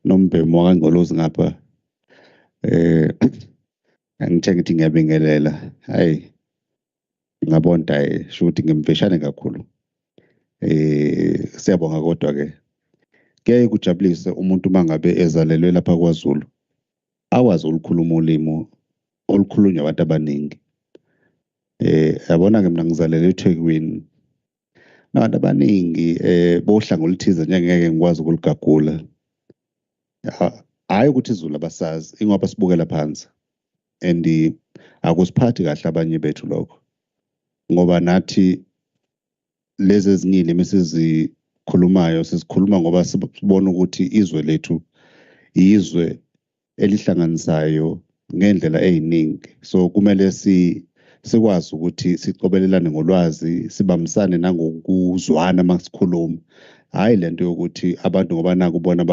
nombhemo wakangcolozi ngapha angithe ngithi ngiyabingelela hayi ngabonda sho ukuthi ngimfeshane kakhulu siyabonga kodwa ke kuyaye kujabulise umuntu mangabe ezalelwe lapha kwaZulu akwazi ukukhuluma ulimo olukhulunywa abantu abaningi yabona ke mina ngizalelwe eThekwini nabantu abaningi bohlanga oluthize ngeke ngikwazi ukuligagula hayi ukuthi izulu abasazi ingoba sibukela phansi and akusiphathi kahle abanye bethu lokho ngoba nathi lezi ezinye ilimi esizikhulumayo sizikhuluma ngoba sibona ukuthi izwe lethu izwe elihlanganisayo ngendlela eziningi so kumele sikwazi ukuthi sicobelelane ngolwazi sibambisane nangokuzwana masikhuluma hayi lento yokuthi abantu ngoba naku bona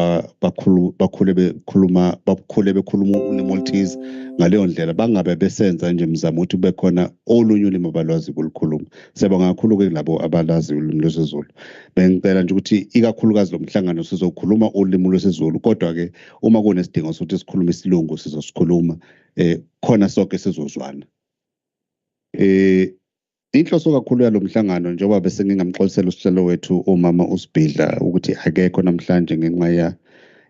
bakhule bekhuluma ulimi oluthize ngaleyo ndlela bangabe besenza nje mzamo ukuthi kube khona olunye ulimi abalwazi ukulikhuluma siyabonga kakhulu ke labo abalazi ulimi lwesiZulu bengicela nje ukuthi ikakhulukazi lo mhlangano sizokhuluma ulimi lwesiZulu kodwa ke uma kunesidingo sokuthi sikhulume isilungu sizosikhuluma khona sonke sizozwana inhloso kakhulu yalomhlangano njengoba bese ngingamxolisela usihlalo wethu umama uSibhidla ukuthi akekho namhlanje ngenxa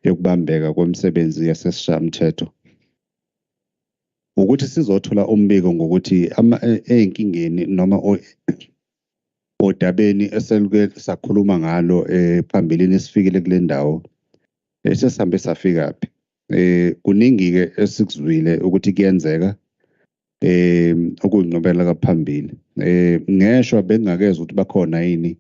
yokubambeka kwemisebenzi yasesishamthetho ukuthi sizothola umbiko ngokuthi ezinkingeni noma odabeni eseluke sakhuluma ngalo phambilini sifikile kule ndawo sesihambe safika phi kuningi ke esikuzwile ukuthi kuyenzeka okuyinqobela kaphambili ngeshwa bengingakeza ukuthi bakhona yini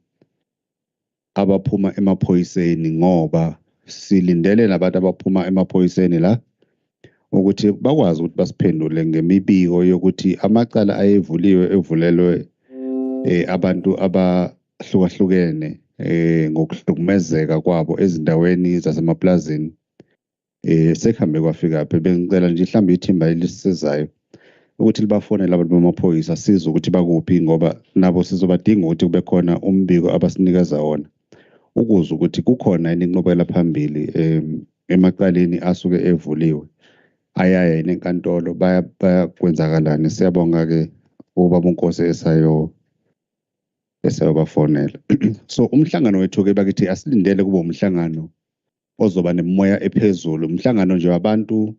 abaphuma emaphoyiseni ngoba silindele nabantu abaphuma emaphoyiseni la ukuthi bakwazi ukuthi basiphendule ngemibiko yokuthi amacala evulelwe abantu abahlukahlukene ngokuhlukumezeka kwabo ezindaweni zasemaplazini sekuhambe kwafika phi bengicela nje mhlawumbe ithimba elisizayo ukuthi libafonele abantu bamaphoyisa siza ukuthi bakuphi ngoba nabo sizobadinga ukuthi kube khona umbiko abasinikeza wona ukuze ukuthi kukhona inqobela phambili emaqaleni asuke evuliwe ayaya nenkantolo bayakwenzakalani siyabonga ke ubaba uNkosi esayobafonela so umhlangano wethu ke bakithi asilindele kube umhlangano ozoba nemoya ephezulu umhlangano nje wabantu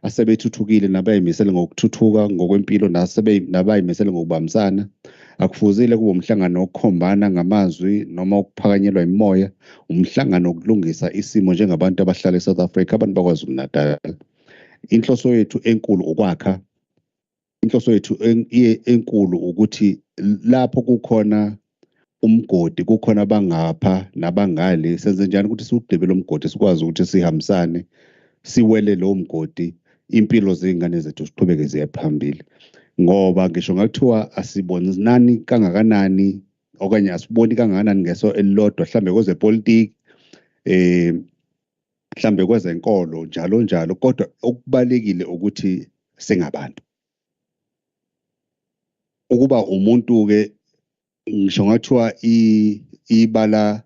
asebethuthukile nabayimisele ngokuthuthuka ngokwempilo nabayimisele ngokubambisana akufuzile kube umhlangano wokukhombana ngamazwi noma ukuphakanyelwa imoya umhlangano wokulungisa isimo njengabantu abahlala eSouth Africa abantu bakwaZulu-Natal inhloso yethu enkulu ukwakha inhloso yethu enkulu ukuthi lapho kukhona umgodi kukhona abangapha nabangale senze njani ukuthi siwudebele umgodi sikwazi ukuthi sihambisane siwele lo mgodi impilo zengane zethu siqhubeke ziye phambili ngoba ngisho ngakuthiwa asibonani kangakanani okanye asiboni kangakanani ngeso elilodwa mhlambe kwezepolitiki mhlambe kwezenkolo njalo kodwa okubalekile ukuthi singabantu ukuba umuntu ke ngisho ngakuthiwa ibala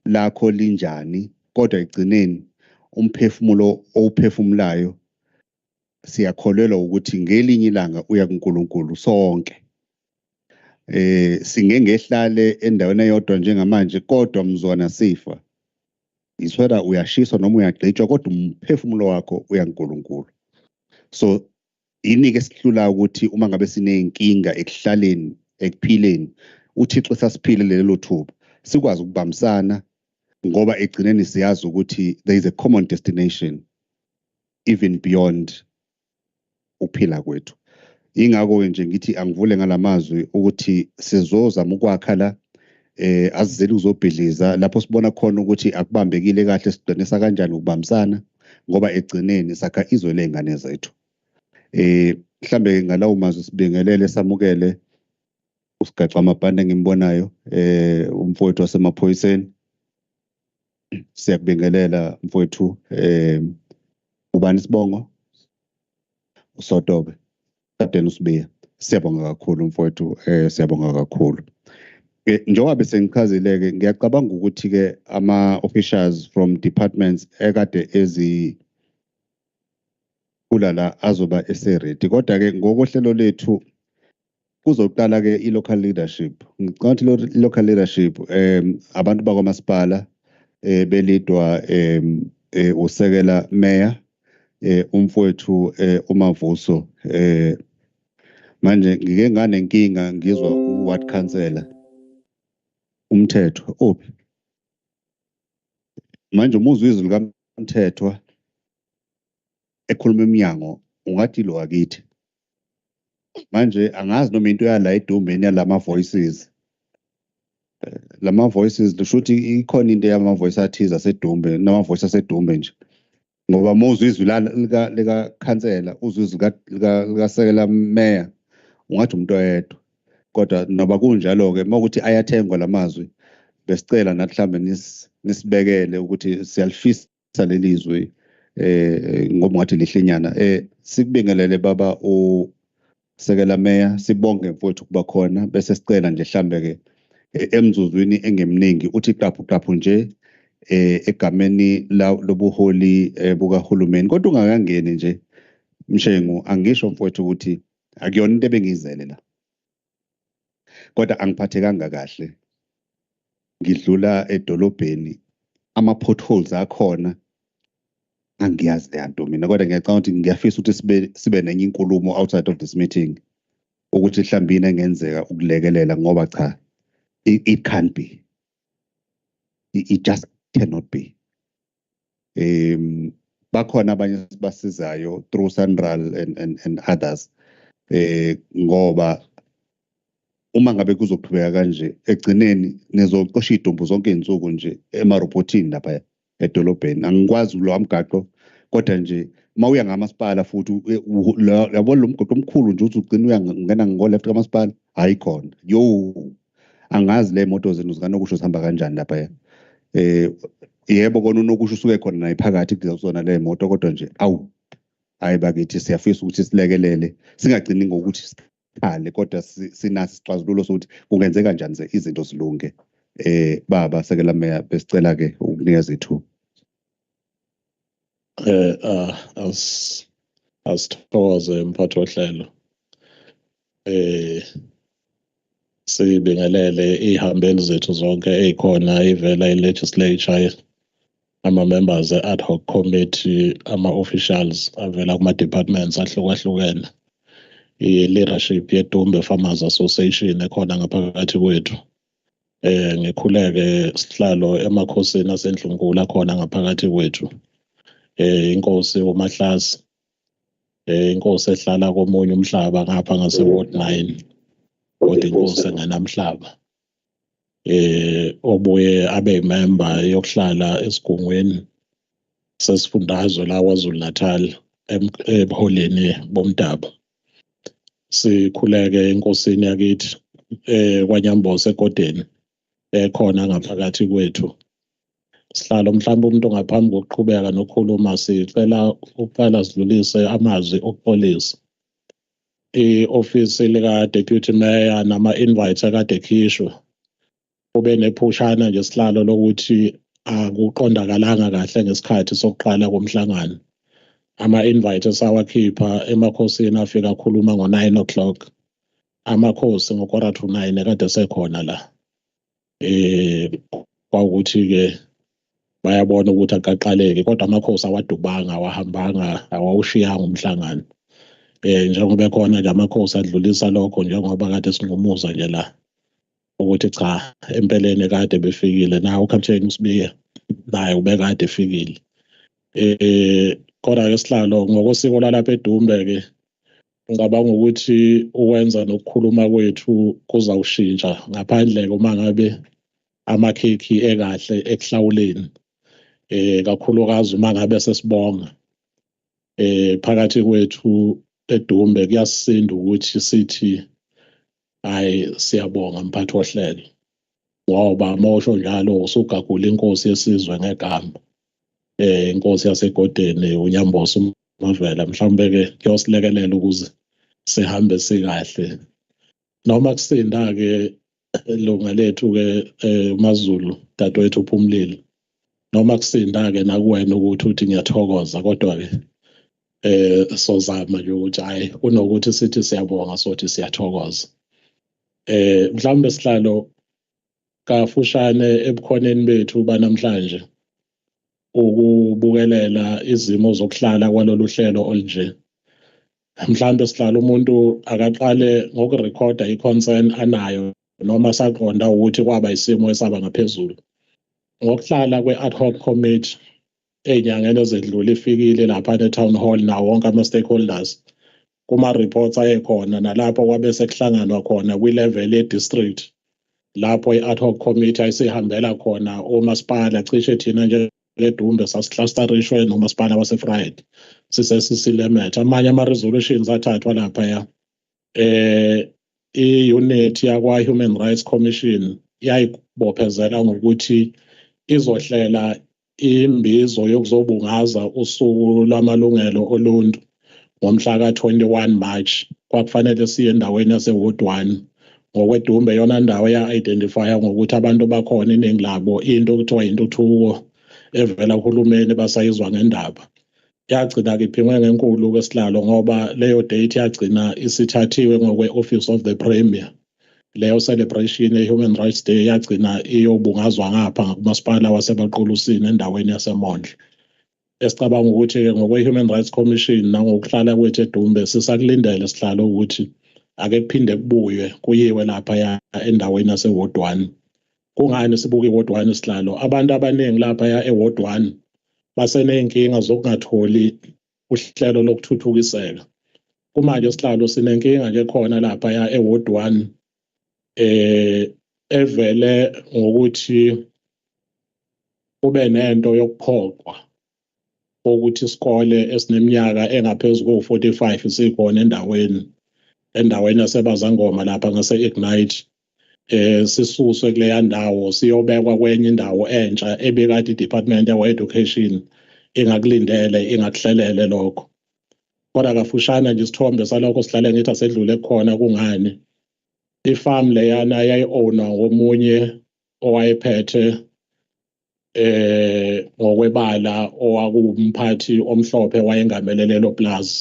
lakho linjani kodwa egcineni umphefumulo owuphefumulayo siyakholelwa ukuthi ngelinye ilanga uya kuNkulunkulu sonke singengehlale endaweni eyodwa njengamanje kodwa mzwana sifa iswera uyashiswa noma uyagcitshwa kodwa umphefumulo wakho uya kuNkulunkulu so inike sihlula ukuthi uma ngabe sinenkinga ekuhlaleni ekuphileni uThixo sasiphile lelo thuba sikwazi ukubambisana ngoba egcineni siyazi ukuthi there is a common destination even beyond ukuphila kwethu ingakho nje ngithi angivule ngalamazwi ukuthi sizozama ukwakha la azizeli uzobhidliza lapho sibona khona ukuthi akubambekile kahle siqinisa kanjani ukubambisana ngoba egcineni sakha izwe lezingane zethu mhlambe ngalawo mazwi sibingelele samukele usigaxa amabhande engimbonayo umfowethu wasemaphoyiseni siyakubingelela mfowethu ubani sibongo uSotobe kadeni usibiya siyabonga kakhulu mfowethu siyabonga kakhulu Njengoba bese ngichazile-ke ngiyacabanga ukuthi-ke ama-officials from departments ekade kula la azoba eseredi kodwa-ke ngokohlelo lethu kuzoqala-ke i-local leadership. Ngicabanga ukuthi i-local leadership abantu bakwamasipala belidwa usekela mayor umfowethu uMavuso manje ngike nganenkinga ngizwa u-ward councillor umthetho ophi manje umuzwa izwi likaMthethwa ekhuluma eminyango ungathi lo akithi manje angazi noma into yala edumbeni yalama voices lama voices lusho ukuthi ikhona into yama voice athiza asedumbe nama voice asedumbe nje ngoba muzwa izwi lika councillor uzwe izwi lika sekela mayor ungathi umuntu oyedwa kodwa noba kunjalo-ke mawukuthi ayathengwa lamazwi besicela nathi mhlambe nisibekele ukuthi siyalifisa leli zwi ngoba ngathi lihlenyana sikubingelele baba usekela mayor sibonge mfowethu kuba khona bese sicela nje mhlambe-ke emzuzwini engemningi uthi qaphu nje egameni lobuholi bukahulumeni kodwa ungakangeni nje Mshengu angisho mfowethu ukuthi akuyona into ebengizele la kodwa angiphathekanga kahle ngidlula edolobheni ama-potholes akhona angiyazi le nto mina kodwa ngiyacabanga ukuthi ngiyafisa ukuthi sibe nenye inkulumo outside of this meeting ukuthi mhlawumbe yini engenzeka ukulekelela ngoba cha it can't be it just cannot be bakhona abanye basizayo through Sanral and others ngoba uma ngabe kuzoqhubeka kanje egcineni nizoqosha idumbu zonke izinsuku nje emarobotini lapha edolobheni angikwazi lo amgaqo kodwa nje mawuya ngamasipala futhi yabo lo mgaqo omkhulu nje uthi ugcina uyangena ngo left kamasipala hayikhona yo angazi le moto zenu zikanokusho sihamba kanjani lapha yebo kona unokusho usuke khona naye phakathi kuzona le moto kodwa nje hayi bakithi siyafisa ukuthi silekelele singagcini ngokuthi sikhale kodwa sinasi isixazululo sokuthi kungenzeka kanjani ze izinto zilunge baba sekela meya besicela-ke ukunikeza ithuba asithokoze mphathi wohlelo sibingelele ihambeni zethu zonke ezikhona ivela i-legislature ama-members e-Adhoc committee ama-officials avela kuma-departments ahlukahlukene i-leadership ye-EDUMBE Farmers Association ekhona ngaphakathi kwethu ngikhuleke sihlalo emakhosini asendlungula khona ngaphakathi kwethu inkosi uMahlasi inkosi ehlala komunye umhlaba ngapha ngase-Ward 9 kodwa inkosi engenamhlaba obuye abe member yokuhlala esigungweni sesifundazwe la KwaZulu-Natal ebuholeni bomdabu sikhuleke inkosini yakithi kwaNyambosa egodeni ekhona ngaphakathi kwethu sihlalo mhlawumbe umuntu ngaphambi kokuqhubeka nokukhuluma sicela ukuqala sidlulise amazwi okuxolisa i-ofisi lika deputy mayor nama-invite akade khishwe kube nephushana nje sihlalo lokuthi akuqondakalanga kahle ngesikhathi sokuqala komhlangano ama-invite esawakhipha emakhosini afika akhuluma ngo-9 o'clock amakhosi ngo-quarter to 9 kade sekhona la kwawukuthi-ke bayabona ukuthi akaqaleke kodwa amakhosi awadubanga awahambanga awawushiyanga umhlangano njengoba khona nje amakhosi adlulisa lokho njengoba kade sinqumuza nje la ukuthi cha empeleni kade befikile nawe uCaptain uSibiya naye ubekade efikile kodwa ke sihlalo ngokosiko lalapha eDumbe-ke ngicabanga ukuthi ukwenza nokukhuluma kwethu kuzawushintsha ngaphandle uma ngabe amakhekhi ekahle ekuhlawuleni kakhulukazi uma ngabe sesibonga phakathi kwethu eDumbe kuyasisinda ukuthi sithi hayi siyabonga mphathi wohlelo ngoba mosho njalo usugagula inkosi yesizwe ngegama inkosi yasegodeni uNyambosa uMavela mhlawumbe-ke kuyosilekelela ukuze sihambe sikahle noma kusinda-ke lunga lethu ke maZulu dadewethu uphumlile noma kusinda ke nakuwena ukuthi uthi ngiyathokoza kodwa ke sozama nje ukuthi hayi kunokuthi sithi siyabonga sothi siyathokoza mhlawumbe sihlalo kafushane ebukhoneni bethu banamhlanje ukubukelela izimo zokuhlala kwalolu hlelo olunje mhlawumbe sihlalo umuntu akaqale ngokurekhoda i-concern anayo noma saqonda ukuthi kwaba isimo esaba ngaphezulu ngokuhlala kwe-Adhoc committee ey'nyangeni ezedlule ifikile lapha e-town hall nawo wonke ama-stakeholders kuma-reports ayekhona nalapho kwabe sekuhlanganwa khona kwi-level ye-district lapho i-Adhoc committee ayisihambela khona omasipala cishe thina nje-EDUMBE sasiclusterishwe nomasipala wase-Fried sisesisilemethe amanye ama-resolutions athathwa laphaya i-unit yakwa-Human Rights Commission yayibophezela ngokuthi izohlela imbizo yokuzobungaza usuku lwamalungelo oluntu ngomhla ka-21 March kwakufanele siye endaweni yase-Ward 1 ngokweDumbe yona ndawo ya-identifya ngokuthi abantu bakhona iningi labo into kuthiwa intuthuko evela kuhulumeni basayizwa ngendaba yagcina-ke iphimwe ngenkulu kwesihlalo ngoba leyo date yagcina isithathiwe ngokwe-Office of the Premier leyo celebration ye-Human Rights Day yagcina iyobungazwa ngapha kumasipala waseBaqolusini endaweni yaseMondlo esicabanga ukuthi ngokwe-Human Rights Commission nangokuhlala kwethu eDumbe sisakulindele sihlalo ukuthi ake kuphinde kubuywe kuyiwe lapha endaweni yase-Ward 1 kungani sibuka i-Ward 1 isihlalo abantu abaningi lapha e-Ward 1 baseney'nkinga zokungatholi uhlelo lokuthuthukiseka kumanje isihlalo sinenkinga nje khona lapha e-Ward 1 evele ngokuthi kube nento yokuphoqwa ukuthi isikole esineminyaka engaphezulu ko-45 sikhona endaweni yasebazangoma lapha ngase-Ignite sisuswe kuleya ndawo siyobekwa kwenye indawo entsha ebekade i-Department of-Education ingakulindele ingakuhlelele lokho kodwa kafushane nje isithombe salokho sihlale ngithi asedlule khona kungani ifarm leyana yayi-ownwa ngomunye owayephethe ngokwebala owakumphathi omhlophe wayengamele lelo plaza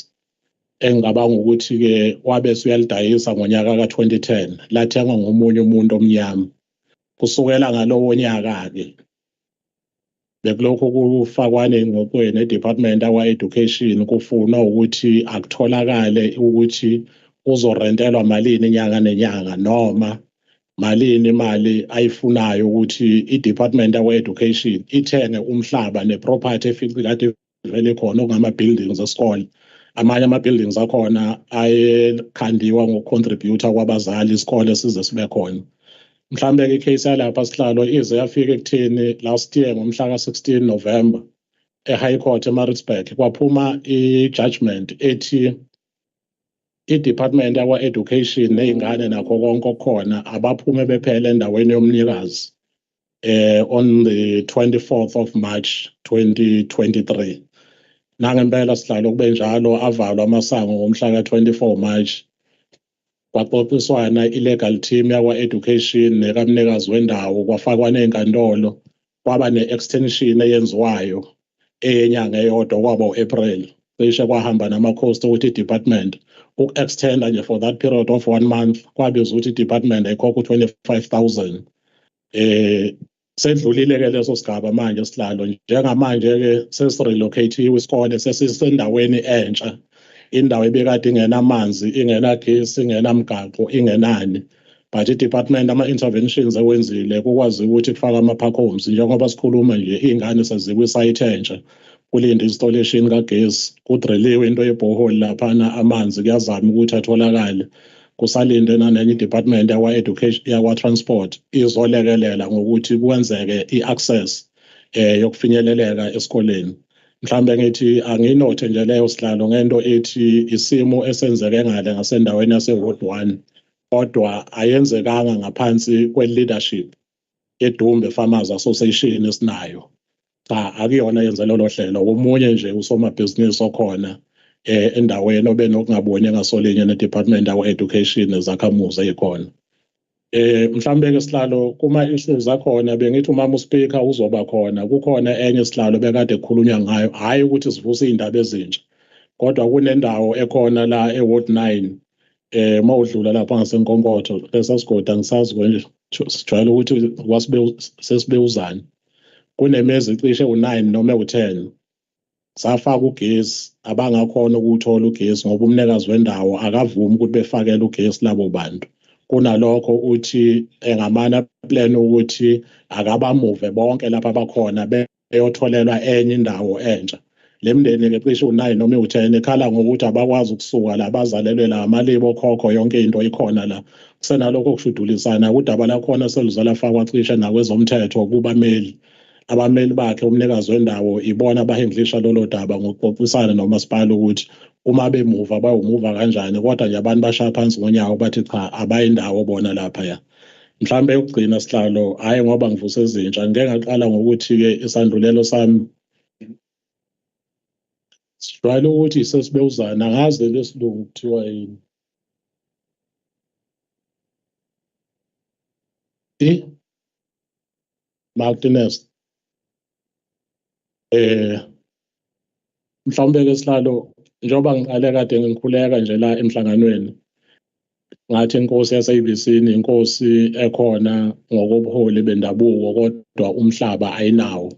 engicabanga ukuthi-ke wabe uyalidayisa ngonyaka ka-2010 lathengwa ngomunye umuntu omnyama kusukela ngalowo nyaka-ke bekulokhu kufakwane engxoxweni e-Department of-Education kufunwa ukuthi akutholakale ukuthi uzorentelwa malini inyanga nenyanga noma malini imali ayifunayo ukuthi i-Department of-Education ithenge umhlaba neproperty efikade vele khona okungama-buildings esikole amanye ama-buildings akhona ayekhandiwa ngokucontributor kwabazali isikole size sibe khona mhlawumbe-ke icase yalapha sihlalo ize yafika ekutheni last year ngomhla ka-16 November e-High Court eMaritzburg kwaphuma i-judgment ethi i-Department of-Education ney'ngane nakho konke okukhona abaphume bephela endaweni yomnikazi on the 24th of March 2023 nangempela sihlalo kube njalo avalwa amasango ngomhla ka-24 March kwaxoxiswana i-legal team yakwa-Education nekamnikazi wendawo kwafakwa nenkantolo kwaba ne-extension eyenziwayo eyenyanga eyodwa kwaba u-April cishe kwahamba nama-cost ukuthi i-department uku-extenda nje for that period of 1 month kwabiza ukuthi i-department ayikhokha u-25,000 sedlulile-ke leso sigaba manje sihlalo njengamanje-ke sesirelocate-iwe isikole sesisendaweni entsha indawo ebekade ingenamanzi ingenagesi ingenamgaqo ingenani but i-department ama-interventions ewenzile kukwazi ukuthi kufaka ama-park homes njengoba sikhuluma nje iy'ngane sezikwisayithe entsha kulinde installation kagesi kudriliwe into yebhoholi laphana amanzi kuyazama ukuthi atholakale kusalinde nanenye i-department yakwa-education yakwa-transport izolekelela ngokuthi kwenzeke i-access yokufinyeleleka esikoleni mhlambe ngithi anginothe nje leyo sihlalo ngento ethi isimo esenzeke ngale ngasendaweni yase-Ward 1 kodwa ayenzekanga ngaphansi kwe-leadership eDumbe Farmers Association esinayo cha akuyona yenze lolo hlelo omunye nje usomabhizinisi okhona endaweni obenokungaboni ngasolinye ne-Department of Education ezakhamuzi ezikhona Mhlambe ke sihlalo kuma issues akhona bengithi umama uSpeaker uzoba khona kukhona enye sihlalo bekade ekhulunywa ngayo hayi ukuthi sivuse izindaba ezintsha kodwa kunendawo ekhona la eWard 9 mawudlula lapha ngaseNkonkotho lesasigodi angisazi konje sijwayele ukuthi sesibewuzana kunemezi cishe u9 noma u10 safaka ugesi abangakhona ukuthola ugesi ngoba umnikazi wendawo akavumi ukuthi befakele ugesi labo bantu kunalokho uthi engamana plan ukuthi akabamuve bonke lapha abakhona beyotholelwa enye indawo entsha lemndeni ke cishe u9 noma u10 ekhala ngokuthi abakwazi ukusuka la bazalelwe la amalibo khokho yonke into ikhona la kusenalokho kushudulisana udaba lakhona seluzala fakwa cishe nakwezomthetho kubameli abameli bakhe umnikazi wendawo ibona abahindlisha lolo daba ngokuxoxisana nomasipala ukuthi uma bemuva bayumuva kanjani kodwa nje abantu bashaya phansi ngonyawo bathi cha abayindawo bona lapha ya mhlambe ukugcina sihlalo hayi ngoba ngivuse ezintsha ngeke ngaqala ngokuthi ke isandulelo sami sijwayele ukuthi sesibewuzana ngaze lesilungu kuthiwa yini Martinez mhlawumbe ke sihlalo njengoba ngiqale kade ngikhuleka nje la emhlanganweni ngathi inkosi yaseABC inkosi ekhona ngokobuholi bendabuko kodwa umhlaba ayinawo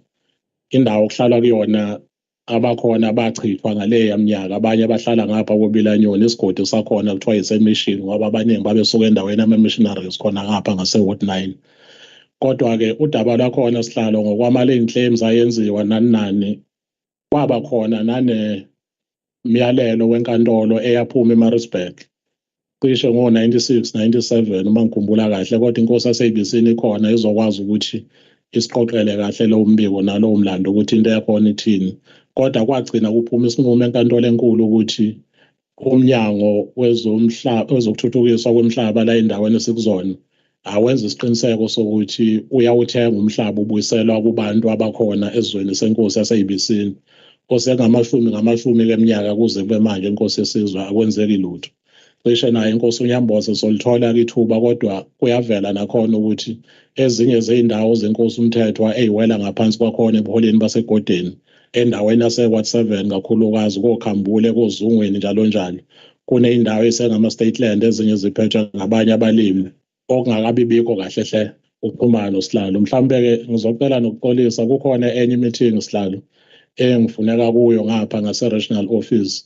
indawo okuhlala kuyona abakhona bachithwa ngale minyaka abanye abahlala ngapha kobilanyoni isigodi sakhona kuthiwa yisemission ngoba abaningi babesuka endaweni ama-missionaries khona ngapha ngase-Ward 9 kodwa ke udaba lakhona sihlalo ngokwama-lane claims ayenziwa nani kwaba khona nanemiyalelo wenkantolo eyaphuma eMaritzburg cishe ngo-96 97 uma ngikhumbula kahle kodwa inkosi yaseABC ikhona izokwazi ukuthi isiqoqele kahle lo mbiko nalo mlando ukuthi into yakhona ithini kodwa kwagcina kuphuma isinqumo enkantolo enkulu ukuthi umnyango wezokuthuthukiswa kwemhlaba la endaweni esikuzona awenza isiqiniseko sokuthi uyawuthenga umhlaba ubuyiselwa kubantu abakhona ezweni senkosi yaseABC ngamashumi leminyaka kuze kube manje inkosi yesizwe akwenzeki lutho cishe naye inkosi uNyamboza solithola ithuba kodwa kuyavela nakhona ukuthi ezinye zeindawo zenkosi umthethwa eyiwela ngaphansi kwakhona ebuholeni basegodeni endaweni yase-Ward 7 kakhulukazi koKhambule koZungweni njalo njalo kuneyindawo esengama-state land ezinye ziphethwe ngabanye abalimi okungakabi bikho kahle hle ukuxhumana sihlalo mhlawumbe ke ngizocela nokuxolisa kukhona enye meeting sihlalo engifuneka kuyo ngapha ngase-regional office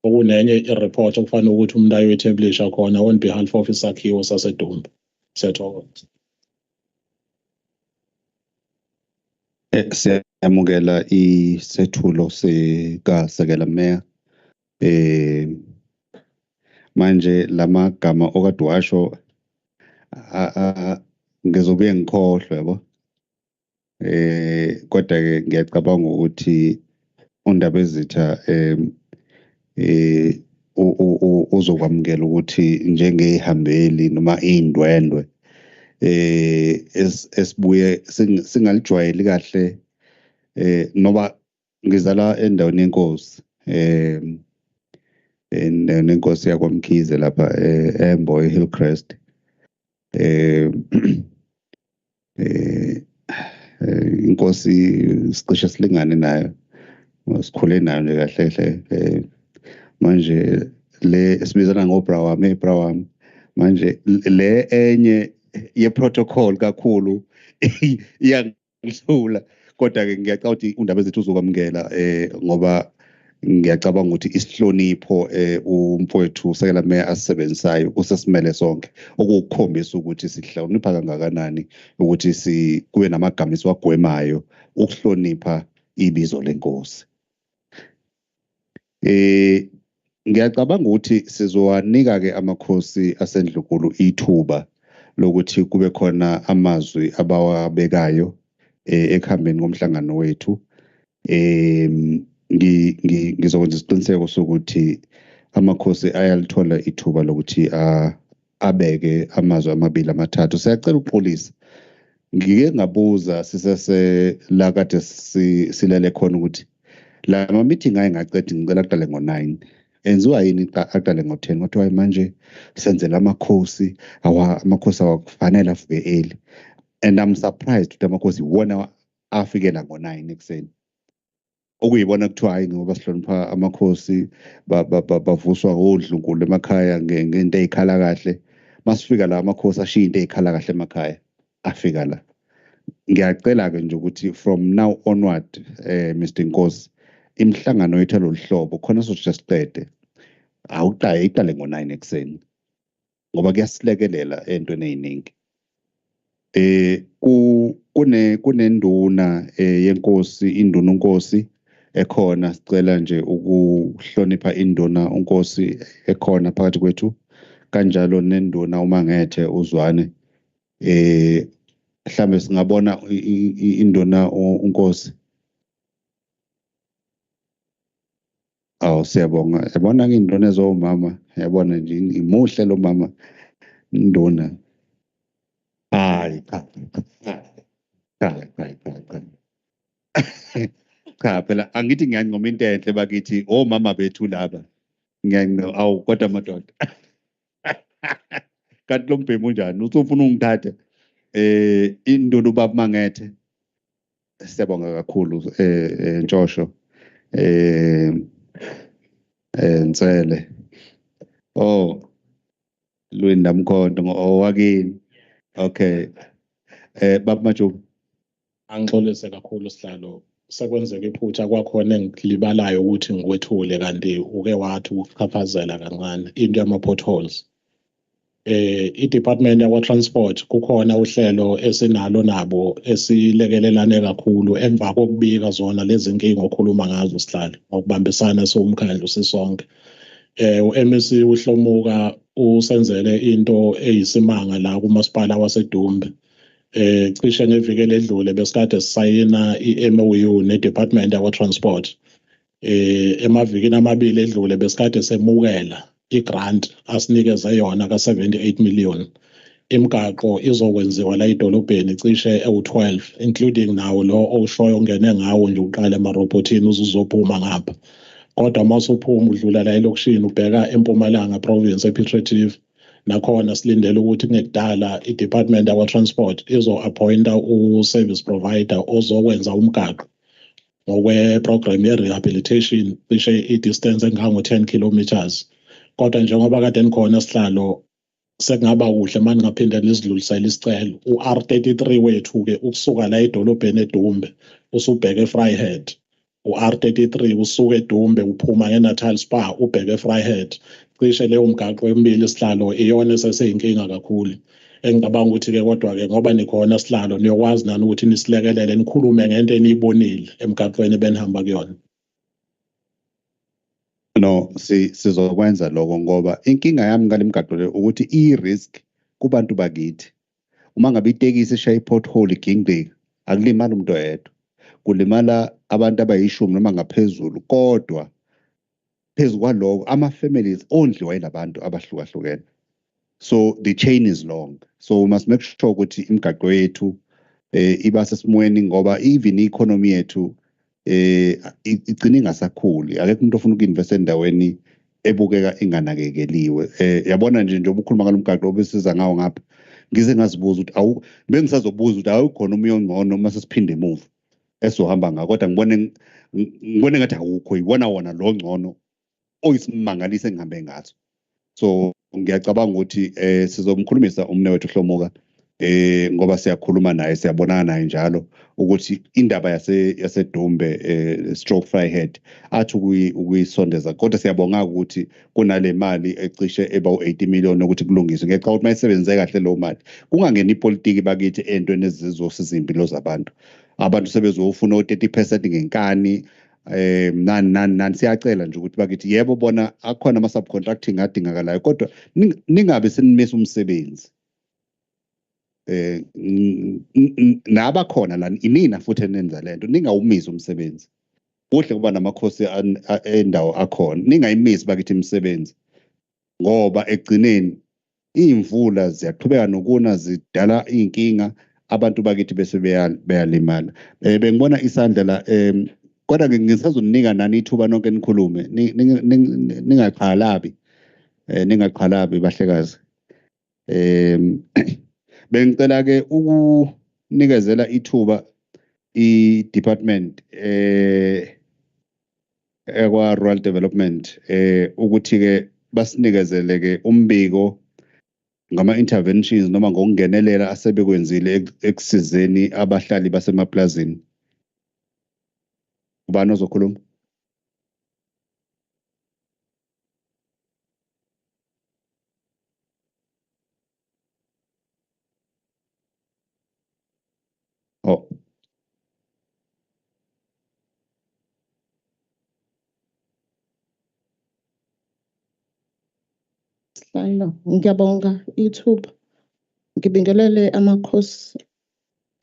okunenye i-report okufanele ukuthi umuntu ayoyitheblisha khona on behalf of isakhiwo saseDumbe siyathokoza. Siyamukela isethulo sikasekela meya manje lamagama okade washo ngizobuye ngikhohlwe yabo kodwa ke ngiyacabanga ukuthi undaba ezitha uzokwamukela ukuthi njengehambeli noma indwendwe esibuye singalijwayeli kahle noba ngizala endaweni yenkosi nenkosi yakwamkhize lapha eMboy Hillcrest inkosi sicishe silingane nayo sikhule nayo nje kahle hle manje le esibizana ngobrawami manje le enye ye-protocol kakhulu iyangihlula kodwa-ke ngiyacabanga ukuthi undaba ezethu uzokwamukela ngoba ngiyacabanga ukuthi isihlonipho umfowethu sekela meya asisebenzisayo usesimele sonke okukhombisa ukuthi sihlonipha kangakanani ukuthi kube namagama esiwagwemayo ukuhlonipha ibizo lenkosi. Ngiyacabanga ukuthi sizowanika-ke amakhosi asendlunkulu ithuba lokuthi kube khona amazwi abawabekayo ekuhambeni komhlangano wethu. Ngizokwenza isiqiniseko sokuthi amakhosi ayalithola ithuba lokuthi abeke amazwi amabili amathathu. Siyacela ukuxolisa ngike ngabuza sisesela kade silele khona ukuthi la ma-meeting ayengaqedi ngicela kuqale ngo-9 enziwa yini aqale ngo-10 kodwa manje senzela amakhosi amakhosi awakufanele afike early, and I'm surprised ukuthi amakhosi wona afikela ngo-9 ekuseni, okuyibona kuthiwa hayi ngoba sihlonipha amakhosi bavuswa odlunkulu emakhaya ngento ey'khala kahle. Masifika la amakhosi ashiya into ey'khala kahle emakhaya afika la. Ngiyacela-ke nje ukuthi from now onward Mr. Nkosi, imihlangano yethu alolu hlobo khona sothi siqede iqale ngo-9 ekuseni ngoba kuyasilekelela entweni ey'ningi. Kunenduna yenkosi, induna unkosi ekhona, sicela nje ukuhlonipha induna unkosi ekhona phakathi kwethu, kanjalo nenduna uMangethe uZwane. Mhlambe singabona induna unkosi. Siyabonga. Yabona ke induna ezomama, yabona nje imuhle lo mama induna. Hayi cha phela angithi ngiyancoma into enhle bakithi omama bethu laba. Awu kodwa madoda. Kanti lo mbhemu unjani? Usufuna ungithatha induna ubaba Mangethe. Siyabonga kakhulu Ntshosho. Nsele. Lwenda Mkhonto owakini. Okay. Baba Majuba. Angixolise kakhulu sihlalo. Sekwenzeka iphutha kwakhona engilibalayo ukuthi ngikwethule kanti uke wathi ukuchaphazela kancane into yama-potholes. I-Department yakwa-Transport kukhona uhlelo esinalo nabo esilekelelane kakhulu emva kokubika zona lezi nkinga okhuluma ngazo sihlalo ngokubambisana siwumkhandlu sisonke. U-MEC uHlomuka usenzele into eyisimanga la kumasipala waseDumbe. Cishe ngeviki eledlule besikade sisayina i-MOU ne-Department yakwa-Transport. Emavikini amabili edlule besikade semukela i-grant asinikeze yona ka-78 million. Imigaqo izokwenziwa la edolobheni cishe ewu-12 including nawo lo oshoyo ongene ngawo nje uqala emarobhothini uzophuma ngapha. Kodwa masuphuma udlula la elokishini ubheka eMpumalanga province ePiet Retief, nakhona silindele ukuthi ngekudala i-Department yakwa-Transport izo-appointa u-service provider ozokwenza umgaqo ngokwe-program ye-rehabilitation cishe i-distance engango-10 kilometers. Kodwa njengoba kade nikhona sihlalo sekungaba kuhle manje ngaphinde lisidlulisele isicelo u-R33 wethu-ke ukusuka la edolobheni eDumbe usubheke eVryhead, u-R33 usuke eDumbe uphuma ngeNatal Spa ubheke eVryhead. Cishe leyo mgaqo emibili sihlalo iyona eseseyinkinga kakhulu. Engicabanga ukuthi-ke kodwa-ke ngoba nikhona sihlalo niyokwazi nani ukuthi nisilekelele nikhulume ngento eniyibonile emgaqweni benihamba kuyona. No, sizokwenza lokho ngoba inkinga yami ngale mgaqo le ukuthi i-risk kubantu bakithi. Uma ngabe itekisi ishaya i-pothole igingqika, akulimali umuntu oyedwa. Kulimala abantu abayishumi noma ngaphezulu, kodwa phezu kwaloko ama-families ondliwa yilabantu abahlukahlukene. So the chain is long. So we must make sure ukuthi imigaqo yethu iba sesimweni ngoba even i-economy yethu igcina ingasakhuli. Akekho umuntu ofuna uku-investa endaweni ebukeka inganakekeliwe. Yabona nje njengoba ukhuluma ngalo mgaqo obesiza ngawo ngapha, ngize ngazibuza ukuthi bengisazobuza ukuthi awukhona omunye ongcono uma sesiphinde emuva esohamba ngako, kodwa ngibone ngathi awukho, yibona wona lo ngcono oyisimangalisa engihambe ngaso. So ngiyacabanga ukuthi sizomkhulumisa umnewethu Hlomuka ngoba siyakhuluma naye, siyabonana naye njalo ukuthi indaba yaseDumbe stroke Vryhead athi ukuyisondeza, kodwa siyabonga ukuthi kunale mali ecishe eba-80 million ukuthi kulungiswe. Ngiyacabanga ukuthi mayisebenze kahle lo mali kungangena ipolitiki bakithi entweni ezizosiza impilo zabantu. Abantu sebezofuna u-30% ngenkani nani siyacela nje ukuthi bakithi yebo bona akhona ama-subcontracting adingakalayo, kodwa ningabe senimisa umsebenzi. Nabakhona lana inina futhi enenza lento, ningawumisi umsebenzi. Kuhle kuba namakhosi endawo akhona, ningayimisi bakithi imisebenzi ngoba ekugcineni iy'mvula ziyaqhubeka nokuna zidala iy'nkinga, abantu bakithi bese beyalimala. Bengibona isandla la kodwa ngisazonika nani ithuba nonke nikhulume ningaxhalabi ningaxhalabi bahlekazi. Bengicela ke ukunikezela ithuba i-department ekwa rural development ukuthi ke basinikezele ke umbiko ngama-interventions noma ngokungenelela asebekwenzile ekusizeni abahlali basemaplazini. Ubani ozokhuluma? Oh, Sihlalo, ngiyabonga ithuba. Ngibingelele amakhosi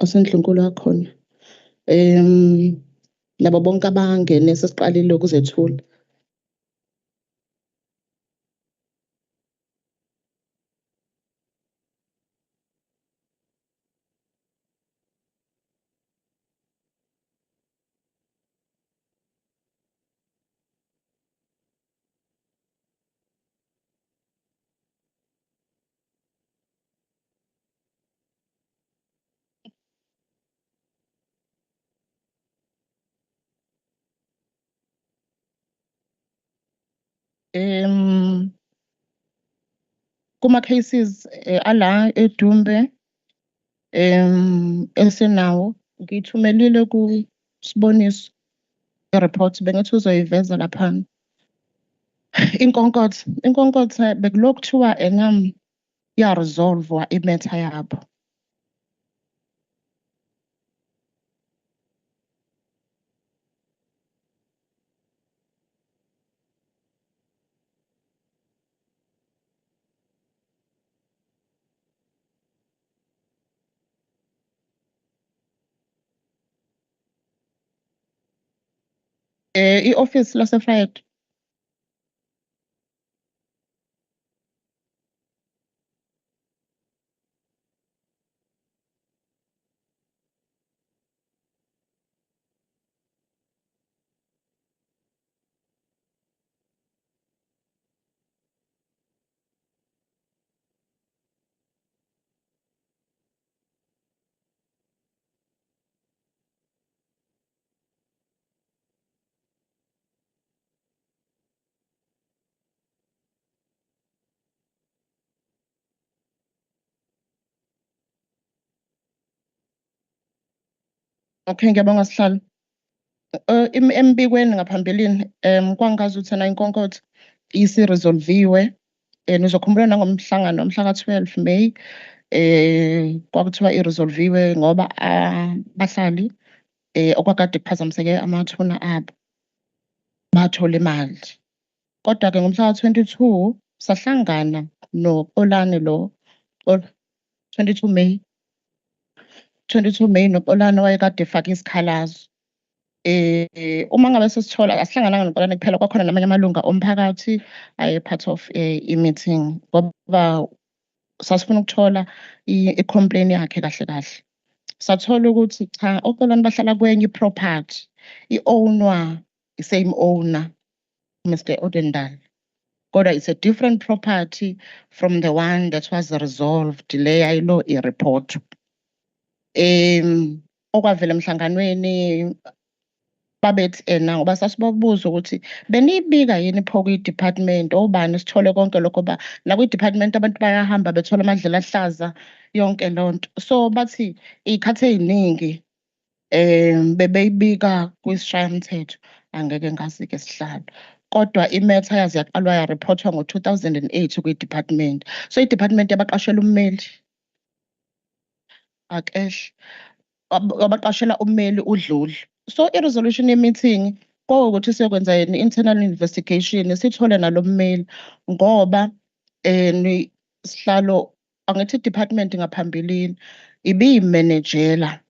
asendlunkulu akhona. Labo bonke abangene sesiqalile ukuzethula. Kuma cases ala EDUMBE esinawo ngithumelile ku Siboniso report bengithi uzoyiveza lapha. Inkonkotho bekulokhu kuthiwa engam ya resolve imatter yabo. I-office lase-Friday. Okay, ngiyabonga sihlalo. Embikweni ngaphambilini kwangazuthi na inkonkotho isi-resolviwe. Nizokhumbula nangomhlangano omhlaka 12 May kwakuthiwa i-resolviwe ngoba abahlali okwakade kuphazamiseke amathuna abo bathola imali. Kodwa ke ngomhlaka 22 sahlangana noPolane lo 22 May. 22 May noPolane wayekade efaka isikhalazo. Uma ngabe sesithola asihlangana noPolane kuphela kwakhona namanye amalunga omphakathi aye part of i-meeting ngoba sasifuna ukuthola i-complaint yakhe kahle kahle. Sathola ukuthi cha oPolane bahlala kwenye property i-ownwa i-same owner Mr. Odendal. Kodwa it's a different property from the one that was resolved le ayilo i-report. Okwavela emhlanganweni babethi ngoba sasibabuza ukuthi benibika yini pho kwi-department obani sithole konke lokho ba la kwi-department abantu bayahamba bethola amadlela ahlaza yonke lonto. So bathi ikhathe eziningi bebeyibika kwisishayamthetho angeke ngasike sihlalo. Kodwa imatter yazi yaqalwa ya reportwa ngo-2008 kwi-department. So i-department yabaqashela ummeli akesh abaqashela ummeli udluli. So i-resolution ye-meeting ukuthi siyokwenza yini internal investigation sithole nalommeli ngoba sihlalo angithi department ngaphambilini ibiyimanagela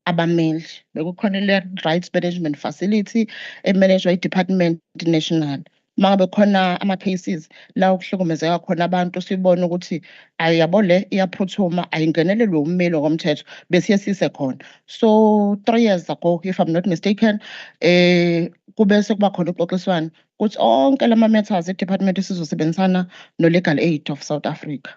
abameli bekukhona le rights management facility emanaged by department national mangabe khona ama-cases la ukuhlukumezeka khona abantu sibone ukuthi ayabo le iyaphuthuma ayingenelelwe ummeli ngokomthetho besiye sise khona. So 3 years ago, if I'm not mistaken, kube sekuba khona uxoxiswano ukuthi onke lama matters i-department sizosebenzisana no-Legal Aid of South Africa.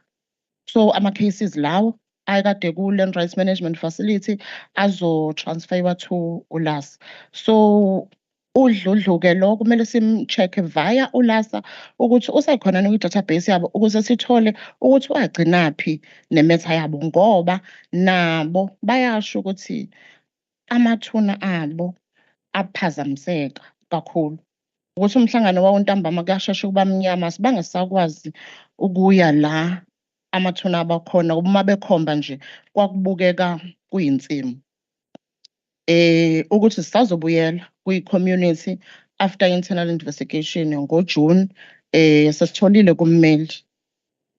So ama-cases lawo ayekade ku-Land Rights Management Facility azo-transferwa to ULASA. So udludlu-ke lo kumele sim-check-e via ULASA ukuthi usekhona kwi-database yabo ukuze sithole ukuthi wagcinaphi nemetha yabo ngoba nabo bayasho ukuthi amathuna abo aphazamiseka kakhulu. Ukuthi umhlangano wawo ntambama kuyashesha ukuba mnyama sibangasakwazi ukuya la amathuna abakhona uma bekhomba nje kwakubukeka kuyinsimu. Ukuthi sisazobuyela kwi-community after internal investigation ngoJune sesitholile kummeli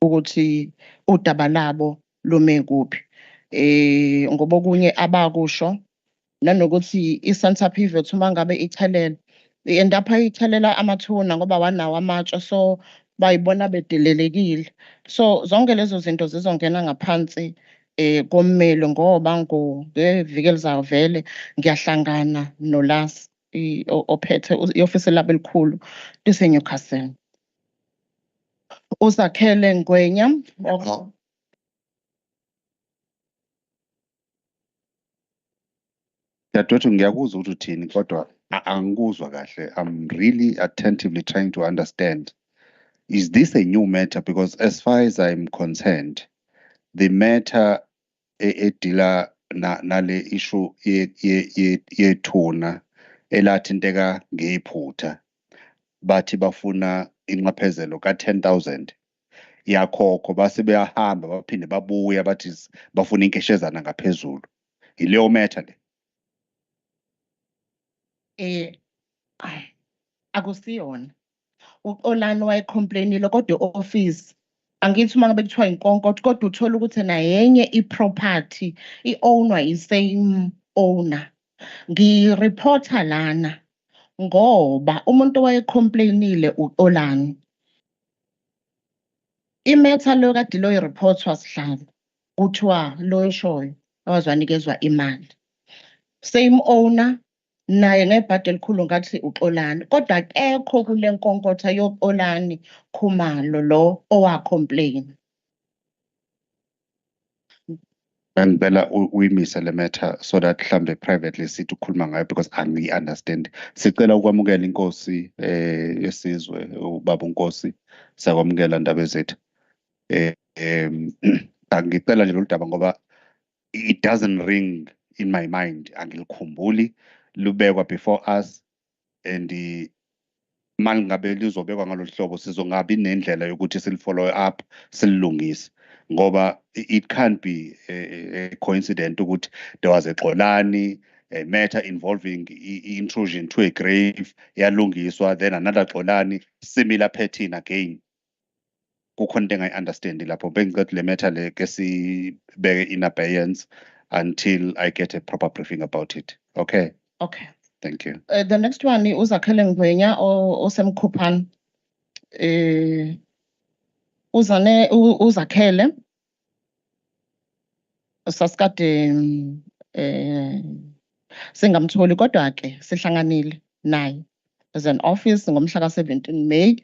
ukuthi udaba labo lume kuphi. Ngoba okunye abakusho nanokuthi i-Santa Pivot uma ngabe ithelela endapha ithelela amathuna ngoba wanawo amatshe so bayibona bedelelekile. So zonke lezo zinto zizongena ngaphansi kommeli ngoba ngeviki elizayo vele ngiyahlangana noLASA ophethe i-ofisi labo elikhulu lise-Newcastle. Uzakhele Ngwenya. Dadewethu ngiyakuzwa ukuthi uthini kodwa angikuzwa kahle. I'm really attentively trying to understand. Is this a new matter? Because as far as I'm concerned, the matter edila nale issue yethuna elathinteka ngephutha bathi bafuna inqaphezelo ka-10,000 yakhokho base beyahamba baphinde babuya bathi bafuna inkeshezana ngaphezulu. Ileyo matter le. Akusiyona. UXolani wayecomplainile kodwa i-office angithi uma ngabe kuthiwa inkonkotho kodwa uthola ukuthi nayenye i-property i-ownwa i-same owner. Ngireporta lana ngoba umuntu wayecomplainile uXolani. Imetha lo kade lo report wasihlala kuthiwa lo eshoyo awazwanikezwa imali. Same owner naye ngebhadi elikhulu ngathi uXolani kodwa akekho kule nkonkotha yoXolani Khumalo lo owacomplain. Ngicela uyimise le matter so that mhlambe privately sithi ukukhuluma ngayo because angiyi-understand. Sicela ukwamukela inkosi yesizwe ubaba uNkosi sakwamukela ndaba zethu. Angicela nje lo daba ngoba it doesn't ring in my mind. Angilikhumbuli lubekwa before us and mangabe lizobekwa ngalolu hlobo sizongabi nendlela yokuthi silifollow up silungise ngoba it can't be a coincidence ukuthi there was a Xolani a matter involving intrusion to a grave yalungiswa then another Xolani similar pattern again. Kukhona into engayi-understand lapho bengicela le matter le ke sibeke in abeyance until I get a proper briefing about it. Okay. Okay. Thank you. The next one uzakhele Ngwenya osemkhuphana. Uzakhele sasikade singamtholi kodwa ke sihlanganile naye as an office ngomhla ka-17 May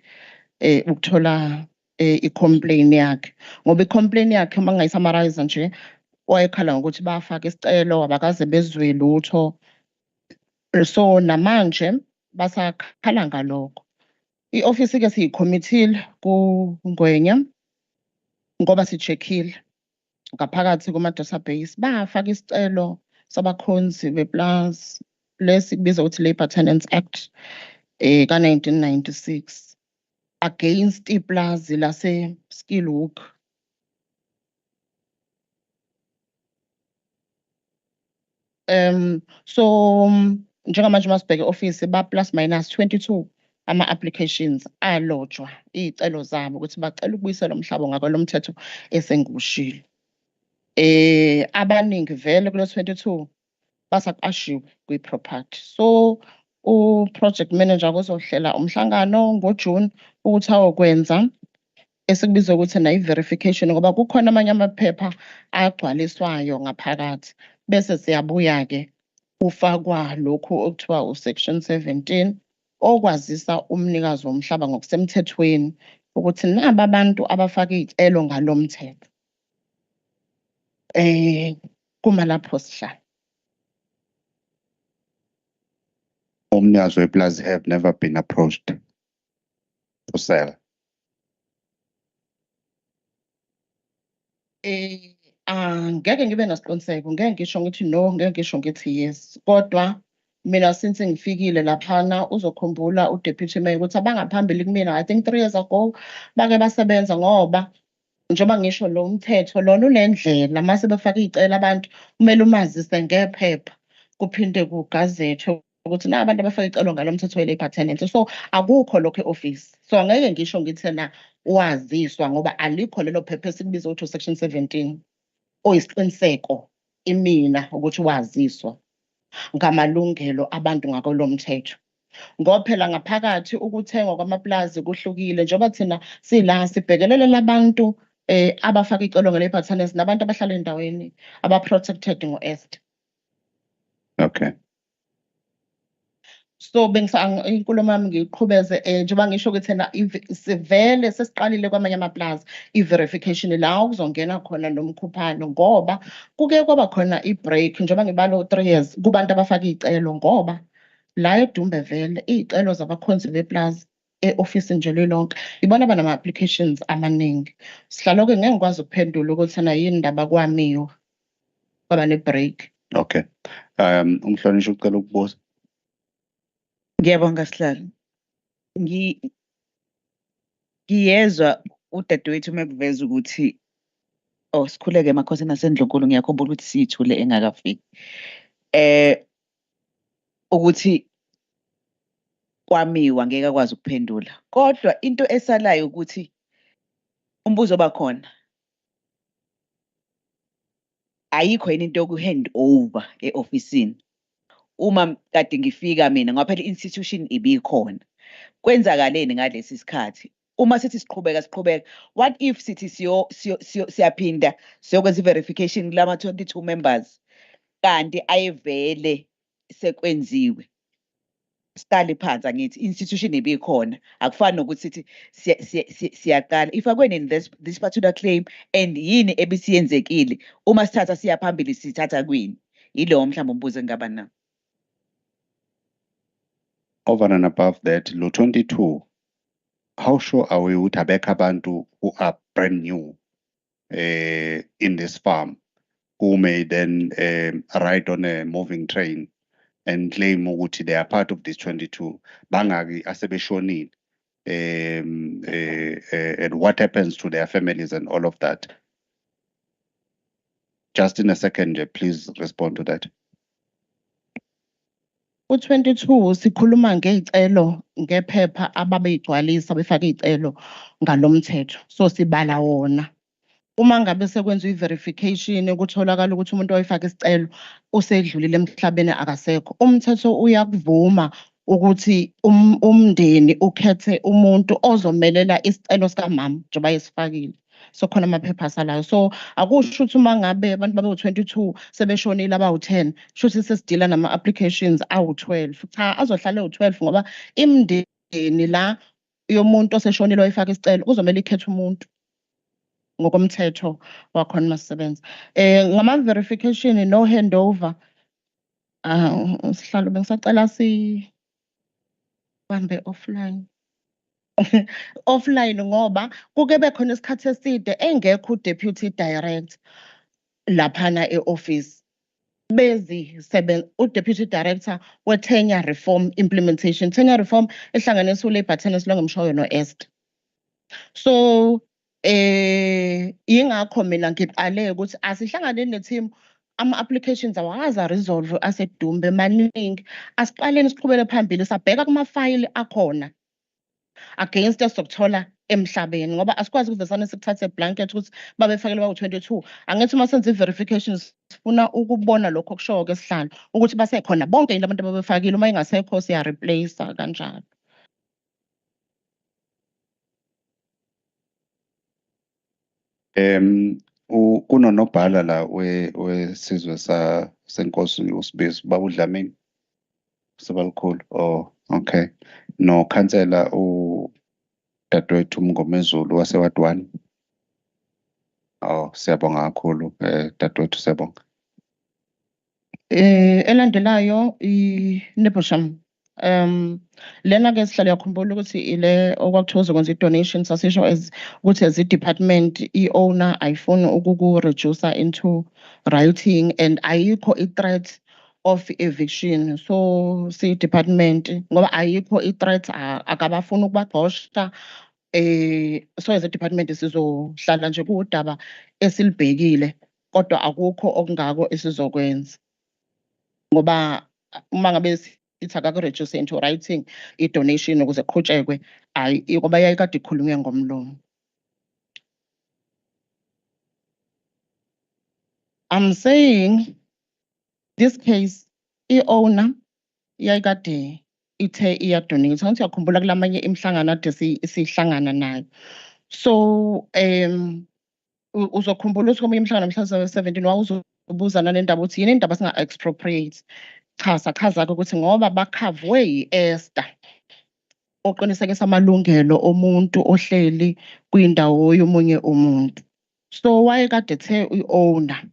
ukuthola i-complaint yakhe ngoba i-complaint yakhe uma ngingayisummarize nje wayekhala ngokuthi bafaka isicelo abakaze bezwe lutho. So namanje basakhala ngalokho. I-office ke siyikhomithile kuNgwenya ngoba sicheckile ngaphakathi kuma-database bafaka isicelo sabakhonzi beplus lesikubiza ukuthi Labour Tenants Act ka-1996 against iplazi lase Skillhoek. So njengamanje masibheke office ba plus minus 22 ama-applications alotshwa iy'celo zabo ukuthi bacela ukubuyisela umhlaba ngakwelo mthetho esengushilo. Abaningi vele kulo 22 basaqashiwe kwi-property. So u-project manager kuzohlela umhlangano ngoJune ukuthi awokwenza esikubiza ukuthi i-verification ngoba kukhona amanye amaphepha agcwaliswayo ngaphakathi bese siyabuya-ke kufakwa lokhu okuthiwa u-section 17 okwazisa umnikazi womhlaba ngokusemthethweni ukuthi naba abantu abafaka iy'celo ngalo mthetho. Kuma lapho sihlala. Omnikazi wepulazi have never been approached to sell. Ngeke ngibe nesiqiniseko, ngeke ngisho ngithi no, ngeke ngisho ngithi yes. Kodwa mina since ngifikile laphana uzokhumbula u-deputy mayor ukuthi abangaphambili kumina, I think 3 years ago, bake basebenza ngoba njengoba ngisho lo mthetho lona unendlela mase befaka iy'celo abantu kumele umazise ngephepha kuphinde kugazethwe ukuthi nabantu abafaka icelo ngalo mthetho we-labour tenancy. So akukho lokho e-office. So angeke ngisho ngithi na waziswa ngoba alikho lelo phepha esikubiza ukuthi section 17 oyisiqiniseko imina ukuthi waziswa ngamalungelo abantu ngakolo mthetho. Ngoba phela ngaphakathi ukuthengwa kwamaplazi kuhlukile njengoba thina sila sibhekelele labantu abafaka icelo nge-labour tenancy nabantu abahlala endaweni aba-protected ngo-Est. Okay. So inkulumo yami ngiyiqhubeze njengoba ngisho ukuthi na sivele sesiqalile kwamanye amaplaza i-verification la kuzongena khona nomkhuphano ngoba kuke kwaba khona i-break njengoba ngibalo 3 years kubantu abafaka iy'celo ngoba la EDUMBE vele iy'celo zabakhonzi beplaza e-ofisi nje lilonke ibona banama-applications amaningi. Sihlalo-ke ngeke ngikwazi ukuphendula ukuthi na yini indaba kwamiwa kwaba ne-break. Okay. Umhlonishwa ucela ukubuza. Ngiyabonga sihlalo. Ngiyezwa udadewethu mekuveza ukuthi sikhuleke emakhosini aseNdlunkulu ngiyakhumbula ukuthi siyithule engakafiki. Ukuthi kwamiwa ngeke akwazi ukuphendula. Kodwa into esalayo ukuthi umbuzo bakhona. Ayikho yini into yoku-hand over e-ofisini. Uma kade ngifika mina ngoba phela i-institution ibikhona. Kwenzakaleni ngalesi sikhathi? Uma sithi siqhubeka, what if sithi siyaphinda siyokwenza i-verification kulama 22 members kanti ayevele sekwenziwe? Siqale phansi angithi institution ibikhona akufani nokuthi sithi siyaqala ifakwe in this particular claim and yini ebisiyenzekile uma sithatha siya phambili sithatha kwini yilowo mhlawumbe umbuzo engaba nawo. Over and above that, lo 22, how sure are we ukuthi abekho abantu who are brand new in this farm who may then ride on a moving train and claim ukuthi they are part of this 22 bangaki asebeshonile and what happens to their families and all of that? Just in a second, please respond to that. U-22 sikhuluma ngey'celo ngephepha ababeyigcwalisa befaka iy'celo ngalo mthetho. So sibala wona. Uma ngabe sekwenziwa i-verification kutholakala ukuthi umuntu oyifaka isicelo usedlulile emhlabeni akasekho. Umthetho uyakuvuma ukuthi umndeni ukhethe umuntu ozomelela isicelo sikamama njengoba yesifakile. So khona amaphepha asalayo. So akusho ukuthi uma ngabe abantu babe-22 sebeshonile abawu-10 shuthi sesidila nama-applications awu-12. Cha, azohlala ewu-12 ngoba imndeni la yomuntu oseshonile oyifaka isicelo kuzomela ikhethe umuntu ngokomthetho wakhona masisebenza. Ngama-verification no handover. Sihlalo bengisacela bambe offline. Offline ngoba kuke bekhona isikhathi eside engekho u-deputy director laphana e-office. U-deputy director we-tenure reform implementation. Tenure reform ehlanganisa u-labour tenancy longemshoyo no-Est. So yingakho mina ngiqale ukuthi asihlangane ne-team ama-applications awakaza resolve asedumbe maningi. Asiqaleni siqhubele phambili sabheka kuma-file akhona against sokuthola emhlabeni ngoba asikwazi ukuvesana sikuthathe blanket ukuthi babefakele bawu-22. Angithi uma senza i-verifications sifuna ukubona lokho okushoyo kwesihlalo ukuthi basekhona bonke yini abantu ababefakile, uma ingasekho siya-replace kanjalo. Kunonobhala la wesizwe senkosi uSibizo Baba uDlamini Sebalikhulu. Oh, okay. No khansela dadewethu uMngomezulu waseward 1. Oh, siyabonga kakhulu dadewethu, siyabonga. Elandelayo i-Nebucham. Lena ke sihlale yakhumbula ukuthi ile okwakuthiwa uzokwenza i-donation, sasisho as ukuthi as i-department i-owner ayifuni ukuku-reducer into writing and ayikho i-threat of eviction. So si-department ngoba ayikho i-threat, akabafuni ukubaxosha. So as a-department sizohlala nje kuwudaba esilibhekile kodwa akukho okungako esizokwenza ngoba uma ngabe ithi akaku-reduce into writing i-donation ukuze kuqhutshekwe, ngoba yayikade ikhulunywe ngomlomo. I'm saying this case i-owner yayikade ithe iyadonate. Angithi uyakhumbula kulamanye imihlangano ade sihlangana nayo. So uzokhumbula ukuthi komunye umhlangano mhla 17 wawuzobuza nalendaba ukuthi yini indaba singa-expropriate. Chaza-ke ukuthi ngoba bakhavwe yi-Esther oqinisekisa amalungelo omuntu ohleli kwindawo yomunye umuntu. So wayekade ethe i-owner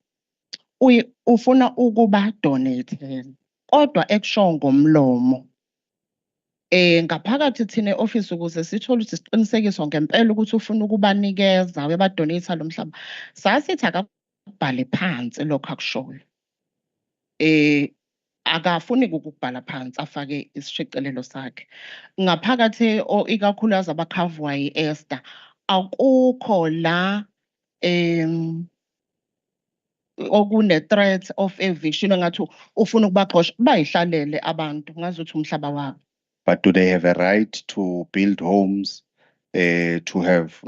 ufuna ukuba donate kodwa ekusho ngomlomo. Ngaphakathi thina e-office ukuze sithole ukuthi siqinisekiswa ngempela ukuthi ufuna ukubanikeza webadonate lo mhlaba, sasithi akubhale phansi lokho akushoyo. Akafuni ukubhala phansi afake isishicilelo sakhe. Ngaphakathi ikakhulukazi abakhavwa yi-Esther akukho la okune-threat of eviction engathi ufuna ukubaxosha, bayihlalele abantu ngazuthi umhlaba wabo. But do they have a right to build homes, to have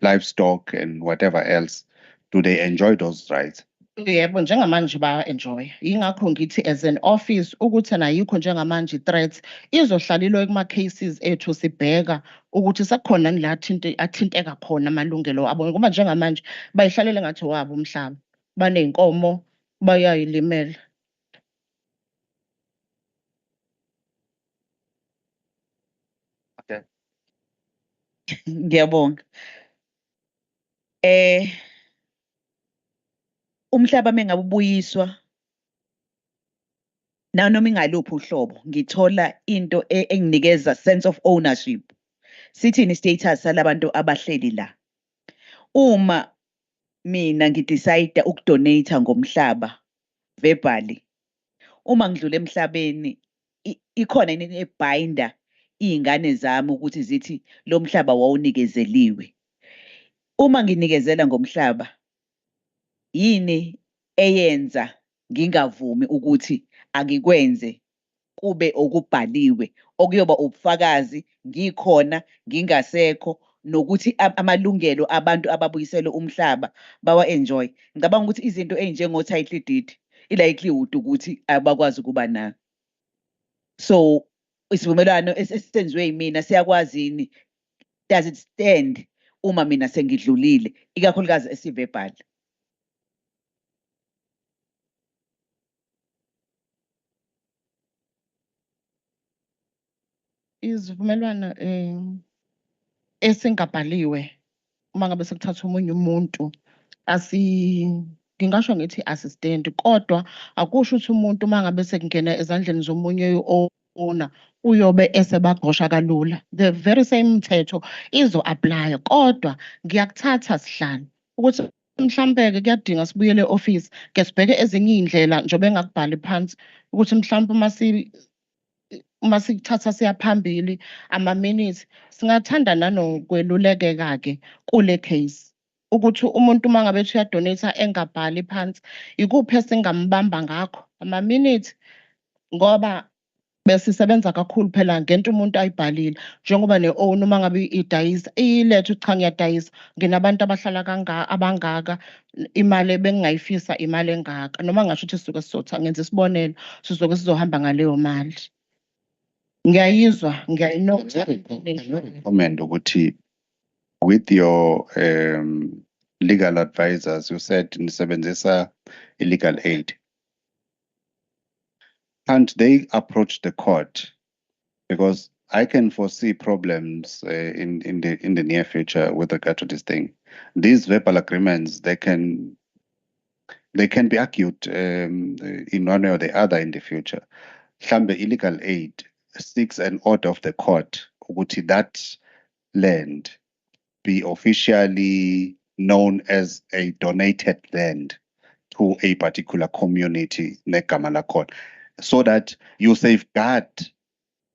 livestock and whatever else? Do they enjoy those rights? Yebo, njengamanje baya-enjoy. Yingakho ngithi as an office ukuthi ayikho njengamanje i-threat izohlalilwe kuma-cases ethu sibheka ukuthi sekukhona la athinteka khona amalungelo abo ngoba njengamanje bayihlalele ngathi wabo umhlaba, baney'nkomo bayayilimela. Okay. Ngiyabonga. Umhlaba mengabe ubuyiswa noma ingaluphi uhlobo, ngithola into enginikeza sense of ownership. Sithini status salabantu abahleli la. Uma mina ngidecide ukudonate ngomhlaba verbally, uma ngidlule emhlabeni ikhona into ebinder iy'ngane zami ukuthi zithi lo mhlaba wawunikezeliwe. Uma nginikezela ngomhlaba, yini eyenza ngingavumi ukuthi angikwenze kube okubhaliwe okuyoba ubufakazi ngikhona ngingasekho nokuthi amalungelo abantu ababuyiselwe umhlaba bawa-enjoy. Ngicabanga ukuthi izinto ey'njengo-title deed i-likelihood ukuthi abakwazi ukuba nayo. So isivumelwano esenziwe yimina siyakwazi yini, does it stand uma mina sengidlulile ikakhulukazi esivebhali? Izivumelwano esingabhaliwe uma ngabe sekuthatha omunye umuntu ngingasho ngithi assistant, kodwa akusho ukuthi umuntu uma ngabe sekungena ezandleni zomunye owner uyobe esebagxosha kalula. The very same mthetho izo-apply, kodwa ngiyakuthatha sihlalo ukuthi mhlampe-ke kuyadinga sibuyele e-office ke sibheke ezinye iy'ndlela njengoba engakubhali phansi ukuthi mhlampe uma sikuthatha siya phambili ama-minutes singathanda nanokwelulekeka-ke kule case ukuthi umuntu uma ngabe ethi uyadonate engabhali phansi ikuphi esingambamba ngakho ama-minutes ngoba bese isebenza kakhulu phela ngento umuntu ayibhalile njengoba ne-own uma ngabe idayisa ilethe cha ngiyadayisa nginabantu abahlala abangaka imali ebengingayifisa imali engaka noma ngasho ukuthi sisuke sizotha ngenza isibonelo sizoke sizohamba ngaleyo mali ngiyayizwa ngiyayinotha comment ukuthi with your legal advisors you said nisebenzisa illegal aid. Can't they approach the court? Because I can foresee problems in the near future with regard to this thing. These verbal agreements, they can be argued in one way or the other in the future. Mhlambe illegal aid seeks an order of the court ukuthi that land be officially known as a donated land to a particular community negama lakhona, so that you safeguard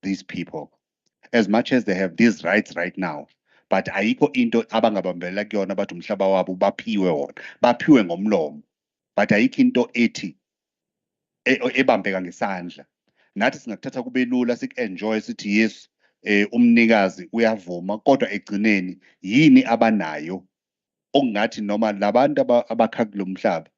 these people as much as they have these rights right now. But ayikho into abangabambelela kuyona bathi umhlaba wabo baphiwe wona, baphiwe ngomlomo, but ayikho into ethi ebambeka ngesandla. Nathi singakuthatha kube lula sik-enjoy sithi yes umnikazi uyavuma, kodwa egcineni yini abanayo okungathi noma labantu abakha kulo mhlaba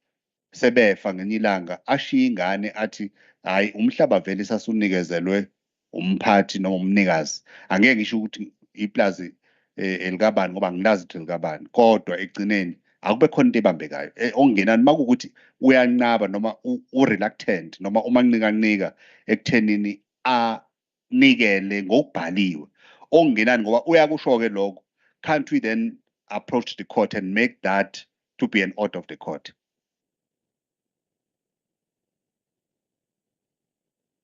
sebefa ngenye ilanga ashiya ingane athi hayi umhlaba vele sasunikezelwe umphathi noma umnikazi, angeke ngisho ukuthi iplazi elikabani ngoba ngilazi ukuthi elikabani, kodwa egcineni akube khona into ebambekayo okungenani makukuthi uyanqaba noma u-reluctant noma uma nika ekuthenini anikele ngokubhaliwe okungenani ngoba uyakusho-ke lokho. Can't we then approach the court and make that to be an order of the court?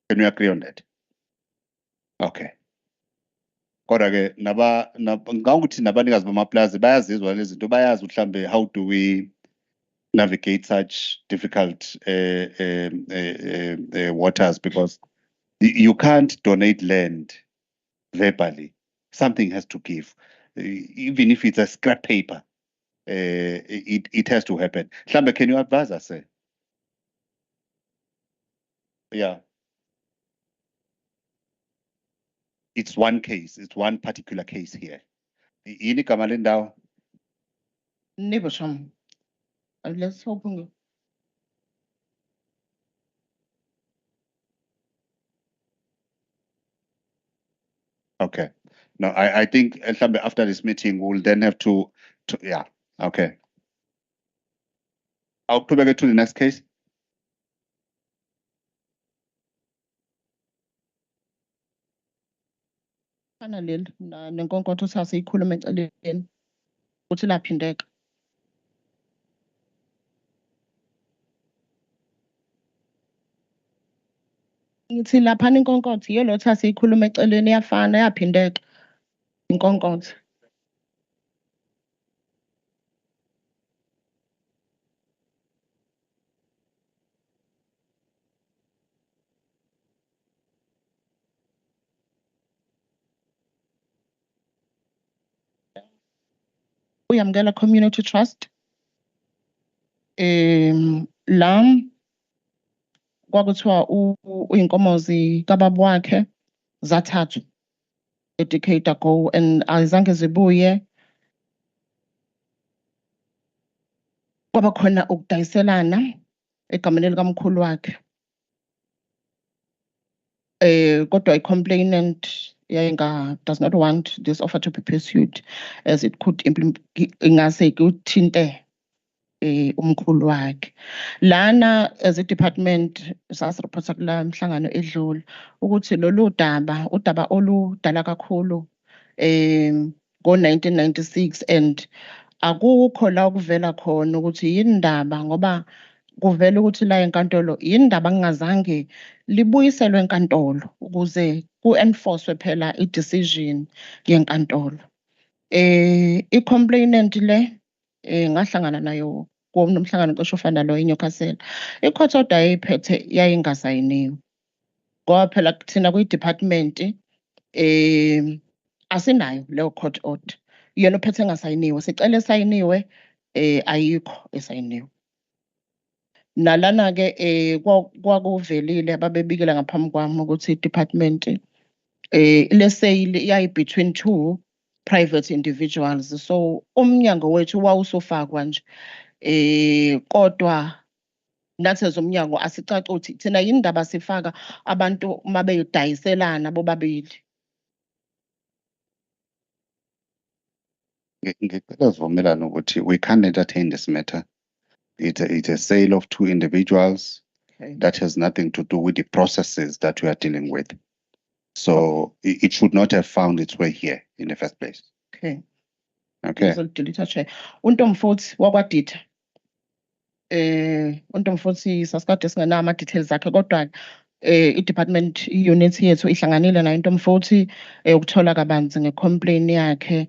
Can you agree on that? Okay. Kodwa-ke ngawukuthi nabanikazi bamaplazi bayazizwa lezi zinto, bayazi mhlambe how do we navigate such difficult waters, because you can't donate land verbally. Something has to give, even if it's a scrap paper. It has to happen. Mhlambe, can you advise us, sir? Yeah. It's one case. It's one particular case here. Yini igama lendawo? Nibosham. Let's hope. Okay. No, I think after this meeting we'll then have to yeah. Okay. I'll put back to the next case. Fana leli nenkonkothi uthathe ikhulume eceleni ukuthi laphindeka. Ngithi laphana inkonkothi yiyo lo thathe ikhulume eceleni yafana yaphindeka inkonkothi. Uyamukela community trust. La kwakuthiwa uyinkomozi kababa wakhe zathathwa a decade ago and azange zibuye. Kwaba khona ukudayiselana egameni likamkhulu wakhe. Kodwa i-complainant does not want this offer to be pursued as it could ingase kuthinte umkhulu wakhe. Lana as a department sasireport kula mhlangano edlule ukuthi lolu udaba oludala kakhulu ngo-1996 and akukho la ukuvela khona ukuthi yini indaba ngoba kuvela ukuthi la enkantolo yini indaba ngingazange libuyiselwe enkantolo ukuze ku-enforcewe phela i-decision yenkantolo. I-complainant le ngahlangana nayo kunomhlangano cishe ofana lo eNyokasela. I-court order ayiphethe yayingasayiniwe. Ngoba phela thina kwi-department asinayo leyo court order. Yena uphethe engasayiniwe. Sicela esayiniwe ayikho esayiniwe. nalana ke kwakuvelile ababebikela ngaphambi kwami ukuthi i-department le sale yayi between two private individuals, so umnyango wethu wawusofakwa nje kodwa nathi ezomnyango asicace ukuthi thina yini indaba sifaka abantu mabeyidayiselana bobabili. Ngicela sivumelane ukuthi we can't entertain this matter. It's a sale of two individuals. Okay. That has nothing to do with the processes that we are dealing with. So it should not have found its way here in the first place. Okay. Okay. Delete che. Untomfuthi wakwaditha. Untomfuthi sasikade singena ama details akhe kodwa i-department unit yethu ihlanganile nayo Ntomfuthi ukuthola kabanzi ngecomplaint yakhe.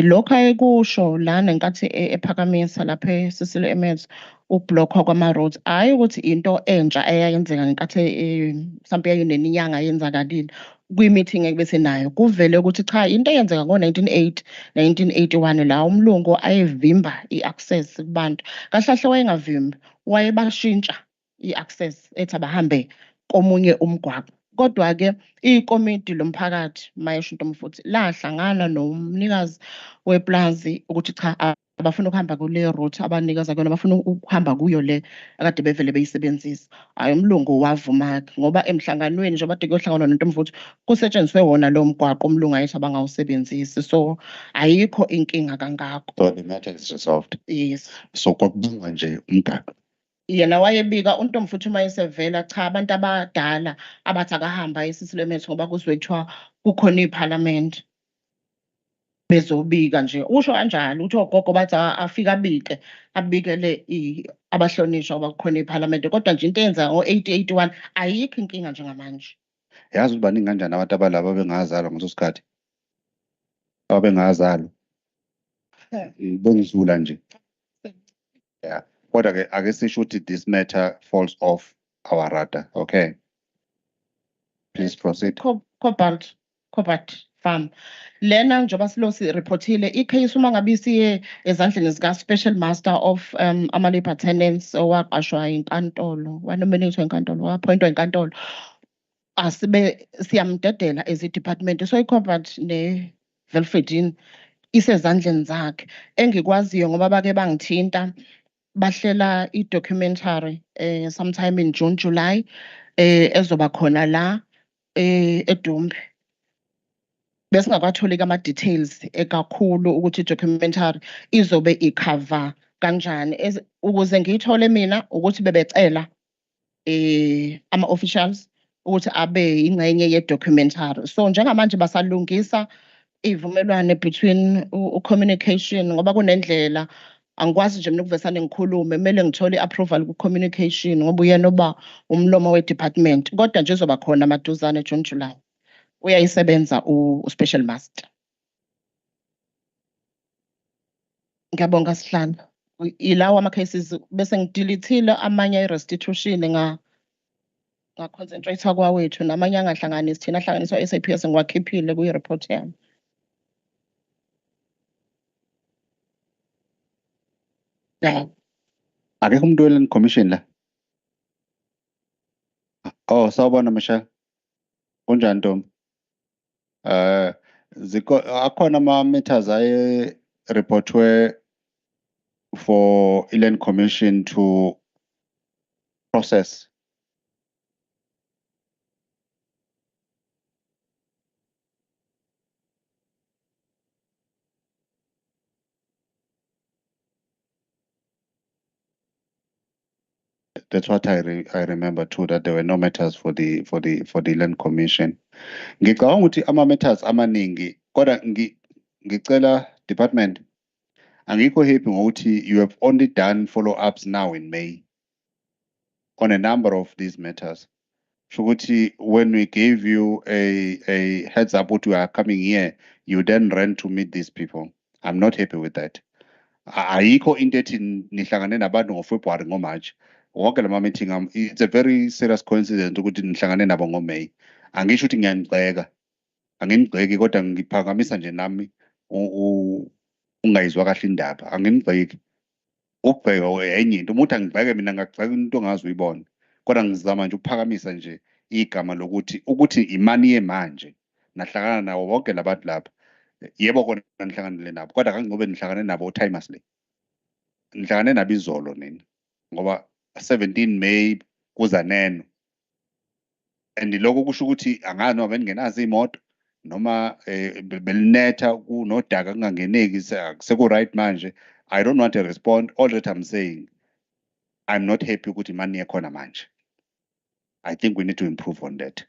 Lokho ayekusho lana ngenkathi ephakamisa lapha eSicily Emets ukublockwa kwama roads hayi ukuthi into entsha eyayenzeka ngenkathi mhlawumbe yayineninyanga yenzakalile kwi-meeting ekubese nayo kuvele ukuthi cha into eyenzeka ngo-1981 la umlungu ayevimba i-access kubantu kahlahle wayengavimbi wayebashintsha i-access ethi abahambe komunye umgwaqo. Kodwa ke ikomiti lomphakathi mayesho Ntomfuthi lahlangana nomnikazi weplazi ukuthi cha abafuna ukuhamba kule route abanikaza kuyona bafuna ukuhamba kuyo le akade bevele beyisebenzisa. Hayi umlungu wavuma ngoba emhlanganweni nje abade kuyohlangana noNtomfuthi kusetshenziswe wona lo mgwaqo umlungu ayethi abangawusebenzisi, so ayikho inkinga kangako. So the matter is resolved. Yes. So kwakubungwa nje umgaqo. Yena wayebika uNtomfuthi uma esevela cha abantu abadala abathi akahamba eSicily Emets ngoba kuzwethiwa kukhona iParliament bezobika nje usho kanjalo uthi ogogo bathi afika abikele abahlonishwa ngoba kukhona iParliament kodwa nje into eyenza ngo-881 ayikho inkinga njengamanje. Yazi ukuthi baningi kanjani abantu abalabo bengazalwa ngaso sikhathi abengazalwa bengizula nje. Yeah. Kodwa ke ake sisho ukuthi this matter falls off our radar. Okay, please proceed. Cobalt farm lena njengoba silosi reportile icase uma ngabe isiye ezandleni zika special master of ama-labor tenants owaqashwa inkantolo wanominathwa inkantolo wappointwa inkantolo asibe siyamdedela as i-department so i-cobalt ne-Velfredine isezandleni zakhe engikwaziyo ngoba bake bangithinta bahlela i-documentary sometime in June July ezoba khona la EDUMBE bese ngakwatholi ama details ekakhulu ukuthi documentary izobe icover kanjani ukuze ngiyithole mina ukuthi bebecela ama officials ukuthi abe ingxenye ye documentary, so njengamanje basalungisa ivumelwane between communication ngoba kunendlela angikwazi nje mina ukuvesana ngikhulume kumele ngithole approval ku communication ngoba uyena oba umlomo we department kodwa nje uzoba khona maduzane June July uyayisebenza u-special master. Ngiyabonga Sihlalo. Ilawa ama cases bese ngidelethile amanye i-restitution nga concentrate kwawethu namanye angahlanganisi thina ahlanganiswa SAPS ngiwakhiphile kuyi-report yami. Yeah. Akekho umuntu we-land commission la? Oh, sawubona Michelle. Kunjani Ntombi? Akhona ama-matters aye reportwe for i-land commission to process. That's what I remember too, that there were no matters for the land commission. Ngicabanga ukuthi ama matters amaningi kodwa ngicela department angikho happy ngokuthi you have only done follow-ups now in May on a number of these matters. Shukuthi when we gave you a heads up what you are coming here, you then ran to meet these people. I'm not happy with that. Ayikho into ethi nihlangane nabantu ngoFebruary ngoMarch. Wonke lama meeting it's a very serious coincidence ukuthi nihlangane nabo ngoMay. Angisho ukuthi ngiyanigxeka. Angingigxeki kodwa ngiphakamisa nje nami ungayizwa kahle indaba. Angingigxeki. ukubheka enye into umuntu angibheke mina ngakubheka into ongazi uyibona kodwa ngizama nje ukuphakamisa nje igama ukuthi imani yemanje nahlangana nawo wonke labantu lapha yebo kona nihlanganele nabo kodwa kangobe nihlangane nabo timelessly nihlangane nabo izolo nini ngoba 17 May kuza neno and lokho kusho ukuthi angani noma bengenazo imoto noma belinetha kunodaka kungangeneki seku right manje. I don't want to respond. All that I'm saying, I'm not happy ukuthi imani yakhona manje. I think we need to improve on that.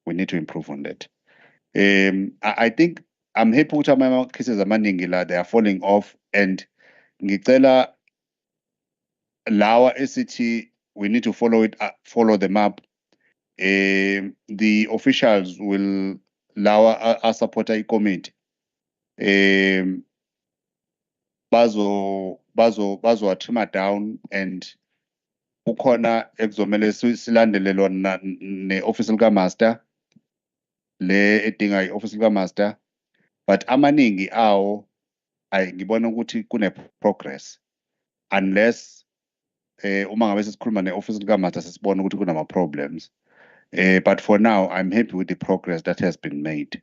We need to improve on that. I think I'm happy ukuthi ama cases amaningi la they are falling off and ngicela lawa esithi we need to follow them up. The officials will lawa supporter i-committee bazo trimmer down and ukhona ekuzomele silandele lona ne-office lika-master le edinga i-office lika-master but amaningi awo ngibona ukuthi kune-progress unless uma ngabe sesikhuluma ne-office lika-master sesibona ukuthi kunama-problems but for now I'm happy with the progress that has been made.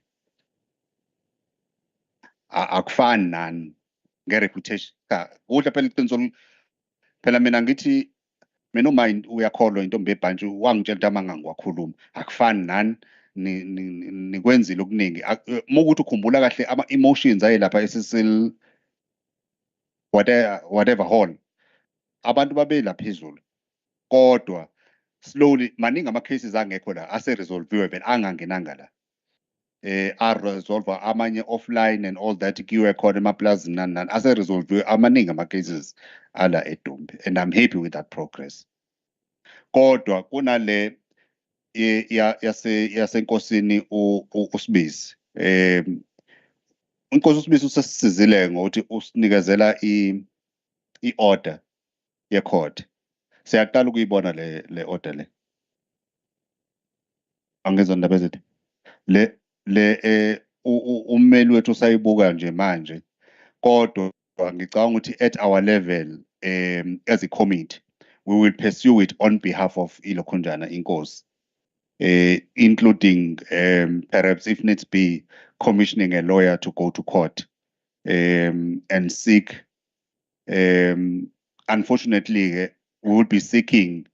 Akufani nani nge-reputation kuhle phela iqiniso phela mina ngithi mina uma uyakholwa intombi ebhantshi wangitshela ukuthi amanga ngiwakhuluma akufani nani nikwenzile okuningi uma ukuthi ukhumbula kahle ama-emotions ayelapha eScecil whatever hall abantu babela phezulu kodwa slowly maningi ama-cases angekho la ase-resolviwe vele angangenanga la a-resolve amanye offline and all that kiwe khona emaplazini nani nani ase-resolviwe amaningi ama-cases ala eDumbe and I'm happy with that progress. Kodwa kunale yasenkosini uSibisi inkosi uSibisi usesizile ngokuthi usinikezela i-order ye-court siyaqala ukuyibona le order le angezwa ndaba ezithi le ummeli wethu usayibuka nje manje kodwa ngicabanga ukuthi at our level as a committee we will pursue it on behalf of ilokhunjana inkosi including perhaps if needs be commissioning a lawyer to go to court and seek unfortunately we will be seeking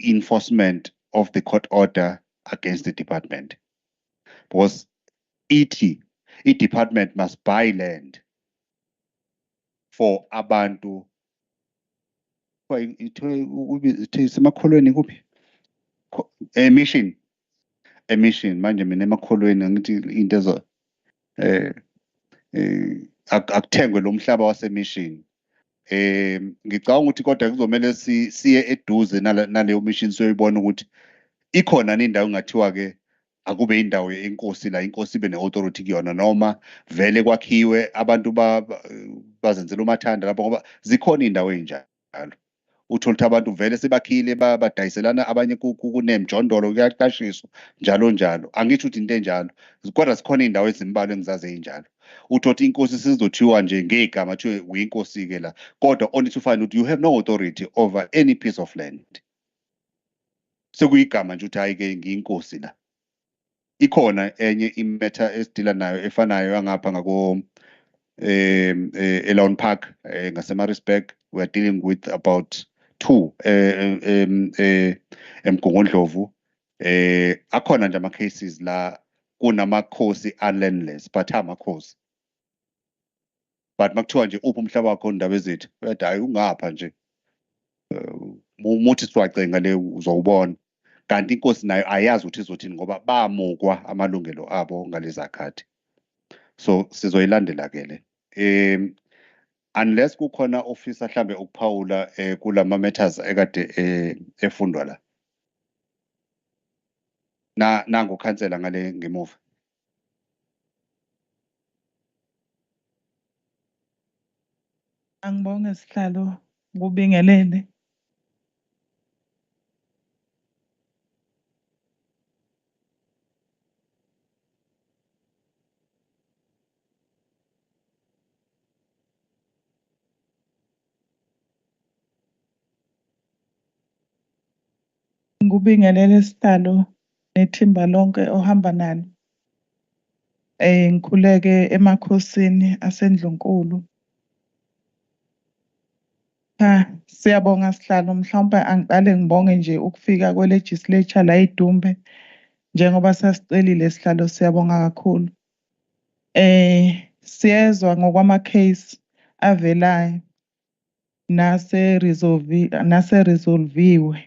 enforcement of the court order against the department because i-department must buy land for abantu semakholweni kuphi emission manje mina emakholweni angithi into ezo akuthengwe lo mhlaba wasemission ngicabanga ukuthi kodwa kuzomela siye eduze naleyo mission siyoyibona ukuthi ikhona indawo engathiwa ke akube indawo yenkosi la inkosi ibe ne-authority kuyona noma vele kwakhiwe abantu bazenzela umathanda lapho ngoba zikhona indawo ezinjalo uthola ukuthi abantu vele sebakhile badayiselana abanye kunemjondolo kuyaqashiswa njalo njalo angithi ukuthi into enjalo kodwa zikhona indawo ezimbalwa engizazi ezinjalo uthothi inkosi sizothiwa nje ngegama thiwe uyinkosi ke la kodwa only to find out you have no authority over any piece of land sekuyigama nje ukuthi hayi ke ngiyinkosi la ikhona enye imatter esidila nayo efanayo angapha ngako Elon Park ngaseMaritzburg we are dealing with about 2 eMgungundlovu akhona nje ama cases la kunamakhosi unlandless but amakhosi but makuthiwa nje uphi umhlaba wakho indaba ezethu uyathi hayi ungapha nje umuthi siwace ngale uzowubona kanti inkosi nayo ayazi ukuthi izothini ngoba bamukwa amalungelo abo ngalezakhathi so sizoyilandela ke le unless kukhona officer mhlambe ukuphawula kulama matters ekade efundwa la nangu khansela ngale ngemuva. Angibonge sihlalo kubingelele. Ngubingelele sihlalo nethimba lonke ohamba nalo. Ngikhuleke emakhosini aseNdlunkulu. Siyabonga sihlalo, mhlawumbe angiqale ngibonge nje ukufika kwe-legislature la eDumbe. Njengoba sasicelile sihlalo, siyabonga kakhulu. Siyezwa ngokwama-case avelayo nase-resolve-iwe.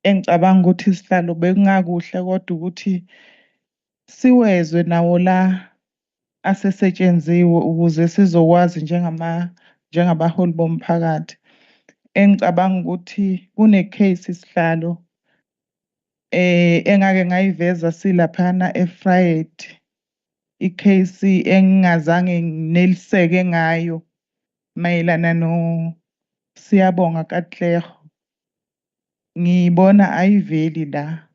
Engicabanga ukuthi sihlalo bekungakuhle kodwa ukuthi siwezwe nawo la asesetshenziwe ukuze sizokwazi njengabaholi bomphakathi. Engicabanga ukuthi kune-case sihlalo engake ngayiveza silaphana eFriday. I-case engingazange ngineliseke ngayo mayelana Siyabonga kaTleho. Ngibona ayiveli la.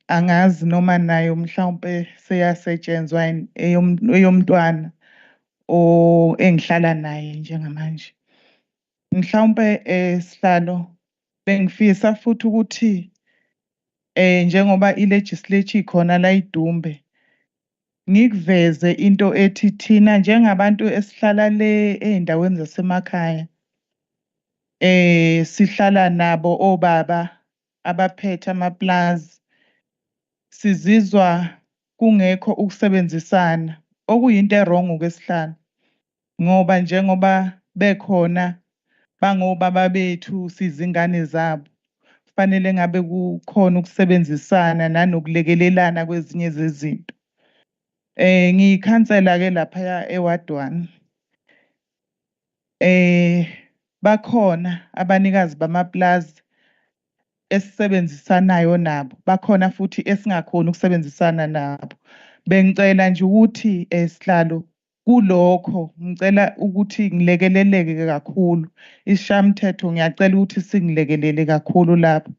Angazi noma nayo mhlawumbe seyasetshenzwa eyomntwana engihlala naye njengamanje. Mhlawumbe sihlalo bengifisa futhi ukuthi njengoba i-legislature ikhona la eDumbe ngikuveze into ethi thina njengabantu esihlala le ey'ndaweni zasemakhaya sihlala nabo obaba abaphethe amaplazi. Sizizwa kungekho ukusebenzisana okuyinto erong kwesihlalo ngoba njengoba bekhona bangobaba bethu sizingane zabo kufanele ngabe kukhona ukusebenzisana nanokulekelelana kwezinye zezinto. Ngiyikhansela ke lapha eWard 1. Bakhona abanikazi bamaplazi esisebenzisanayo nabo, bakhona futhi esingakhoni ukusebenzisana nabo. Bengicela nje ukuthi sihlalo kulokho ngicela ukuthi ngilekeleleke kakhulu. Isishayamthetho ngiyacela ukuthi singilekelele kakhulu lapho.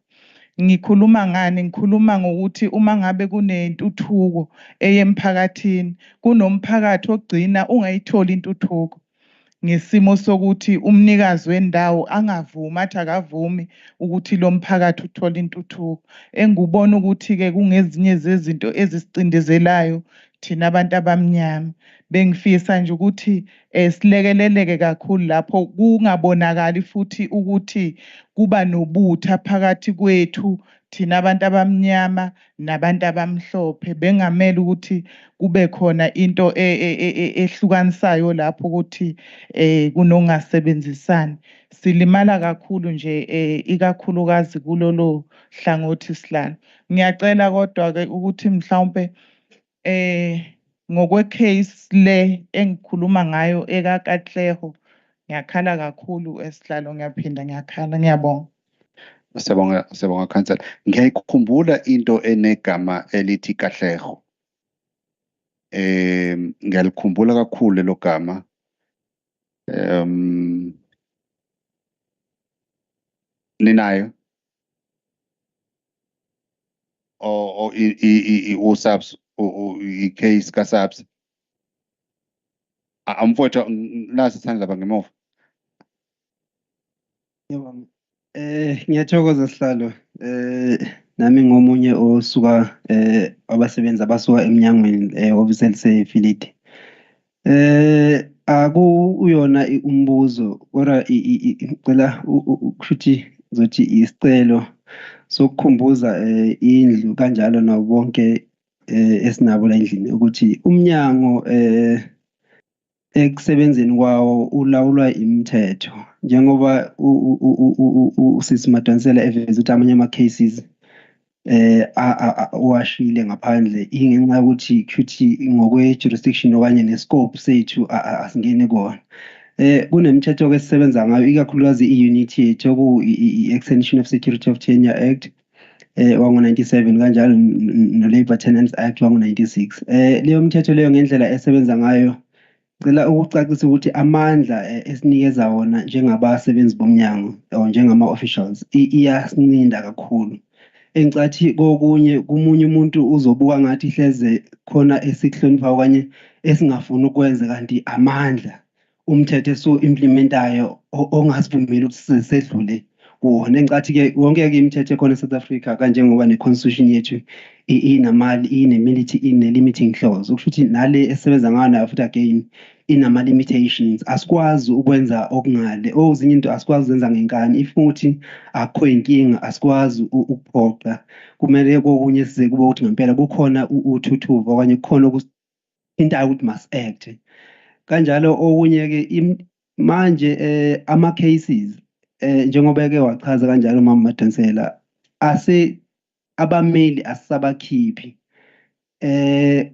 Ngikhuluma ngani? Ngikhuluma ngokuthi uma ngabe kunentuthuko eyemphakathini, kunomphakathi ogcina ungayitholi intuthuko. Ngesimo sokuthi umnikazi wendawo angavumi athi akavumi ukuthi lo mphakathi uthole intuthuko. Engubona ukuthi-ke kungezinye zezinto ezisicindezelayo thina abantu abamnyama. Bengifisa nje ukuthi silekeleleke kakhulu lapho kungabonakali futhi ukuthi kuba nobutha phakathi kwethu thina abantu abamnyama nabantu abamhlophe. Bengamele ukuthi kube khona into ehlukanisayo lapho ukuthi kunongasebenzisani. Silimala kakhulu nje ikakhulukazi kulolo hlangothi sihlalo. Ngiyacela kodwa-ke ukuthi mhlawumbe ngokwe-case le engikhuluma ngayo ekaTleho ngiyakhala kakhulu sihlalo, ngiyaphinda ngiyakhala. Ngiyabonga. Siyabonga Council. Ngiyayikhumbula into enegama elithi Katlego. Ngiyalikhumbula kakhulu lo gama. Ninayo o uSabs i-case kaSabs. Amfowethu nasi sandla bangemuva. Yebo. Ngiyathokoza sihlalo. Nami ngomunye osuka abasebenzi abasuka eminyangweni obviously sefilidi. Uyona umbuzo kodwa ngicela ukuthi zothi isicelo sokukhumbuza indlu kanjalo nabo bonke esinabo la endlini ukuthi umnyango ekusebenzeni kwawo ulawulwa imithetho njengoba usisi Madonsela eveza ukuthi amanye ama-cases washile ngaphandle ingenxa yokuthi kuthi ngokwe-jurisdiction okanye ne-scope sethu asingene kona. Kunemithetho ke sisebenza ngayo ikakhulukazi i-unit yethu oku-Extension of Security of Tenure Act wango-97 kanjalo no-Labour Tenants Act wango-96. Leyo mithetho leyo ngendlela esebenza ngayo ngicela ukucacisa ukuthi amandla esinikeza wona njengabasebenzi bomnyango or njengama-officials iyasincinda kakhulu. Engicathi komunye umuntu uzobuka ngathi hleze khona esikuhlonipha okanye esingafuni ukwenza kanti amandla umthetho so implementayo ongasivumeli ukuthi sedlule kuwona engicathi-ke wonke-ke imithetho ekhona eSouth Africa kanjengoba ne-constitution yethu ine-limiting clause okusho ukuthi nale esebenza ngayo nayo futhi again inama-limitations asikwazi ukwenza okungale ezinye into asikwazi ukwenza ngenkani if ukuthi akho inkinga asikwazi ukuphoqa kumele kokunye size kube ukuthi ngempela kukhona uthuthuva okanye kukhona okuthintayo ukuthi must act kanjalo okunye-ke manje ama-cases njengoba-ke wachaza kanjalo Mama Madansela abameli asisabakhiphi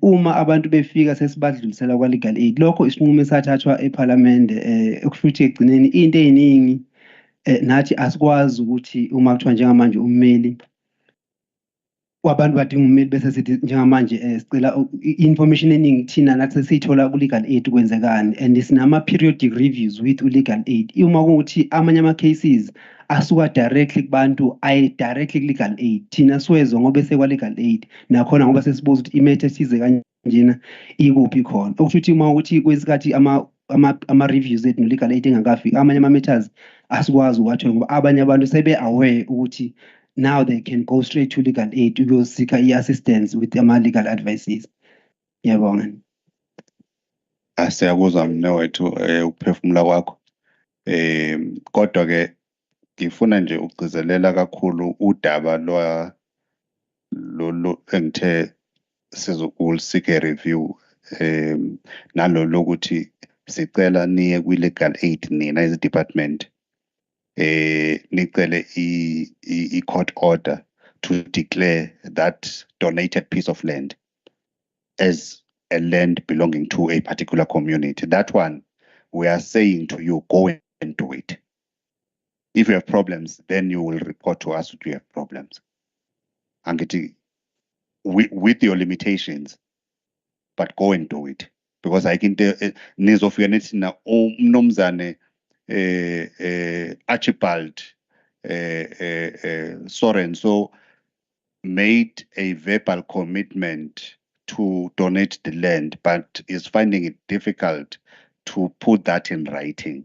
uma abantu befika sesibadlulisela kwa-legal aid lokho isinqumo esathathwa ephalamende okusho ukuthi ekugcineni into ey'ningi nathi asikwazi ukuthi uma kuthiwa njengamanje ummeli wabantu badinga ummeli bese sithi njengamanje sicela i-information eningi thina nathi sesiyithola ku-legal aid kwenzekani and sinama-periodic reviews with u-legal aid uma kuwukuthi amanye ama-cases asuka directly kubantu directly ku-legal aid thina siwezwa ngoba esekwa-legal aid nakhona ngoba sesibuza ukuthi imethe esize kanjena ikuphi khona okusho ukuthi uma ukuthi kwesikhathi ama-reviews ethu no-legal aid engakafiki amanye ama-matters asikwazi ukuwathola ngoba abanye abantu sebe-aware ukuthi now they can go straight to legal aid ukuyosika i-assistance with ama-legal advices. Ngiyabonga. Siyakuzwa mnewethu ukuphefumula kwakho. Kodwa-ke ngifuna nje ukugcizelela kakhulu udaba lo engithe sizokulisika review nalo lokuthi sicela niye kwi-legal aid nina as a department nicele i-court order to declare that donated piece of land as a land belonging to a particular community. That one, we are saying to you, go and do it. If you have problems, then you will report to us that you have problems. And with your limitations, but go and do it. Because I can tell Nizofia na umnomzane Archibald Sorenso made a verbal commitment to donate the land, but is finding it difficult to put that in writing.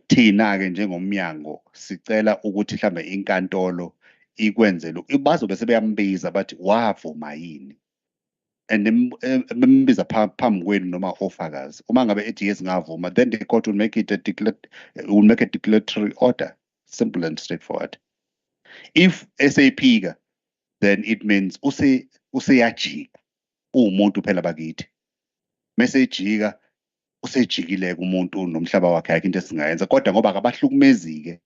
Thina-ke njengomnyango sicela ukuthi mhlambe inkantolo ikwenzele bazobe sebeyambiza bathi wavuma yini and bembiza phambi kwenu noma ofakazi uma ngabe ethi yes ngavuma, then the court will make it a declaratory order, simple and straightforward. If SAP-ka, then it means useyajika umuntu phela bakithi mesejika usejikile kumuntu nomhlaba wakhe akho into esingayenza kodwa ngoba akabahlukumezi-ke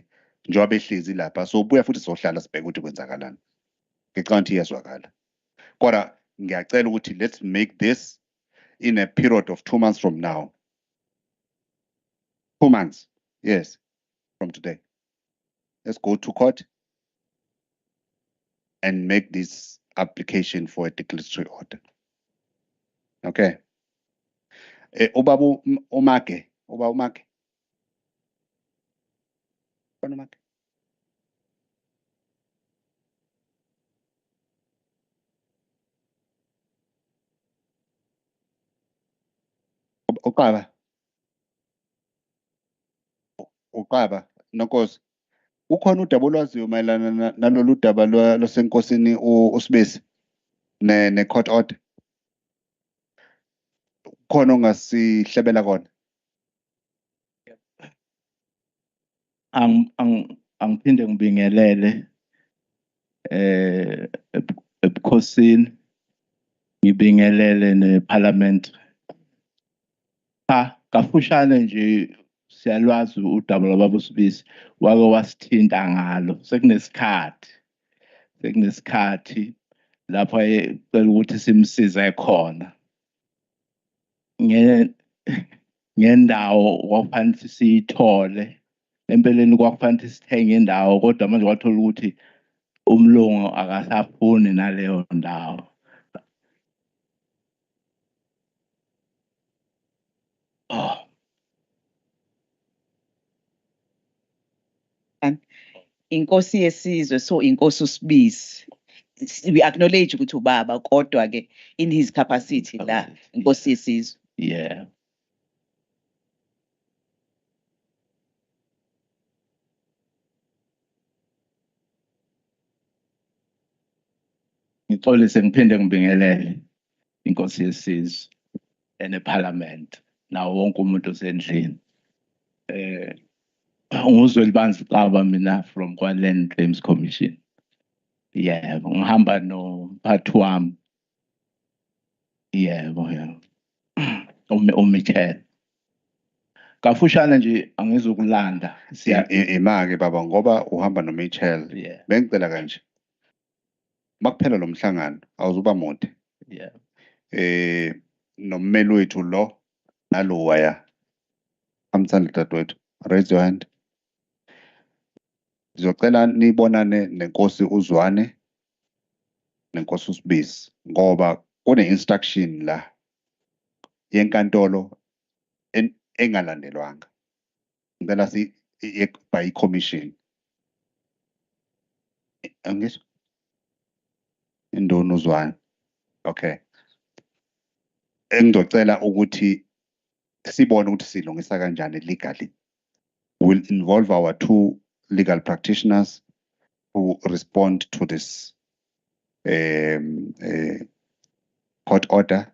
njengoba behlezi lapha so buya futhi sohlala sibheke ukuthi kwenzakalani. Ngicabanga ukuthi iyazwakala kodwa ngiyacela ukuthi let's make this in a period of 2 months from now. 2 months, yes, from today. Let's go to court and make this application for a declaratory order. Okay. Ubaba Umake. Uqaba nonkosi ukhona udaba olwaziyo mayelana nalolu daba lwasenkosini uSibisi ne-court order khona ongasihlebela kona? Angiphinde ngibingelele ebukhosini ngibingelele neParliament. Kafushane nje siyalwazi udaba lwababa uSibisi wake wasithinta ngalo sekunesikhathi lapho ecela ukuthi simsize khona ngendawo kwakufanele siyithole empeleni kwakufanele sithenge indawo kodwa manje wathola ukuthi umlungu akasafuni naleyo ndawo. Inkosi yesizwe, so inkosi uSibisi. We acknowledge ukuthi ubaba kodwa ke in his capacity la inkosi yesizwe. Yeah. ngixolise ngiphinde ngibingelele inkosi yesizwe eneParliament nawo wonke umuntu osendlini. Nguzwe libanzi Caba mina from KwaLand Claims Commission. Yebo, ngihamba nomphathi wami. Yebo, yebo. Umichele. Kafushane nje angizokulanda. Imake baba ngoba uhamba noMichel. Yeah. Bengicela kanje. Makuphela lo mhlangano awuzuba mude. Yeah. Nommeli wethu lo nalo waya. Amthanda dadewethu. Raise your hand. Ngizocela nibonane nenkosi uZwane nenkosi uSibisi ngoba kune instruction la yenkantolo engalandelwanga. Ngicela by commission. Angizwa? Indona uZwane. Okay. Engizocela ukuthi sibone ukuthi silungisa kanjani legally. Will involve our two legal practitioners who respond to this court order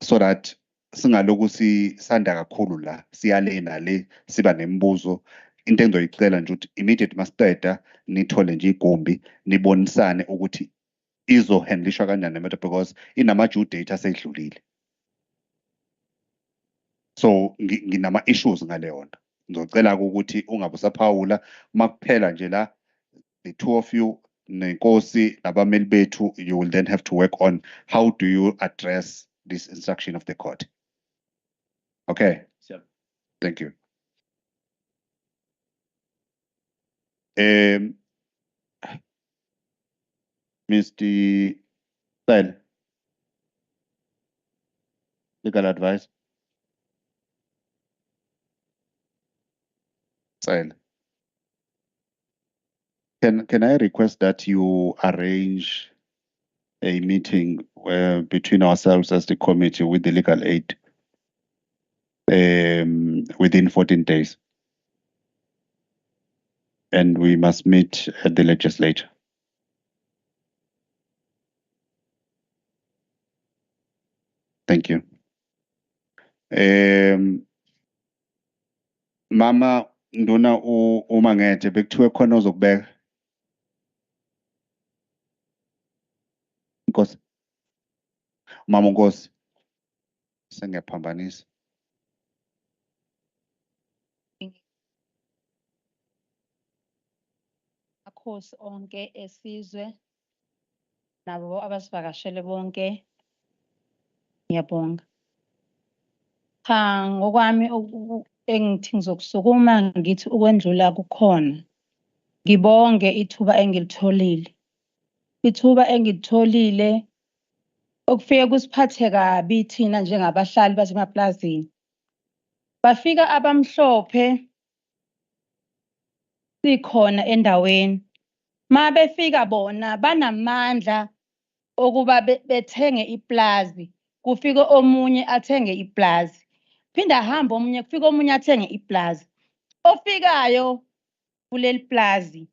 so that singaloku sisanda kakhulu la siyalena le siba nemibuzo into engizoyicela nje ukuthi immediate masiqeda nithole nje igumbi nibonisane ukuthi izohandlishwa kanjani matter because inama due date asedlulile. So nginama issues ngale yona. Ngizocela ukuthi ungabe usaphawula makuphela nje la the two of you nenkosi nabameli bethu you will then have to work on how do you address this instruction of the court. Okay. Sure. Thank you. Mr. Style. Legal advice. Style. Can I request that you arrange a meeting between ourselves as the committee with the legal aid within 14 days? And we must meet at the legislature. Thank you. Mama nduna uma ngethe bekuthiwe khona ozokubeka. Nkosi. Mama Nkosi. Sengiyaphambanisa. Akhosi onke esizwe nabo abasivakashele bonke ngiyabonga. Cha ngokwami engithi ngizokusukuma ngithi ukwendlula kukhona. Ngibonge ithuba engilitholile. Ithuba engilitholile okufike kusiphathe kabi thina njengabahlali basemaplazini. Bafika abamhlophe sikhona endaweni. Ma befika bona banamandla okuba bethenge iplazi. Kufika omunye athenge iplazi. Phinda ahamba omunye kufika omunye athenge iplazi. Ofikayo kuleli plazi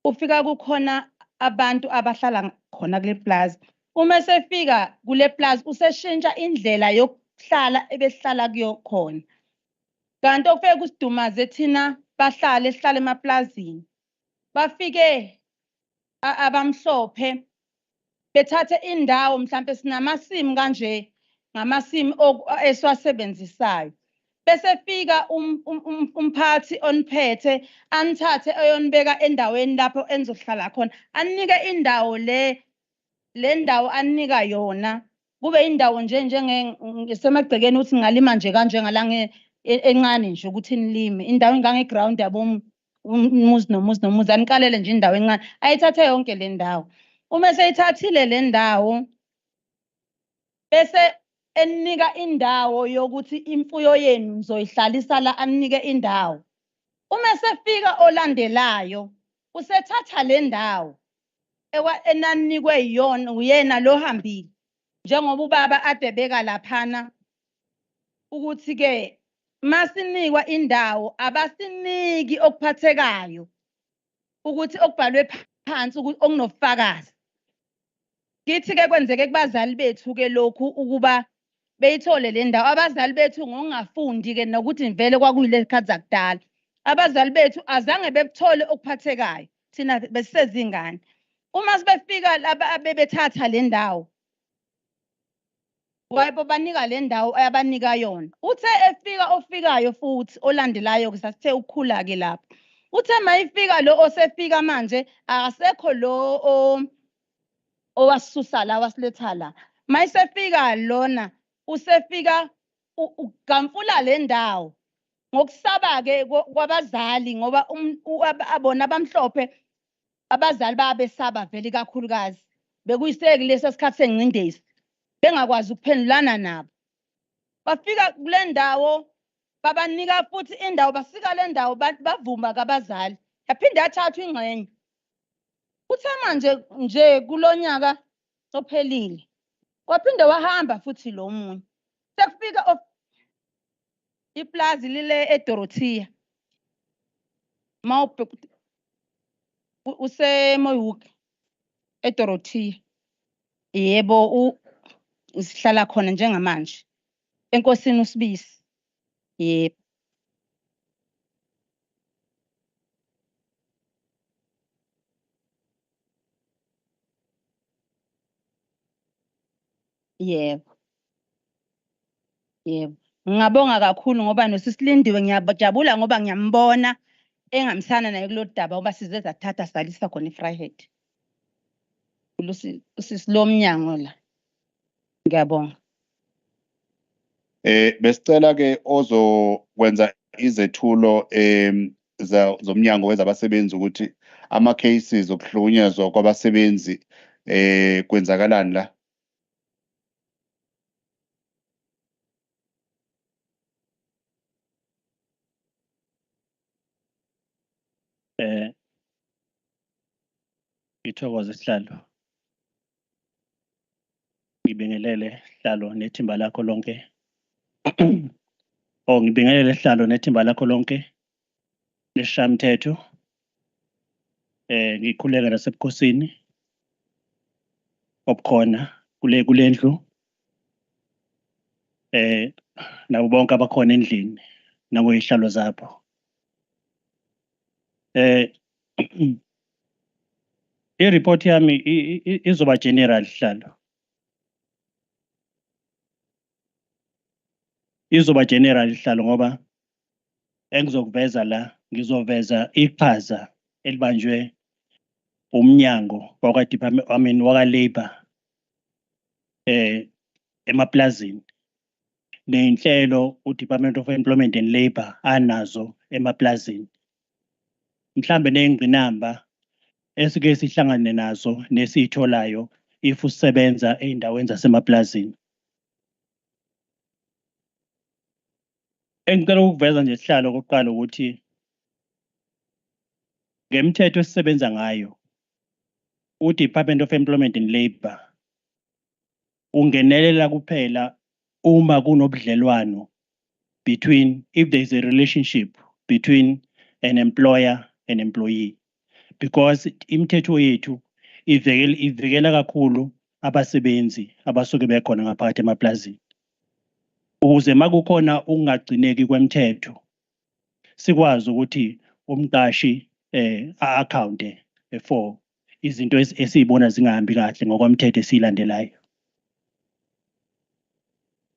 ufika kukhona abantu abahlala khona kule plazi. Uma sefika kule plazi useshintsha indlela yokuhlala ebehlala kuyo khona. Kanti okufike kusidumaze thina bahlale sihlale emaplazini. Bafike abamhlophe bethathe indawo mhlambe sinamasimu kanje ngamasimu esiwasebenzisayo. Bese fika umphathi oniphethe anithathe ayonibeka endaweni lapho enizohlala khona. Anike indawo le ndawo anika yona kube indawo njengesemagcekeni ukuthi ngalima nje kanje ngalange encane nje ukuthi nilime. Indawo ingange ground yabo umuzi nomuzi anikalele nje indawo encane. Ayithathe yonke le ndawo. Uma seyithathile le ndawo bese enika indawo yokuthi imfuyo yenu nizoyihlalisa la anike indawo. Uma sefika olandelayo usethatha le ndawo enanikwe yona uyena lo hambile njengoba ubaba ade beka laphana ukuthi ke masinikwa indawo abasiniki okuphathekayo ukuthi okubhalwe phansi ukuthi okunofakazi Kithi ke kwenzeke kubazali bethu ke lokhu ukuba beyithole le ndawo. Abazali bethu ngokungafundi ke nokuthi vele kwakuyile sikhathi zakudala. Abazali bethu azange bekuthole okuphathekayo. Thina besizingane. Uma sibefika laba bebethatha le ndawo. Wayebo banika le ndawo ayabanika yona. Uthe efika ofikayo futhi olandelayo ke sasithe ukukhula ke lapho. Uthe mayifika lo osefika manje akasekho lo owasusa la wasiletha la. Mayisefika lona usefika ugamfula le ndawo. Ngokusaba ke kwabazali ngoba abona abamhlophe abazali babesaba vele kakhulukazi. Bekuyiseke leso sikhathi sengcindezi. Bengakwazi ukuphendulana nabo. Bafika kule ndawo babanika futhi indawo basika le ndawo bavuma kabazali. Yaphinde yathathwa ingxenye. Uthe manje nje kulonyaka ophelile. Waphinde wahamba futhi lo munye. Sekufika iplazi lile eDorothea. Mawubhe useMoyhoek eDorothea. Yebo sihlala khona njengamanje. Enkosini uSibisi. Yebo. Yebo. Yebo. Ngingabonga kakhulu ngoba noSisilindiwe ngiyajabula ngoba ngiyambona engamisana naye kulolu daba ngoba size sathatha salisa khona eFryhead. Usisilomnyango la. Ngiyabonga. Besicela ke ozokwenza izethulo zomnyango wezabasebenzi ukuthi ama cases okuhlukunyezwa kwabasebenzi kwenzakalani la. Ngithokoza isihlalo. Ngibingelele sihlalo nethimba lakho lonke. Ngibingelele sihlalo nethimba lakho lonke. Leshamthetho. Ngikhuleka nasebukhosini. Obukhona kule ndlu. Nabo bonke abakhona endlini nakuyihlalo zapho. I-report yami izoba general sihlalo. Izoba general sihlalo ngoba engizokuveza la ngizoveza iqhaza elibanjwe umnyango wakwa-department waka-labor emaplazini nenhlelo uDepartment of Employment and Labour anazo emaplazini. Mhlambe nezingqinamba esike sihlangane nazo nesitholayo if usebenza eindaweni zasemaplazini. Engicela ukuveza nje sihlalo kokuqala ukuthi ngemithetho esisebenza ngayo uDepartment of Employment and Labour ungenelela kuphela uma kunobudlelwano if there is a relationship between an employer and employee, because imithetho yethu ivikela kakhulu abasebenzi abasuke bekhona ngaphakathi emaplazini. Ukuze makukhona ukungagcineki kwemithetho sikwazi ukuthi umqashi a-account for izinto esizibona zingahambi kahle ngokwemthetho esilandelayo.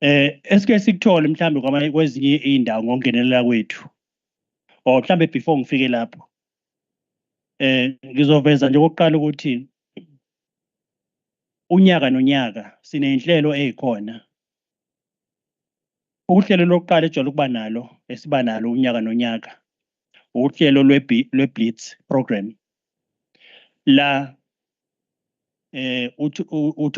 Esike sikuthole mhlambe kwezinye indawo ngokungenelela kwethu. Mhlambe before ngifike lapho ngizoveza nje okokuqala ukuthi unyaka nonyaka sinenhlelo ezikhona. Uhlelo lokuqala ejwayele ukuba nalo esiba nalo unyaka nonyaka uhlelo lwe-Blitz program. La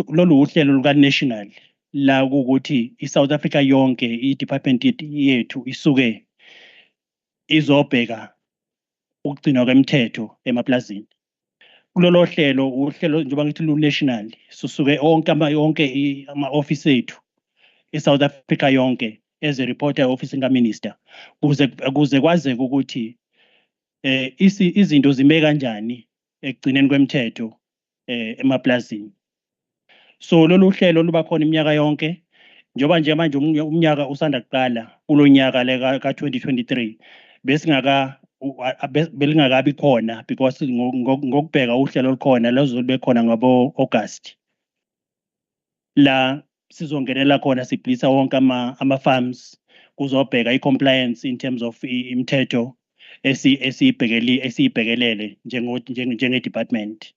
lolu uhlelo luka national la ukuthi iSouth Africa yonke i-department yethu isuke izobheka ukugcinwa kwemithetho emaplazini. Kulolo uhlelo njengoba ngithi lu-national susuke yonke ama-office ethu eSouth Africa yonke as a reporter office kaMinister ukuze kwazeke ukuthi izinto zime kanjani ekugcineni kwemithetho emaplazini. So lolu hlelo luba khona iminyaka yonke njoba nje manje umnyaka usanda kuqala kulonyaka le ka2023 belingakabi khona because ngokubheka uhlelo olukhona lozolibe khona ngabo August la sizongenela khona siblisa wonke ama farms kuzobheka i-compliance in terms of imithetho esiyibhekelele njenge department.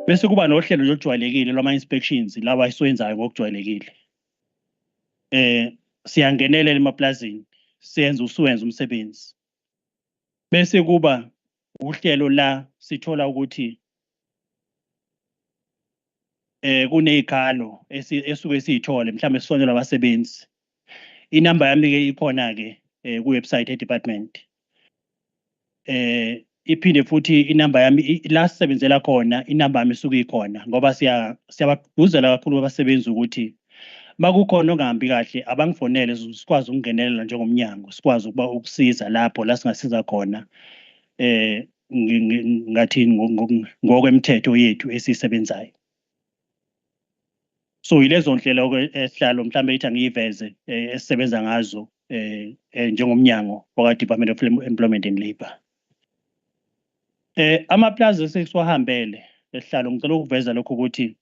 Bese kuba nohlelo olujwayelekile lwama inspections lawa esiwenzayo ngokujwayelekile. Siyangenelela emaplazini siyenza umsebenzi. Bese kuba uhlelo la sithola ukuthi kunezikhalo esuke siyithole mhlambe sifonela abasebenzi. Inamba yami ke ikhona ke ku website department. Iphinde futhi inamba yami la sisebenzela khona inamba yami isuke ikhona ngoba siyabagqugquzela kakhulu abasebenzi ukuthi makukhona ongahambi kahle abangifonele sikwazi ukungenelela njengomnyango sikwazi ukuba ukusiza lapho la singasiza khona ngathini ngokwemithetho yethu esisebenzayo. So yilezo ndlela esihlalo mhlambe ithi angiyiveze esisebenza ngazo njengomnyango waka Department of Employment and Labour. Amaplaza sesiwahambele esihlalo ngicela ukuveza lokho ukuthi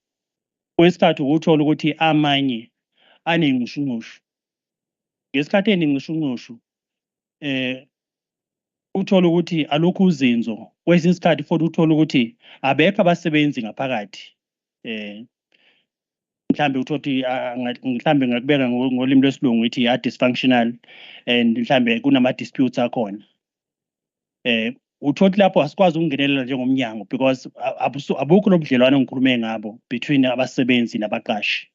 kwesikhathi ukuthola ukuthi amanye anenqishunqushu ngesikhathi enenqishunqushu uthola ukuthi alokhu uzinzo kwesinye isikhathi futhi uthola ukuthi abekho abasebenzi ngaphakathi mhlambe uthothi mhlambe ngakubeka ngolimi lwesilungu ithi dysfunctional and mhlambe kunama disputes akhona uthothi lapho asikwazi ukungenelela njengomnyango because abukho nobudlelwano engikhulume ngabo between abasebenzi nabaqashi.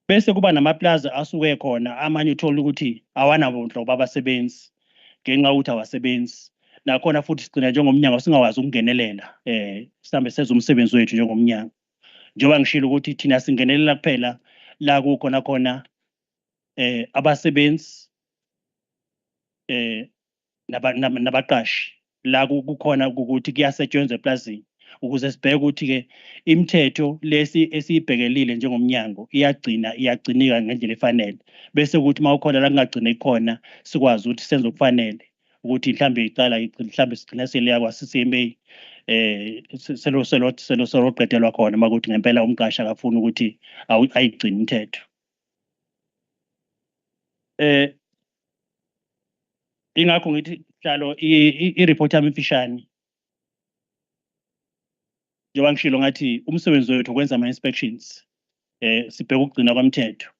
Bese kuba namaplaza asuke khona amanye uthola ukuthi awanabo nhlobo abasebenzi ngenxa ukuthi abasebenzi nakhona futhi sigcina njengomnyango singawazi ukungenelela mhlambe senza umsebenzi wethu njengomnyango njengoba ngishilo ukuthi thina singenelela kuphela la kukhona abasebenzi nabaqashi la kukhona ukuthi kuyasetshenzwa eplazini ukuze sibheke ukuthi ke imithetho lesi esiyibhekelile njengomnyango iyagcinika ngendlela efanele bese ukuthi mawukhona la kungagcine khona sikwazi ukuthi senze okufanele ukuthi mhlambe icala mhlambe sigcina seliya kwa CCMA selo qedelwa khona makuthi ngempela umqashi akafuna ukuthi ayigcine imithetho. Ingakho ngithi hlalo i-report yami imfishane njengoba ngishilo ngathi umsebenzi wethu ukwenza ama-inspections sibheka ukugcina kwemthetho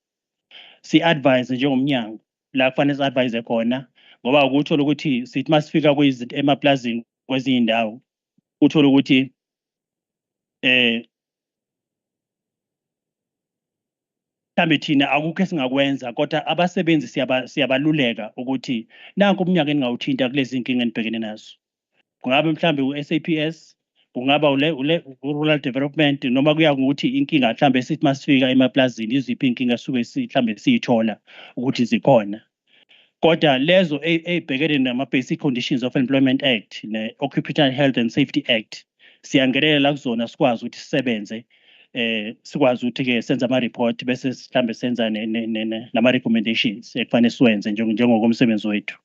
si-advise njengomnyango la kufanele si-advise khona ngoba ukuthola ukuthi sithi masifika emaplazini kwezinye indawo uthola ukuthi mhlambe thina akukho esingakwenza kodwa abasebenzi siyabaluleka ukuthi nanku umnyaka eningawuthinta kulezi inkinga enibhekene nazo kungabe mhlambe u-SAPS kungaba rural development noma kuya ukuthi inkinga mhlambe sithi masifika emaplazini iziphi inkinga suke mhlambe siyithola ukuthi zikhona kodwa lezo ebhekene nama-Basic Conditions of Employment Act ne-Occupational Health and Safety Act siyangenelela kuzona sikwazi ukuthi sisebenze sikwazi ukuthi-ke senze ama-report bese mhlambe senza nama-recommendations ekufanele siwenze njengokomsebenzi wethu.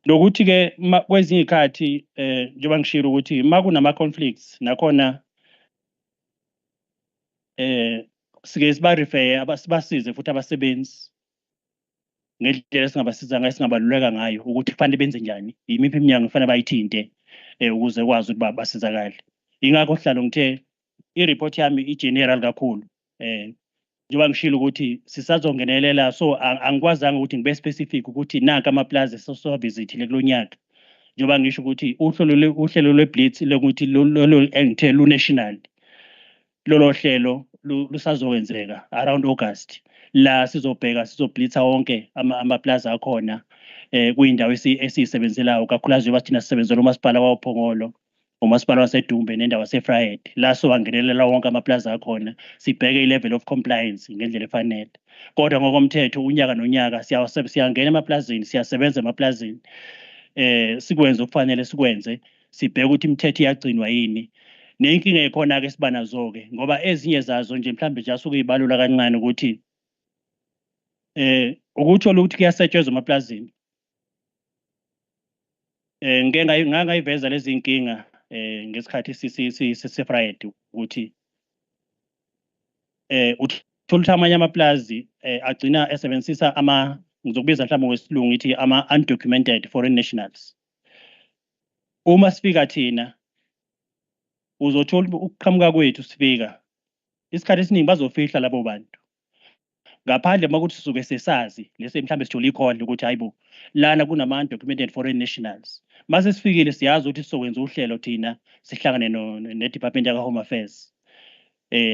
Lokuthi-ke kwezinye iy'khathi njengoba ngishilo ukuthi ma kunama-conflicts nakhona sike sibarifeye sibasize futhi abasebenzi ngendlela esingabasiza ngayo singabaluleka ngayo ukuthi kufanele benze njani yimiphi iminyango kufanele bayithinte ukuze kwazi ukuthi basizakale. Ingakho hlalo ngithe i-report yami i-general kakhulu njengoba ngishilo ukuthi sisazongenelela so angikwazanga ukuthi ngibe specific ukuthi nanka amaplaza sesowavizithile kulonyaka njengoba ngisho ukuthi uhlelo lwe-blitz lokuthi engithe lu-national lolo hlelo lusazokwenzeka around August la sizoblitza wonke amaplaza akhona kuyindawo esiyisebenzelayo kakhulukazi njengoba thina sisebenzela umasipala waphongolo umasipala waseDumbe nendawo yaseFrayed la sowangenelela wonke amaplaza akhona sibheke i-level of compliance ngendlela efanele kodwa ngokomthetho unyaka nonyaka siyangena emaplazini siyasebenza emaplazini sikwenze okufanele sikwenze, sibheke ukuthi imithetho iyagcinwa yini. Nenkinga ekhona ke sibanazo ke ngoba ezinye zazo nje mhlambe nje asuke ibalula kancane ukuthi ukuthola ukuthi kuyasetshenzwa emaplazini. Ngeke ngayiveza lezi inkinga ngesikhathi sise-Friday ukuthi uthola ukuthi amanye amaplazi agcina esebenzisa ngizokubiza mhlawumbe ngwesilungu ithi ama-undocumented foreign nationals. Uma sifika thina uzothola ukuqhamuka kwethu sifika isikhathi esiningi bazofihla labo bantu ngaphandle makuthi sisuke sesazi lese mhlambe sithola ikhona ukuthi hayibo lana kunama-undocumented foreign nationals. Mase sifikile siyazi ukuthi sizokwenza uhlelo thina sihlangane ne-Department yaka-Home Affairs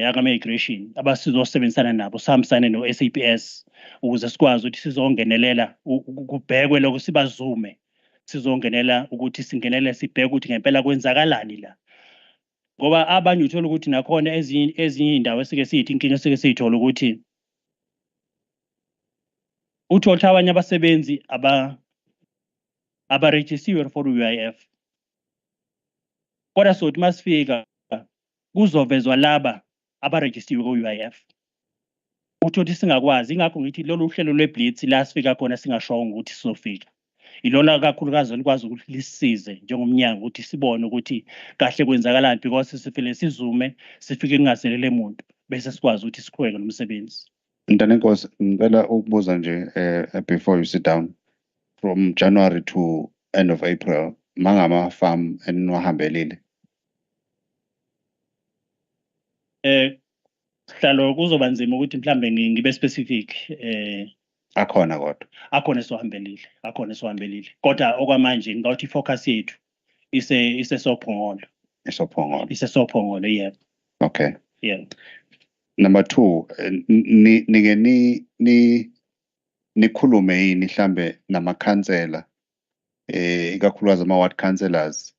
aka-Migration abasizosebenzisana nabo sihambisane no-SAPS ukuze sikwazi ukuthi sizongenelela kubhekwe lokho sibazume sizongenela ukuthi singenele sibheke ukuthi ngempela kwenzakalani la. Ngoba abanye uthola ukuthi nakhona ezinye indawo esike siyithi inkinga esike siyithola ukuthi uthola abanye abasebenzi abarejisiwe for UIF. Kodwa sothi masifika kuzovezwa laba abarejisiwe ku-UIF. Uthothi singakwazi ingakho ngithi lolu hlelo lwe-blitz la sifika khona singashongo ukuthi sizofika. Ilona kakhulukazi likwazi ukuthi lisisize njengomnyango ukuthi sibone ukuthi kahle kwenzakalani because sifile sizume sifike kungazelele muntu bese sikwazi ukuthi siqhubeke nomsebenzi. Ntanenkosi, ngicela ukubuza nje before you sit down, from January to end of April mangama-farm eniwahambelile? Sihlalo kuzoba nzima ukuthi mhlambe ngibe specific Akhona kodwa. akhona esiwahambelile kodwa okwamanje ngawuthi focus yethu isesophongolo. Isesophongolo, yeah. Okay. Yeah. Number 2, nike nikhulume yini mhlambe namakhansela ikakhulukazi ama-ward councillors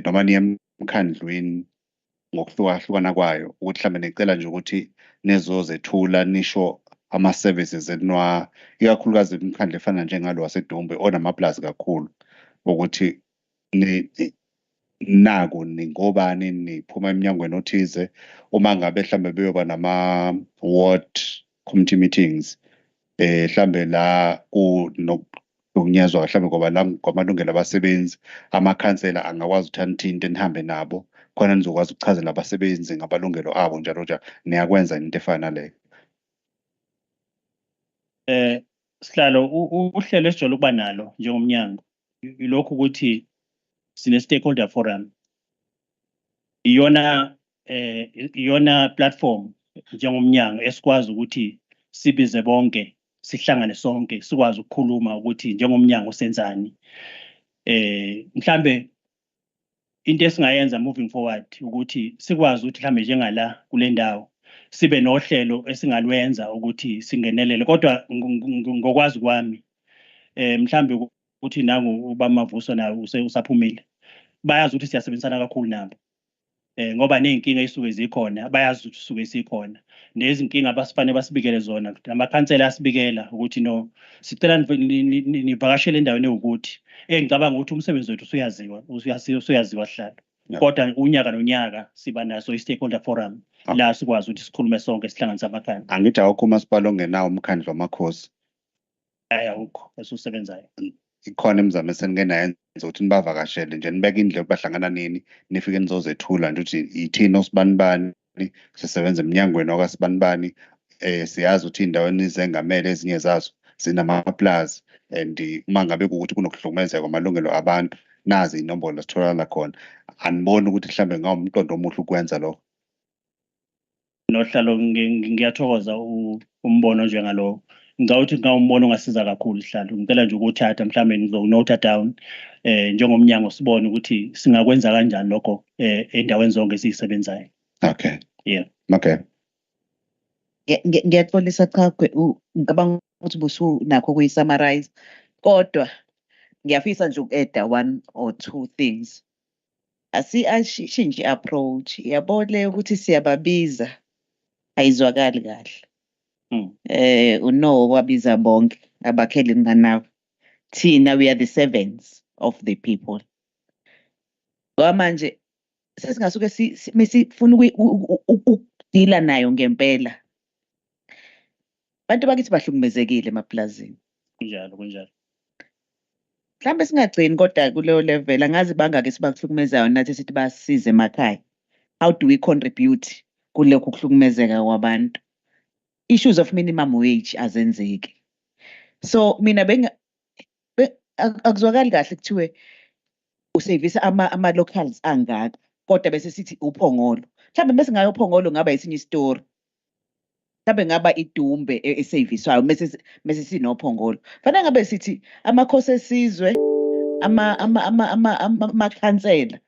noma niye emkhandlwini ngokuhlukahlukana kwayo ukuthi mhlambe nicela nje ukuthi nezozethula nisho ama-services ikakhulukazi imikhandla efana njengalo waseDumbe onamaplazi kakhulu ukuthi naku ningobani niphuma eminyangweni othize uma ngabe mhlambe beyoba nama-ward committee meetings mhlambe la nokunyazwa mhlambe ngoba la kwamalungelo abasebenzi amakhansela angakwazi ukuthi into nihambe nabo khona nizokwazi ukuchazela abasebenzi ngabalungelo abo njalo njalo. Niyakwenza into efana naleyo? Sihlalo uhlelo esijwayele ukuba nalo njengomnyango ilokhu ukuthi sine-stakeholder forum. Iyona platform njengomnyango esikwazi ukuthi sibize bonke sihlangane sonke sikwazi ukukhuluma ukuthi njengomnyango senzani. Mhlambe into esingayenza moving forward ukuthi sikwazi ukuthi mhlambe njengala kule ndawo sibe nohlelo esingalwenza ukuthi singenelele kodwa ngokwazi kwami mhlambe ukuthi nangu ubamavuso nawo usaphumile bayazi ukuthi siyasebenzisana kakhulu nabo ngoba nezinkinga ezisuke zikhona bayazi ukuthi suke sikhona nezinkinga abasifanele basibikele zona amakhansela asibikela ukuthi no sicela nivakashele endaweni ukuthi ngicabanga ukuthi umsebenzi wethu usuyaziwa sihlalo kodwa unyaka nonyaka siba naso i-stakeholder forum la sikwazi ukuthi sikhulume sonke sihlanganise amakhanda. Angithi awukho umasipala ongenawo umkhandlu wamakhosi? Awukho esusebenzayo. Ikhona imizamo esenike nayenza ukuthi nibavakashele nje nibeke indlela bahlangana nini nifike nizozethula nje ukuthi ithini osibanibani sisebenza eminyangweni wakasibanibani siyazi ukuthi indawo enizengamele ezinye zazo zinamaplazi and uma ngabe ukuthi kunokuhlukumezeka kwamalungelo abantu nazi inombolo sitholakala khona. Aniboni ukuthi mhlambe ngawumqondo omuhle ukwenza lokho? Nohlalo ngiyathokoza umbono njengalo ngawuthi ngawumbono ongasiza kakhulu sihlalo ngicela nje ukuthatha mhlambe ngizokunota down njengomnyango sibone ukuthi singakwenza kanjani lokho endaweni zonke esisebenzayo. Okay. Yeah. Okay. Ngiyaxolisa cha ngicabanga ukuthi busu nakho kuyi-summarize kodwa ngiyafisa nje uku-add 1 or 2 things. Asishintshe approach yabo le ukuthi siyababiza ayizwakali kahle. Wabiza bonke abakhele nganawo thina we are the 7s of the people. Ngoba manje sesingasuke mesifuna ukudila nayo ngempela. Abantu bakithi bahlukumezekile emaplazini. kunjalo. Mhlambe singagcini kodwa kuleyo level angazi bangake sibakuhlukumezayo nathi sithi basize emakhaya. How do we contribute kulokhu kuhlukumezeka kwabantu? Issues of minimum wage azenzeki. So mina akuzwakali kahle kuthiwe usevisa ama locals angaka kodwa bese sithi uphongolo. Mhlambe bese ngayo uphongolo ngaba isinye story. Mhlambe ngaba idumbe eseviswayo mase sinophongolo. Fanele ngabe sithi amakhosi esizwe amakhansela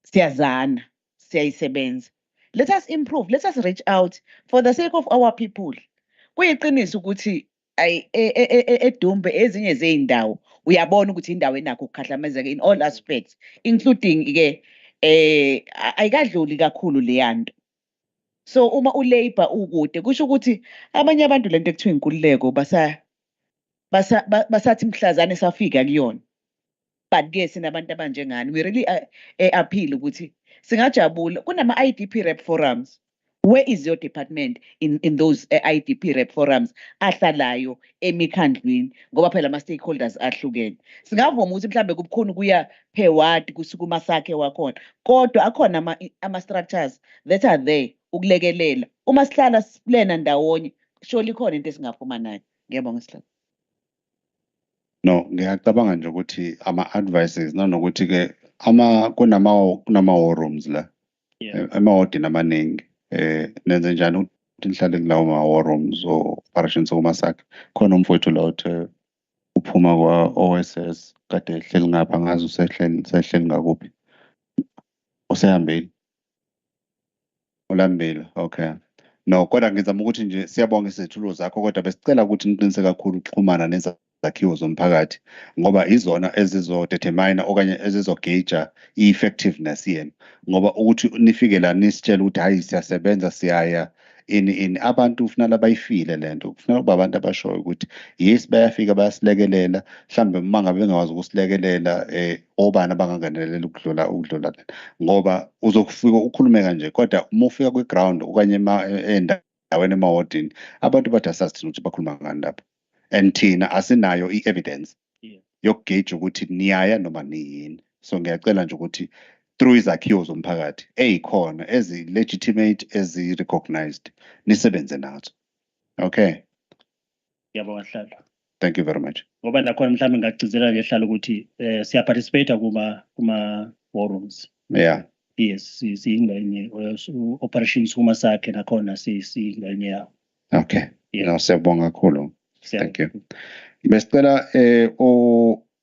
siyazana siyayisebenza. Let us improve, let us reach out for the sake of our people. Kuyiqiniso ukuthi edumbe ezinye zeindawo uyabona ukuthi indawo enakho ukukhahlamezeka in all aspects including ke ayikadluli kakhulu leyanto. So uma uLabor ukude kusho ukuthi abanye abantu lento ekuthiwa inkululeko basathi mhlazane safika kuyona. But ke sinabantu abanjengani we really appeal ukuthi singajabula kunama IDP rep forums. Where is your department in those IDP rep forums ahlalayo emikhandlwini ngoba phela ama stakeholders ahlukene. Singavuma ukuthi mhlambe kubukhona kuya per ward kusukuma sakhe wakhona. Kodwa akhona ama structures that are there ukulekelela. Uma sihlala siplena ndawonye surely khona into esingaphuma nayo. Ngiyabonga Sihlalo. No, ngiyacabanga nje ukuthi ama-advices nanokuthi-ke kunama war rooms la. Emawodini amaningi. Nenze njani ukuthi nihlale kulawo ma-war rooms operations okumasakhe. Khona umfowethu la uthi uphuma kwa-OSS kade ehleli ngapha ngazi usehleli ngakuphi. Usehambile. Ulambile, okay. No, kodwa ngizama ukuthi nje siyabonga izethulo zakho kodwa besicela ukuthi niqinise kakhulu ukuxhumana nezakhiwo zomphakathi ngoba izona ezizodetermine okanye ezizogauge i-effectiveness yenu ngoba ukuthi nifike la nisitshela ukuthi hayi siyasebenza siyaya in abantu kufanele abayifile lento kufanele kuba abantu abashoyo ukuthi yes bayafika bayasilekelela mhlambe mangabe bengakwazi ukusilekelela obani abangangenelela ukudlula ngoba uzokufika ukhulume kanje kodwa uma ufika kwi-ground okanye endaweni emawodini abantu bathi asazi ukuthi bakhuluma ngani lapho and thina asinayo i-evidence yokugauge ukuthi niyaya noma niyini. So ngiyacela nje ukuthi through izakhiwo zomphakathi eyikhona ezi-legitimate ezi-recognized nisebenze nazo. Okay. Ngiyabonga Sihlalo. Thank you very much. Ngoba nakhona mhlawumbe ngagcizelela nje Sihlalo ukuthi siyaparticipate kuma war rooms. Yeah. Yes, siyingxenye operations kuma sakhe nakhona siyingxenye yawo. Okay. Yeah. No, siyabonga kakhulu. Thank you. Besicela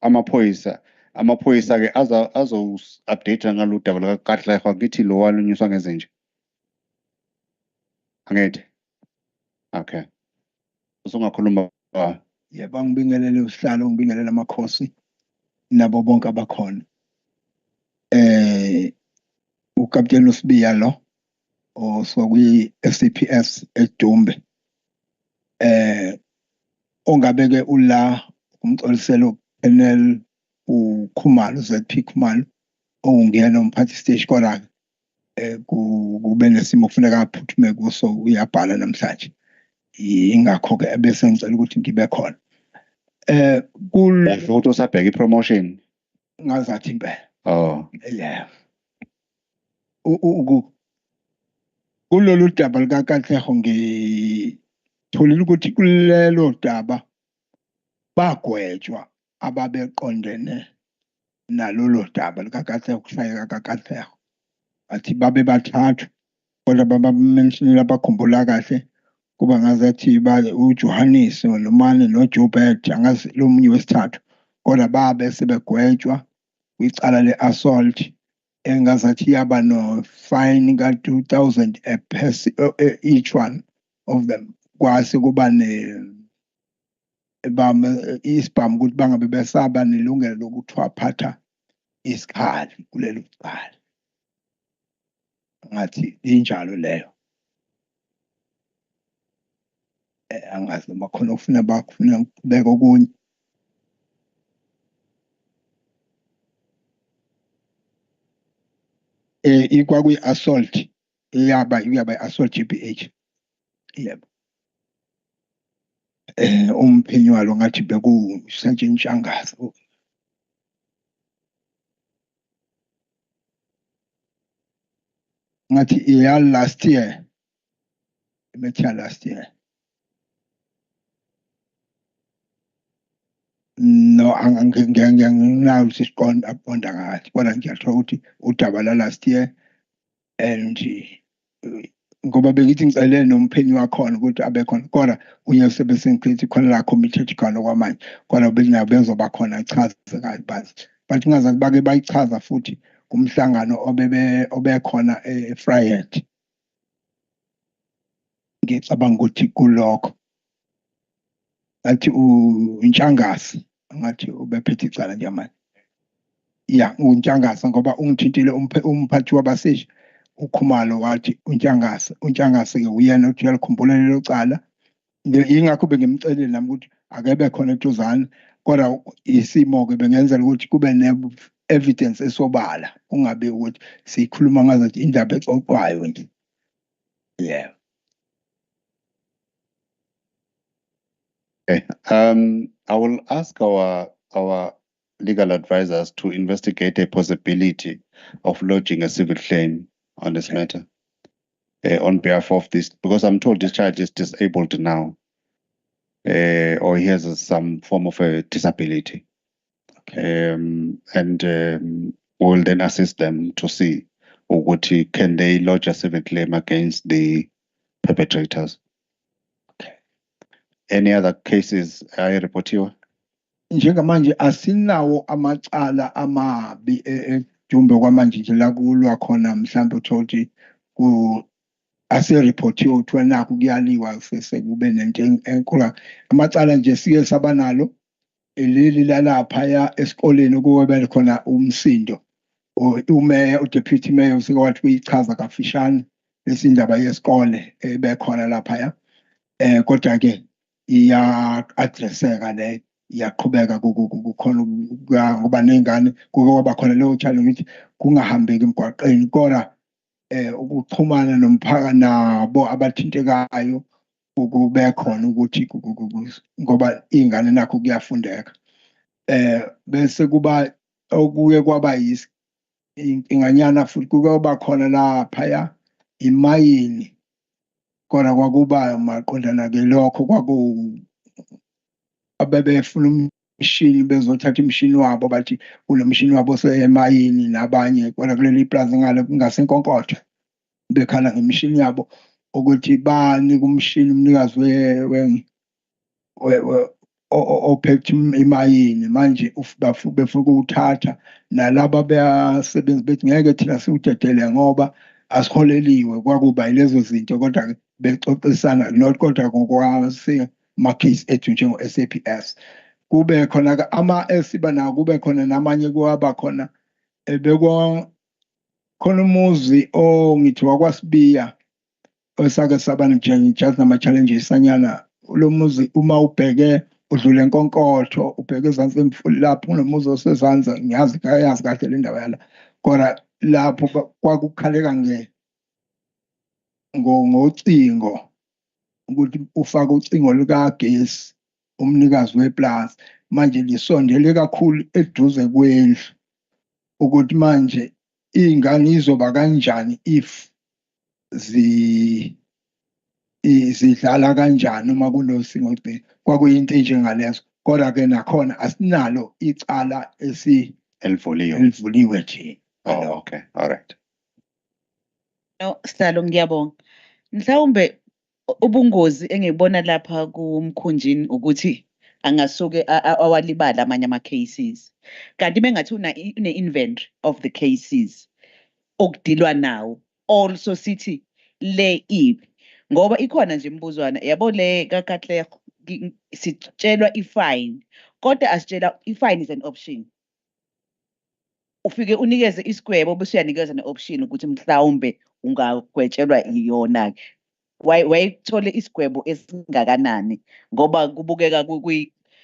amaphoyisa ke azo-update ngalo daba lakaKatlehwa ngithi lo walunyuswa ngezinje. Angithi. Okay. Usungakhuluma Yebo ngibingelele uSihlalo ngibingelele amakhosi nabo bonke abakhona. Ukapteni uSibiya lo osuka kwi-SAPS eDumbe. Ongabeke ula umcoliselo panel uKhumalo ZP Khumalo ongena umphathi stage kodwa kube nesimo kufuneka aphuthume kuso uyabhala namhlanje. Ingakho ke bese ngicela ukuthi ngibe khona. Futhi usabheka i-promotion. Ngazathi impela. Oh. Yeah. Kulolu daba likaKatlehwa ngitholile ukuthi kulelo daba bagwetshwa ababeqondene nalolo daba likaKatlehwa ukushayeka kaKatlehwa. Athi babe bathathu kodwa babamentionile abakhumbula kahle kuba ngazathi uJohannes noMane noJobert angazi lo munye wesithathu kodwa babe sebegwetshwa kwicala le-assault engazathi yaba no fine ka 2000 a person each one of them kwase kuba isibhamu ukuthi bangabe besaba nelungelo lokuthi waphatha isikhali kulelo cala. Ngathi injalo leyo. Angazi noma khona ufuna bakufuna ukubeka okunye. ikwakuyi assault iyaba assault GBH. Yebo. Umphenyi walo ngathi beku Sergeant Shangazi. Ngathi iya last year. Imetha last year. No, ngiyanginawo sisiqonda aqonda ngathi kodwa ngiyathola ukuthi udaba la last year and ngoba bengithi ngicele nomphenyi wakhona ukuthi abe khona kodwa unye sebesengiqithi khona la committed khona kwamanje kodwa benabo bezoba khona ichaze kahle but ngazange bake bayichaza futhi kumhlangano obekhona eFriday. Ngicabanga ukuthi kulokho athi uNtshangasi ngathi ubephethe icala nje manje. Ya uNtshangasi ngoba ungithintile umphathi wabaseshi uKhumalo wathi uNtshangasi ke uyena uthi uyalikhumbula lelo cala. Ingakho bengimcelile nami ukuthi akebe khona eduzane kodwa isimo ke bengenzela ukuthi kube ne evidence esobala ungabe ukuthi sikhuluma ngazathi indaba exoxwayo nje. Yeah. Okay. I will ask our legal advisors to investigate a possibility of lodging a civil claim on this matter on behalf of this, because I'm told this child is disabled now, or he has some form of a disability. Okay. We'll then assist them to see what can they lodge a civil claim against the perpetrators. Any other cases ayiripotiwe? Njengamanje asinawo amacala amabi eDumbe kwamanje nje la kulwa khona mhlawumbe utholi ku aseripotiwe ukuthi nakho kuyaliwa sekube nento enkulu. Amacala nje sike sabanalo leli lalapha ya esikoleni ukuwebele khona umsindo umeya udeputy mayor usike wathi uyichaza kafishane lesindaba yesikole ebekhona lapha ya kodwa ke iya-addresseka le iyaqhubeka kukhona ngoba nengane kuke kwaba khona leyo challenge ukuthi kungahambeki emgwaqeni kodwa ukuxhumana nomphakathi nabo abathintekayo kube khona ukuthi ngoba ingane nakho kuyafundeka bese kuba okuye kwaba inganyana futhi kuke kwaba khona lapha ya imayini kodwa kwakuba maqondana ke lokho abebefuna umshini bezothatha imishini wabo bathi kulo mshini wabo semayini nabanye kodwa kuleli plaza ngale kungasenkonkotho bekhala ngemishini yabo ukuthi banika umshini umnikazi ophethe imayini manje befuna ukuthatha nalabo abasebenzi bethi ngeke thina siwudedele ngoba asiholeliwe kwakuba yilezo zinto kodwa bexoxisana not kodwa ngokwase case ethu njengo SAPS kube khona ama-esiba nawo kube khona namanye kwaba khona khona umuzi ngithi wakwasibiya osake saba just nama-challenges sanyana lo muzi uma ubheke udlule enkonkotho ubheke ezansi emfuli lapho kunomuzi osezansi ngiyazi kahle le ndaba yala kodwa lapho kwakukhaleka ngocingo ukuthi ufake ucingo likagesi umnikazi weplaza manje lisondele kakhulu eduze kwendlu ukuthi manje ingane izoba kanjani if zidlala kanjani uma kunosingo kwakuyinto enjengalezo kodwa ke nakhona asinalo icala elivuliwe nje. Oh, okay. All right. No, Salo ngiyabonga. Mhlawumbe ubungozi engibona lapha kumkhunjini ukuthi angasuke awalibala amanye ama cases. Kanti bengathi une inventory of the cases okudilwa nawo. Also sithi le ipi ngoba ikhona nje imbuzwana yabo le kaKatlego sitshelwa ifine kodwa asitshela ifine is an option. Ufike unikeze isigwebo bese uyanikeza ne-option ukuthi mhlawumbe ungagwetshelwa iyona ke wayithole isigwebo esingakanani ngoba kubukeka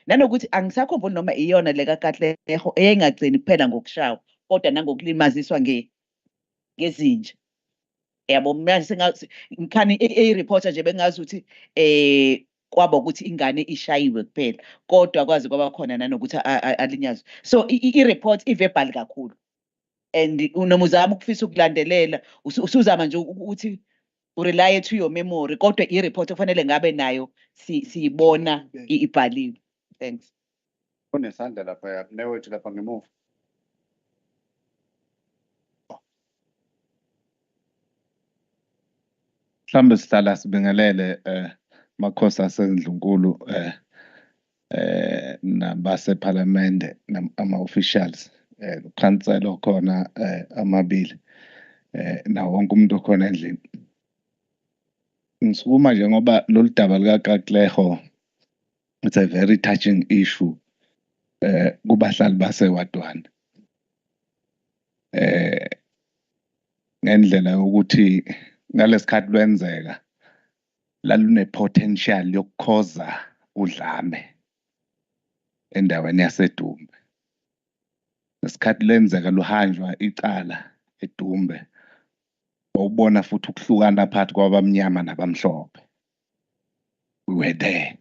nanokuthi angisakhumbuli noma iyona le kaKatlego eyayingagcini kuphela ngokushawa kodwa nangokulimaziswa ngezinja. Yabo manje sengathi ngikhani reporter nje bengazi ukuthi kwaba ukuthi ingane ishayiwe kuphela kodwa kwazi kwaba khona nanokuthi alinyazwe. So i-report i-verbal kakhulu and noma uzama ukufisa ukulandelela usuzama nje ukuthi urely to your memory kodwa i-report kufanele ngabe nayo siyibona ibhaliwe. Thanks. Kunesandla lapha mnewethu lapha ngemuva. Mhlambe sihlala sibingelele makhosi asendlunkulu nabasephalamende ama-officials ukhansela khona amabili nawo wonke umuntu okhona endlini. Ngisukuma nje ngoba lolu daba likaKaTleho, it's a very touching issue kubahlali baseWatwana ngendlela yokuthi ngalesikhathi lwenzeka lalune potential yokukhoza udlame endaweni yaseDumbe. Ngesikhathi lenzeka luhanjwa icala eDumbe wawubona futhi ukuhlukana phakathi kwabamnyama nabamhlophe. We were there.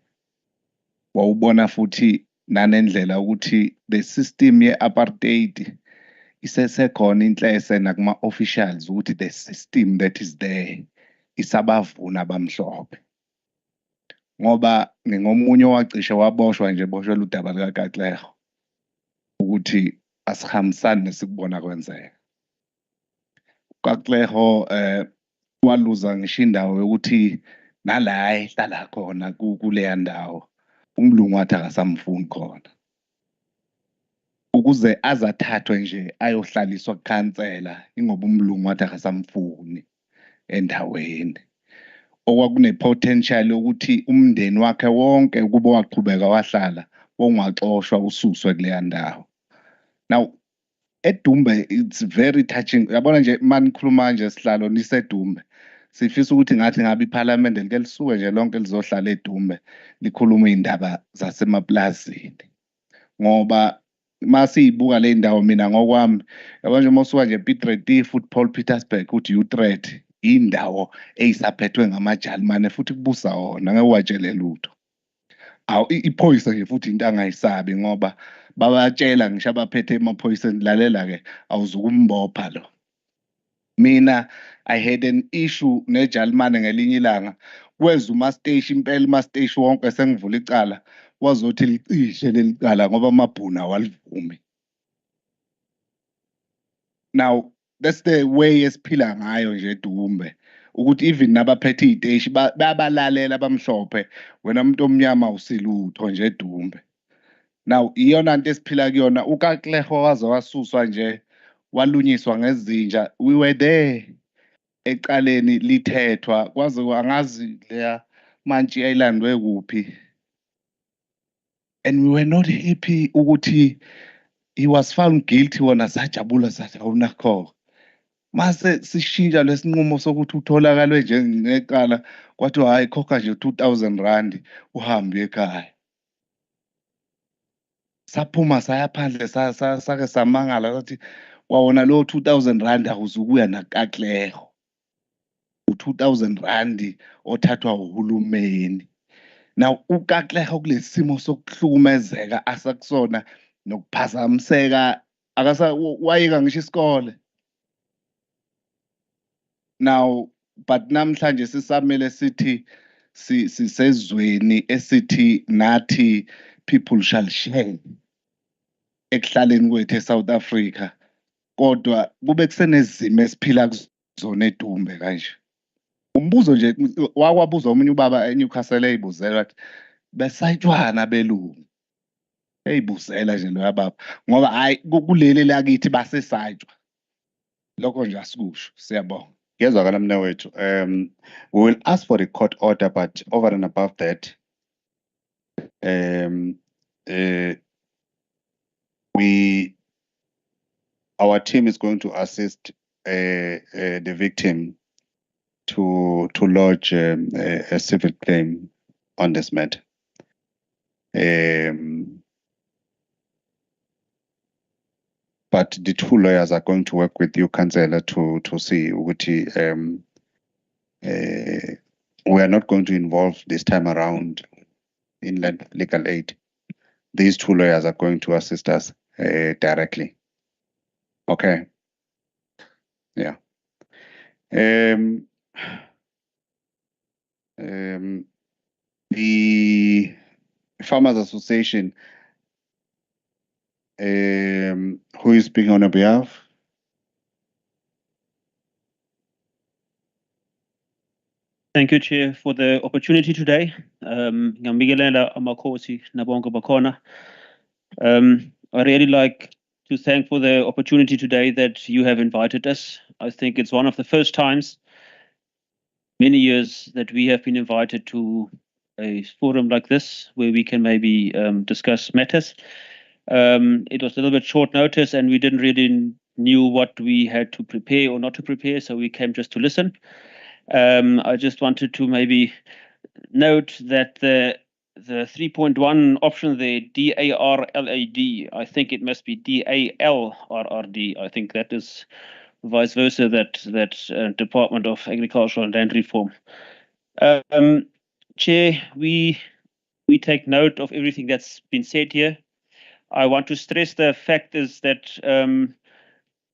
Wawubona futhi nanendlela ukuthi the system ye-apartheid isesekhona inhlese nakuma officials ukuthi the system that is there isabavuna abamhlophe. Ngoba ngomunye wacishe waboshwa nje boshwela udaba likaKaTleho ukuthi asihambisani nesikubona kwenzeka. uKaTleho waluza ngisho indawo yokuthi nala ehlala khona kuleya ndawo umlungu wathi akasamfuni khona ukuze azathathwe nje ayohlaliswa kukhansela ingoba umlungu wathi akasamfuni endaweni. Okwakune potential ukuthi umndeni wakhe wonke kuba waqhubeka wahlala ongaxoshwa ususwe kuleya ndawo. Now eDumbe it's very touching. Yabona nje manikhuluma nje sihlalo niseDumbe sifisa ukuthi ngathi ngabe iParliament like lisuke nje lonke lizohlala eDumbe likhuluma indaba zasemaplazini ngoba masiyibuka le ndawo mina ngokwami yabona nje mosuka nje Piet Retief futhi Paul Pietersburg uthi Utrecht indawo eyisaphethwe ngamaJalimane futhi kubusa wona ngeke watshele lutho. Awu iphoyisa nje futhi into angayisabi ngoba babatshela ngisho abaphethe emaphoyiseni lalela ke awuzukumbopha lo. Mina I had an issue neJalimane ngelinye ilanga kweza umasteshi impela umasteshi wonke sengivula icala wazothi licishe lelicala ngoba amabhuna walivumi. Now that's the way esiphila ngayo nje eDumbe ukuthi even nabaphethe iziteshi bayabalalela abamhlophe wena umuntu omnyama usilutho nje eDumbe. Now iyona into esiphila kuyona uKaTleho waze wasuswa nje walunyiswa ngezinja. We were there ecaleni lithethwa kwaze angazi leya mantshi ayilandwe kuphi and we were not happy ukuthi he was found guilty wona sajabula sathi awunakho. Mase sishintsha lesinqumo sokuthi utholakalwe nje ngeqala kwathi hayi khokha nje 2000 rand uhambe ekhaya. Saphuma saya phandle sake samangala ukuthi wawona lo 2000 rand awuzukuya naKaTleho. U2000 rand othathwa uhulumeni. Now uKaTleho kulesimo sokuhlukumezeka asakusona nokuphazamiseka wayeka ngisho isikole. Now but namhlanje sisamele sithi sisezweni esithi nathi people shall share ekuhlaleni kwethu eSouth Africa kodwa kube kusenezimo esiphila kuzona eDumbe kanje. Umbuzo nje wakwabuza omunye ubaba eNewcastle eyibuzela wathi besayitshwana belungu eyibuzela nje lo yababa ngoba hayi kuleli lakithi basesayitshwa lokho nje asikusho. Siyabonga. Ngiyezwakala mnewethu. We will ask for a court order, but over and above that, our team is going to assist the victim to lodge a civil claim on this matter. but the two lawyers are going to work with you, Councillor, to see ukuthi we are not going to involve this time around inland legal aid. These two lawyers are going to assist us directly. Okay. Yeah. The Farmers Association, who is speaking on your behalf? Thank you, Chair, for the opportunity today. Ngiyambingelela amakhosi nabonke bakhona. I really like to thank for the opportunity today that you have invited us. I think it's one of the first times, many years, that we have been invited to a forum like this, where we can maybe discuss matters. It was a little bit short notice, and we didn't really knew what we had to prepare or not to prepare, so we came just to listen. I just wanted to maybe note that the 3.1 option there, DARLAD, I think it must be DALRRD. I think that is vice versa, that Department of Agriculture and Land Reform. Chair, we take note of everything that's been said here. I want to stress the fact is that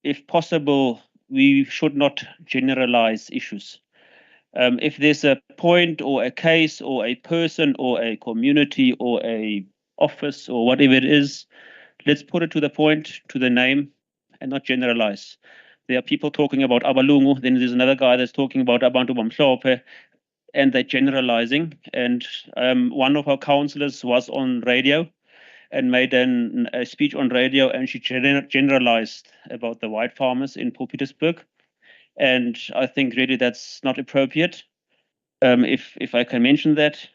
if possible, we should not generalize issues. If there's a point or a case or a person or a community or a office or whatever it is, let's put it to the point, to the name, and not generalize. There are people talking about Abalungu, then there's another guy that's talking about Abantu Bamhlophe, and they're generalizing. And one of our councillors was on radio and made a speech on radio, and she generalized about the white farmers in Port Petersburg. And I think really that's not appropriate, if I can mention that.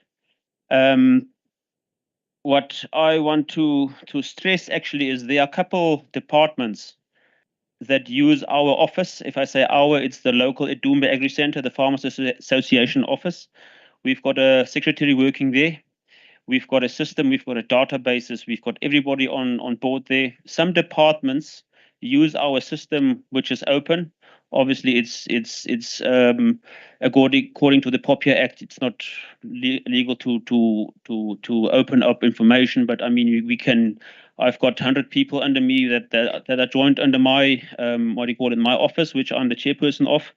What I want to stress actually is there are a couple departments that use our office. If I say our, it's the local EDUMBE Agri Center, the Farmers Association office. We've got a secretary working there. We've got a system, we've got a databases, we've got everybody on board there. Some departments use our system, which is open. Obviously, it's according to the POPIA Act, it's not legal to open up information. But I mean, we can. I've got 100 people under me that are joined under my my office, which I'm the chairperson of.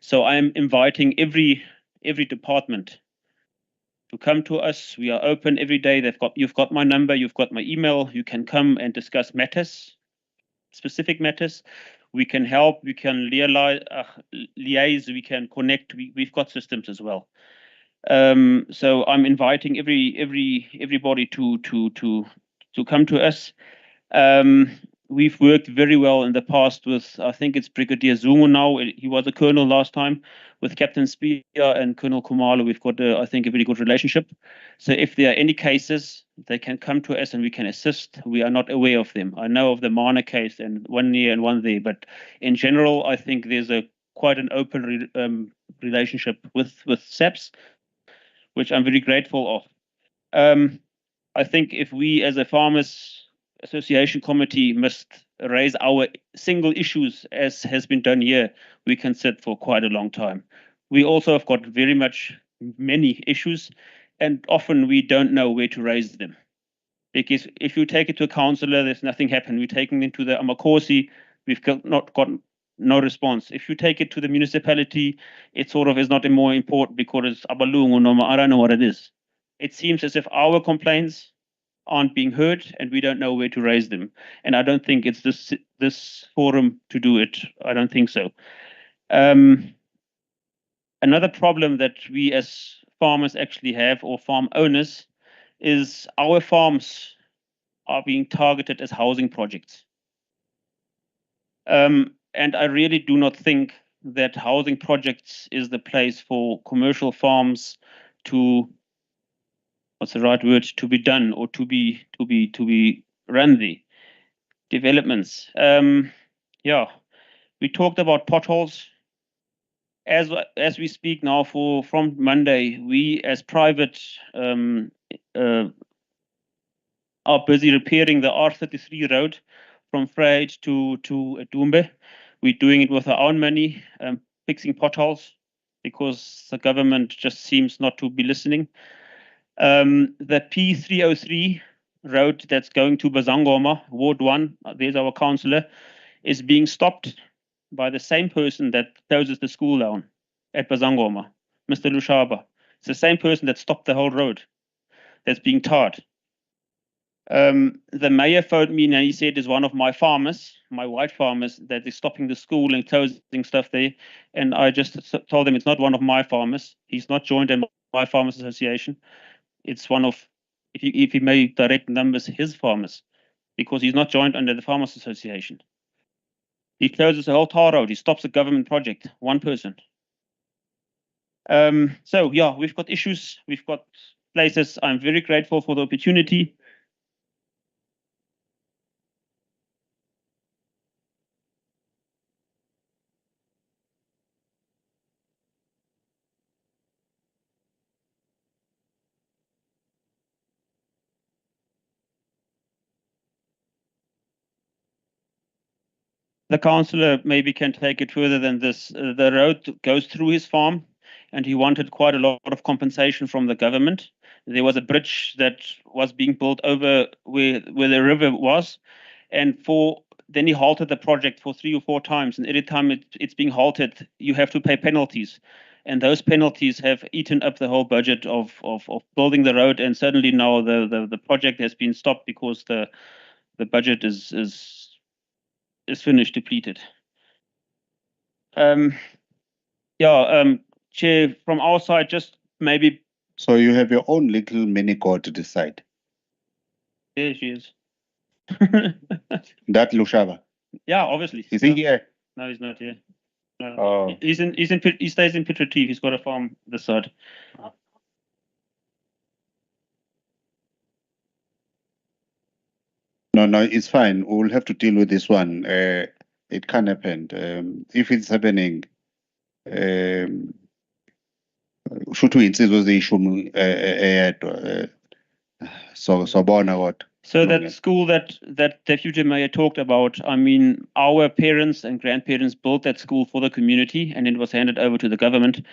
So I'm inviting every department to come to us. We are open every day. You've got my number, you've got my email. You can come and discuss matters, specific matters. We can help, we can liaise, we can connect. We've got systems as well. So I'm inviting everybody to come to us. We've worked very well in the past with, I think it's Brigadier Zungu now. He was a colonel last time. With Captain Spear and Colonel Kumalo, we've got, I think, a very good relationship. So if there are any cases, they can come to us and we can assist. We are not aware of them. I know of the Mana case and one here and one there, but in general, I think there's quite an open relationship with SAPS, which I'm very grateful of. I think if we as a Farmers Association committee must raise our single issues as has been done here, we can sit for quite a long time. We also have got many issues, and often we don't know where to raise them. Because if you take it to a councillor, there's nothing happened. We're taking it to the Amakosi, we've not got no response. If you take it to the municipality, it sort of is not more important because it's Abalungu, no, I don't know what it is. It seems as if our complaints aren't being heard and we don't know where to raise them. And I don't think it's this forum to do it. I don't think so. Another problem that we as farmers actually have, or farm owners, is our farms are being targeted as housing projects. And I really do not think that housing projects is the place for commercial farms to, what's the right word, to be done or to be run the developments. Yeah, we talked about potholes. As we speak now, from Monday, we as private are busy repairing the R33 road from Vryheid to EDUMBE. We're doing it with our own money, fixing potholes, because the government just seems not to be listening. The P303 road that's going to Bazangoma, Ward 1, there's our councillor, is being stopped by the same person that closes the school down at Bazangoma, Mr. Lushaba. It's the same person that stopped the whole road that's being tarred. The mayor phoned me and he said it's one of my farmers, my white farmers, that is stopping the school and closing stuff there. And I just told him it's not one of my farmers. He's not joined in my farmers association. It's one of, if he may direct numbers, his farmers, because he's not joined under the farmers association. He closes the whole tar road. He stops a government project, one person. So yeah, we've got issues. We've got places. I'm very grateful for the opportunity. The councillor maybe can take it further than this. The road goes through his farm, and he wanted quite a lot of compensation from the government. There was a bridge that was being built over where the river was, and then he halted the project for 3 or 4 times. And every time it's being halted, you have to pay penalties, and those penalties have eaten up the whole budget of building the road. And suddenly now the project has been stopped because the budget is finished, depleted. Chair, from our side, just maybe. So you have your own little mini court to decide. There she is. That Lushaba. Yeah, obviously. Is he here? No, he's not here. No. Oh. He stays in Piet Retief. He's got a farm this side. No, it's fine. We'll have to deal with this one. It can happen. If it's happening, should we insist was the issue? So bona what? So that school that the Deputy Mayor talked about, I mean, our parents and grandparents built that school for the community, and it was handed over to the government,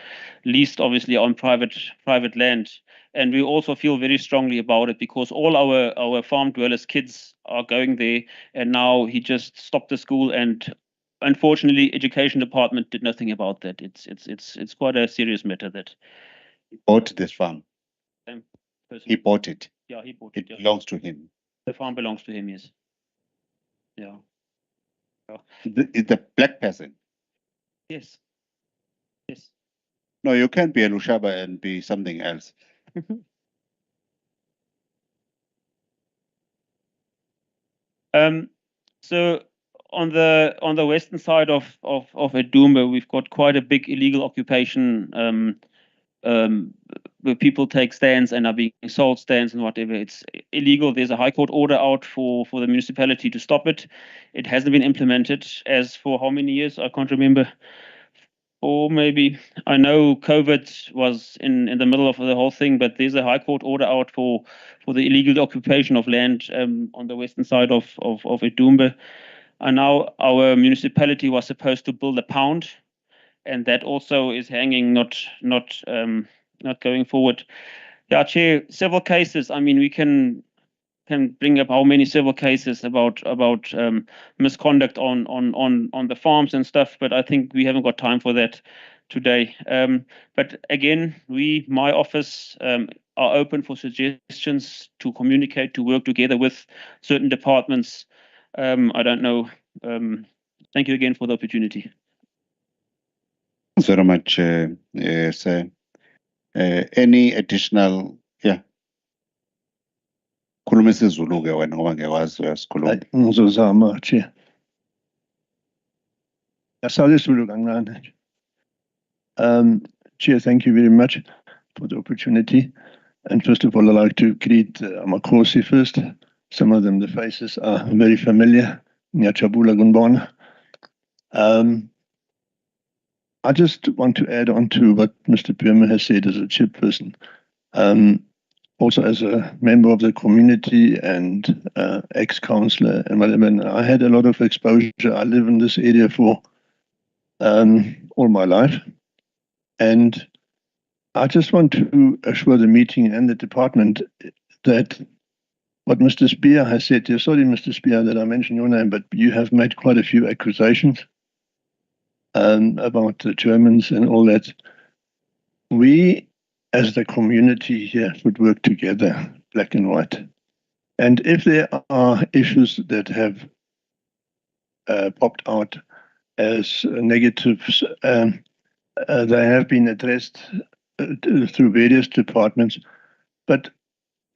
leased obviously on private land. And we also feel very strongly about it because all our farm dwellers' kids are going there, and now he just stopped the school, and unfortunately, education department did nothing about that. It's quite a serious matter that he bought this farm. He bought it. Yeah, he bought it. It belongs to him. The farm belongs to him, yes. Yeah. Is the black person? Yes. Yes. No, you can't be a Lushaba and be something else. So on the western side of EDUMBE, we've got quite a big illegal occupation where people take stands and are being sold stands and whatever. It's illegal. There's a High Court order out for the municipality to stop it. It hasn't been implemented as for how many years? I can't remember. Or maybe, I know COVID was in the middle of the whole thing, but there's a High Court order out for the illegal occupation of land on the western side of EDUMBE. And now our municipality was supposed to build a pound, and that also is hanging, not going forward. Yeah, Chair, several cases. I mean, we can bring up how many civil cases about misconduct on the farms and stuff, but I think we haven't got time for that today. But again, my office are open for suggestions to communicate, to work together with certain departments. I don't know. Thank you again for the opportunity. Thanks very much, sir. Any additional, yeah. Khuluma isiZulu ke wena ngoba ngiyakwazi uyasikhuluma. Ngizozama Chair. Yasala isiZulu kancane nje. Chair, thank you very much for the opportunity. And first of all, I'd like to greet Amakhosi first. Some of them, the faces are very familiar. Nyachabula Gunbona. I just want to add on to what Mr. Pirma has said as a chairperson. also as a member of the community and ex-councillor and whatever. And I had a lot of exposure. I live in this area for all my life. And I just want to assure the meeting and the department that what Mr. Spear has said here, sorry, Mr. Spear, that I mentioned your name, but you have made quite a few accusations about the Germans and all that. We, as the community here, should work together, black and white. And if there are issues that have popped out as negatives, they have been addressed through various departments. But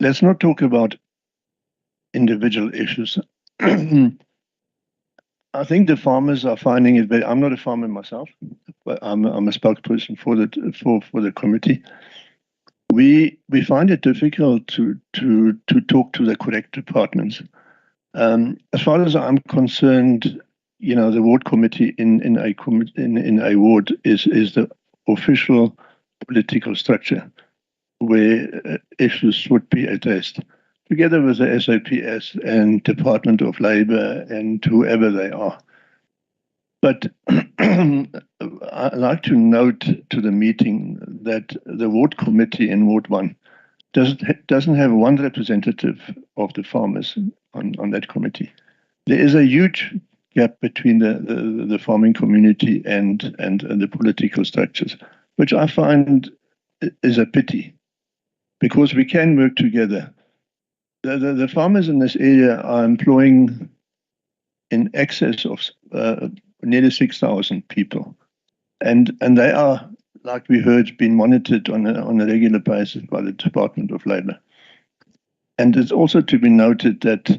let's not talk about individual issues. I think the farmers are finding it very. I'm not a farmer myself, but I'm a spokesperson for the committee. We find it difficult to talk to the correct departments. As far as I'm concerned, you know, the ward committee in a ward is the official political structure where issues would be addressed, together with the SAPS and Department of Labour and whoever they are. But I'd like to note to the meeting that the ward committee in Ward 1 doesn't have one representative of the farmers on that committee. There is a huge gap between the farming community and the political structures, which I find is a pity, because we can work together. The farmers in this area are employing in excess of nearly 6,000 people. And they are, like we heard, being monitored on a regular basis by the Department of Labour. And it's also to be noted that,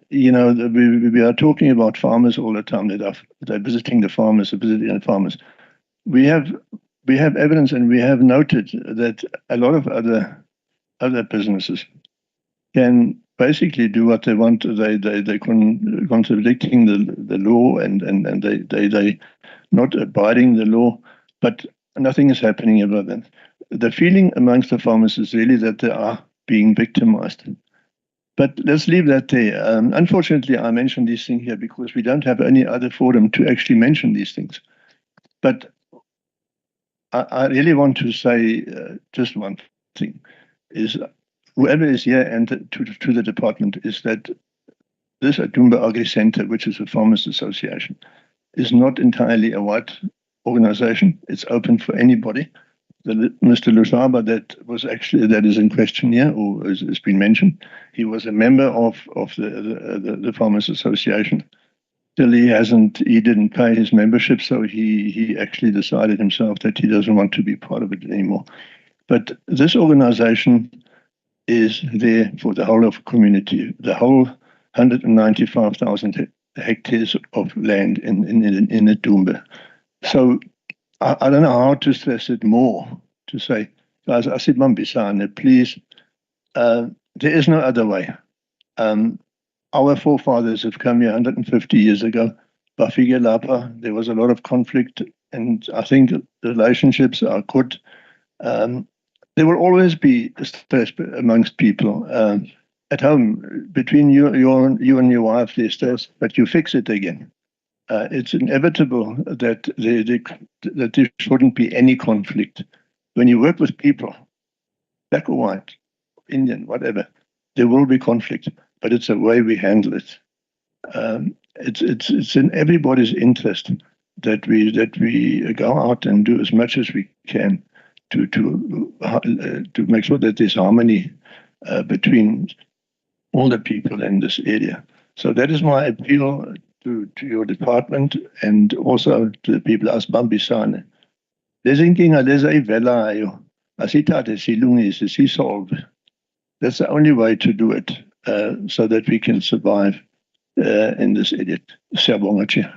you know, we are talking about farmers all the time, that they're visiting the farmers, visiting the farmers. We have evidence, and we have noted that a lot of other businesses can basically do what they want. They contradicting the law, and they not abiding the law, but nothing is happening about that. The feeling amongst the farmers is really that they are being victimized. But let's leave that there. Unfortunately, I mentioned these things here because we don't have any other forum to actually mention these things. But I really want to say just one thing, is whoever is here and to the department, is that this EDUMBE Agri Center, which is a farmers association, is not entirely a white organization. It's open for anybody. Mr. Lushaba, that is in question here, or has been mentioned, he was a member of the farmers association. Till he didn't pay his membership, so he actually decided himself that he doesn't want to be part of it anymore. But this organization is there for the whole of the community, the whole 195,000 hectares of land in EDUMBE. So I don't know how to stress it more, to say, guys, asibambisane, please, there is no other way. Our forefathers have come here 150 years ago. Bafike lapha, there was a lot of conflict, and I think the relationships are good. There will always be stress amongst people. At home, between you and your wife, there's stress, but you fix it again. It's inevitable that there shouldn't be any conflict. When you work with people, black or white, Indian, whatever, there will be conflict, but it's the way we handle it. It's in everybody's interest that we go out and do as much as we can to make sure that there's harmony between all the people in this area. So that is my appeal to your department, and also to the people as Bambisane. There's inkinga, there's a velayo. Asithathe silungise sisolve. That's the only way to do it, so that we can survive in this area. Siyabonga, Chair.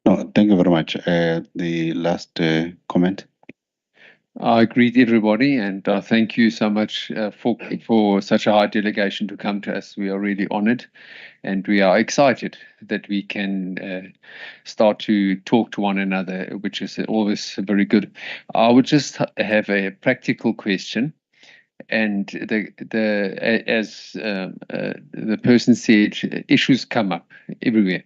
No, thank you very much. The last comment. I greet everybody, and thank you so much for such a high delegation to come to us. We are really honored, and we are excited that we can start to talk to one another, which is always very good. I would just have a practical question, And as the person said, issues come up everywhere.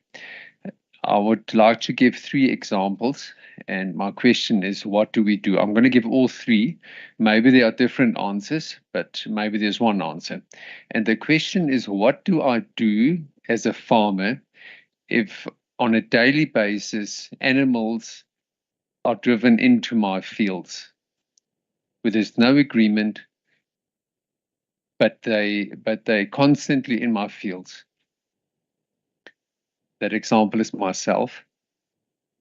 I would like to give 3 examples, and my question is, what do we do? I'm going to give all 3. Maybe there are different answers, but maybe there's one answer. And the question is, what do I do as a farmer if on a daily basis animals are driven into my fields where there's no agreement, but they constantly in my fields? That example is myself.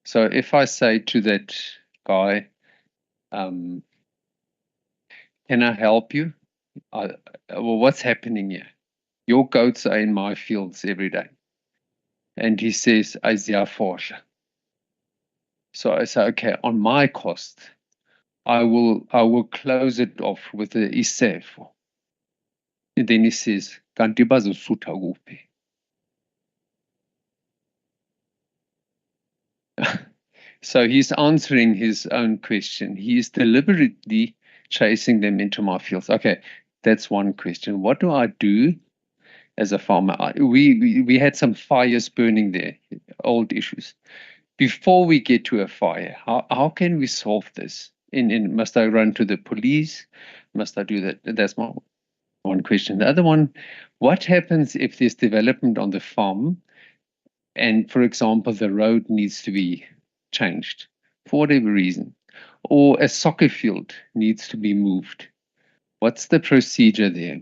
So if I say to that guy, can I help you? Well, what's happening here? Your goats are in my fields every day. And he says, Isaiah 4. So I say, okay, on my cost, I will close it off with the isefo. And then he says, kanti bazosutha kuphi? So he's answering his own question. He is deliberately chasing them into my fields. Okay, that's one question. What do I do as a farmer? We had some fires burning there, old issues. Before we get to a fire, how can we solve this? Must I run to the police? Must I do that? That's my one question. The other one, what happens if there's development on the farm and, for example, the road needs to be changed for whatever reason, or a soccer field needs to be moved? What's the procedure there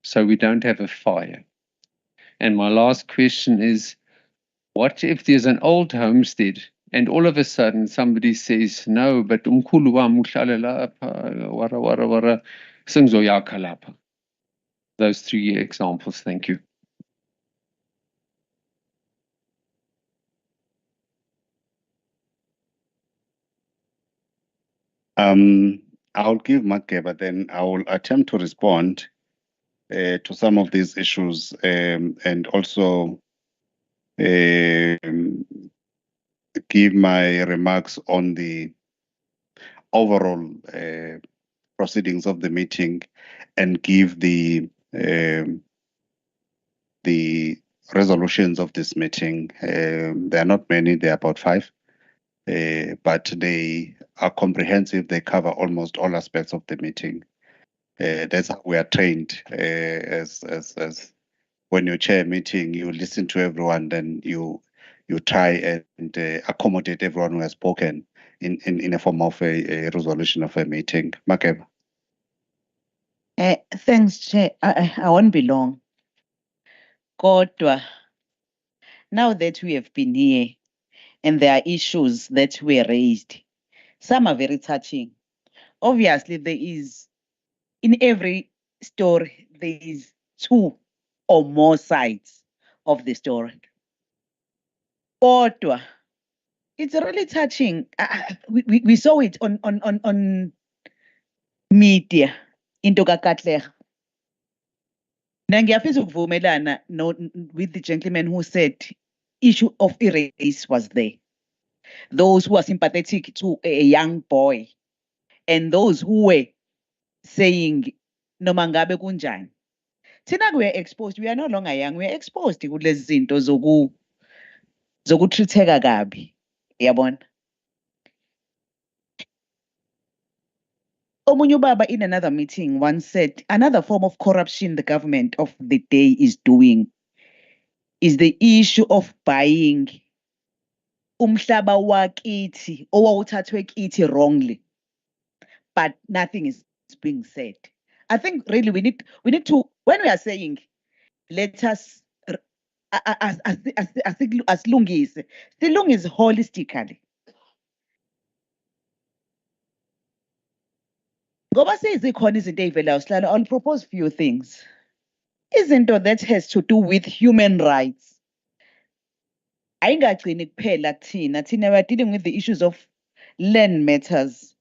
so we don't have a fire? And my last question is, what if there's an old homestead and all of a sudden somebody says, no, but umkhulu wami uhlala lapha, wara wara wara, sengizoyakha lapha? Those 3 examples. Thank you. I'll give Makeba, then I will attempt to respond to some of these issues and also give my remarks on the overall proceedings of the meeting and give the resolutions of this meeting. There are not many, there are about 5, but they are comprehensive. They cover almost all aspects of the meeting. That's how we are trained. As when you chair a meeting, you listen to everyone, then you try and accommodate everyone who has spoken in a form of a resolution of a meeting. Makeba. Thanks, Chair. I won't be long. Kodwa, now that we have been here and there are issues that were raised, some are very touching. Obviously, there is, in every story, there is 2 or more sides of the story. Kodwa, it's really touching. We saw it on media, into kaKatlego. Ngiyafisa ukuvumelana with the gentleman who said issue of race was there. Those who are sympathetic to a young boy and those who were saying noma ngabe kunjani. Thina we are exposed, we are no longer young, we are exposed kulezi zinto zokutritheka kabi. Yabona? Omunye ubaba in another meeting once said, another form of corruption the government of the day is doing is the issue of buying umhlaba wakithi owawuthathwe kithi wrongly, but nothing is being said. I think really we need to, when we are saying let us asilungise holistically. Ngoba seyizikhona izinto ey'velayo sihlala, I'll propose few things. Izinto that has to do with human rights. Ayingagcini kuphela thina we are dealing with the issues of land matters.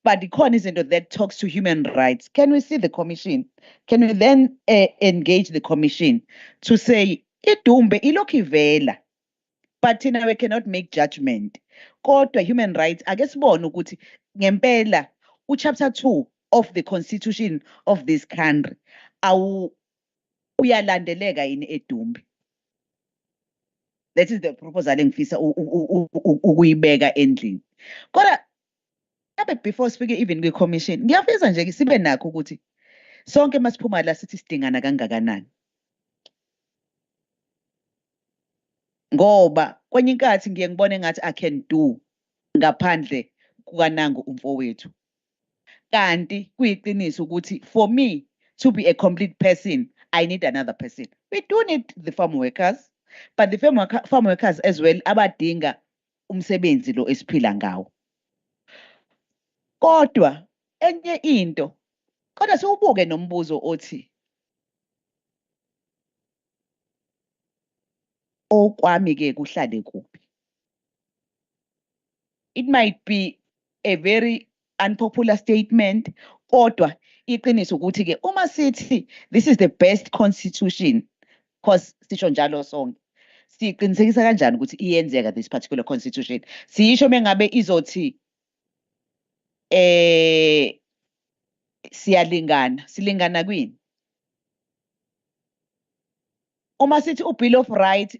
But ikhona izinto that talks to human rights. Can we see the commission? Can we then engage the commission to say, EDUMBE ilokhu ivela, but we cannot make judgment. Kodwa human rights, ake sibone ukuthi ngempela chapter 2 of the constitution of this country uyalandeleka yini eDumbe. That is the proposal engifisa ukuyibeka endlini. Kodwa before speaking even kwi-commission ngiyafisa nje sibe nakho ukuthi sonke masiphuma la sithi sidingana kangakanani. Ngoba kwenye inkathi ngiye ngibone engathi I can do ngaphandle kukaNangu umfowethu. Kanti kuyiqiniso ukuthi for me to be a complete person I need another person. We do need the farm workers, but the farm workers as well abadinga umsebenzi lo esiphila ngawo. Kodwa enye into kodwa siwubuke nombuzo othi okwami ke kuhlale kuphi. It might be a very unpopular statement, kodwa iqiniso ukuthi ke uma sithi this is the best constitution, because sisho njalo sonke, siqinisekisa kanjani ukuthi iyenzeka this particular constitution? Siyisho mengabe izothi silingana kwini? Uma sithi uBill of Rights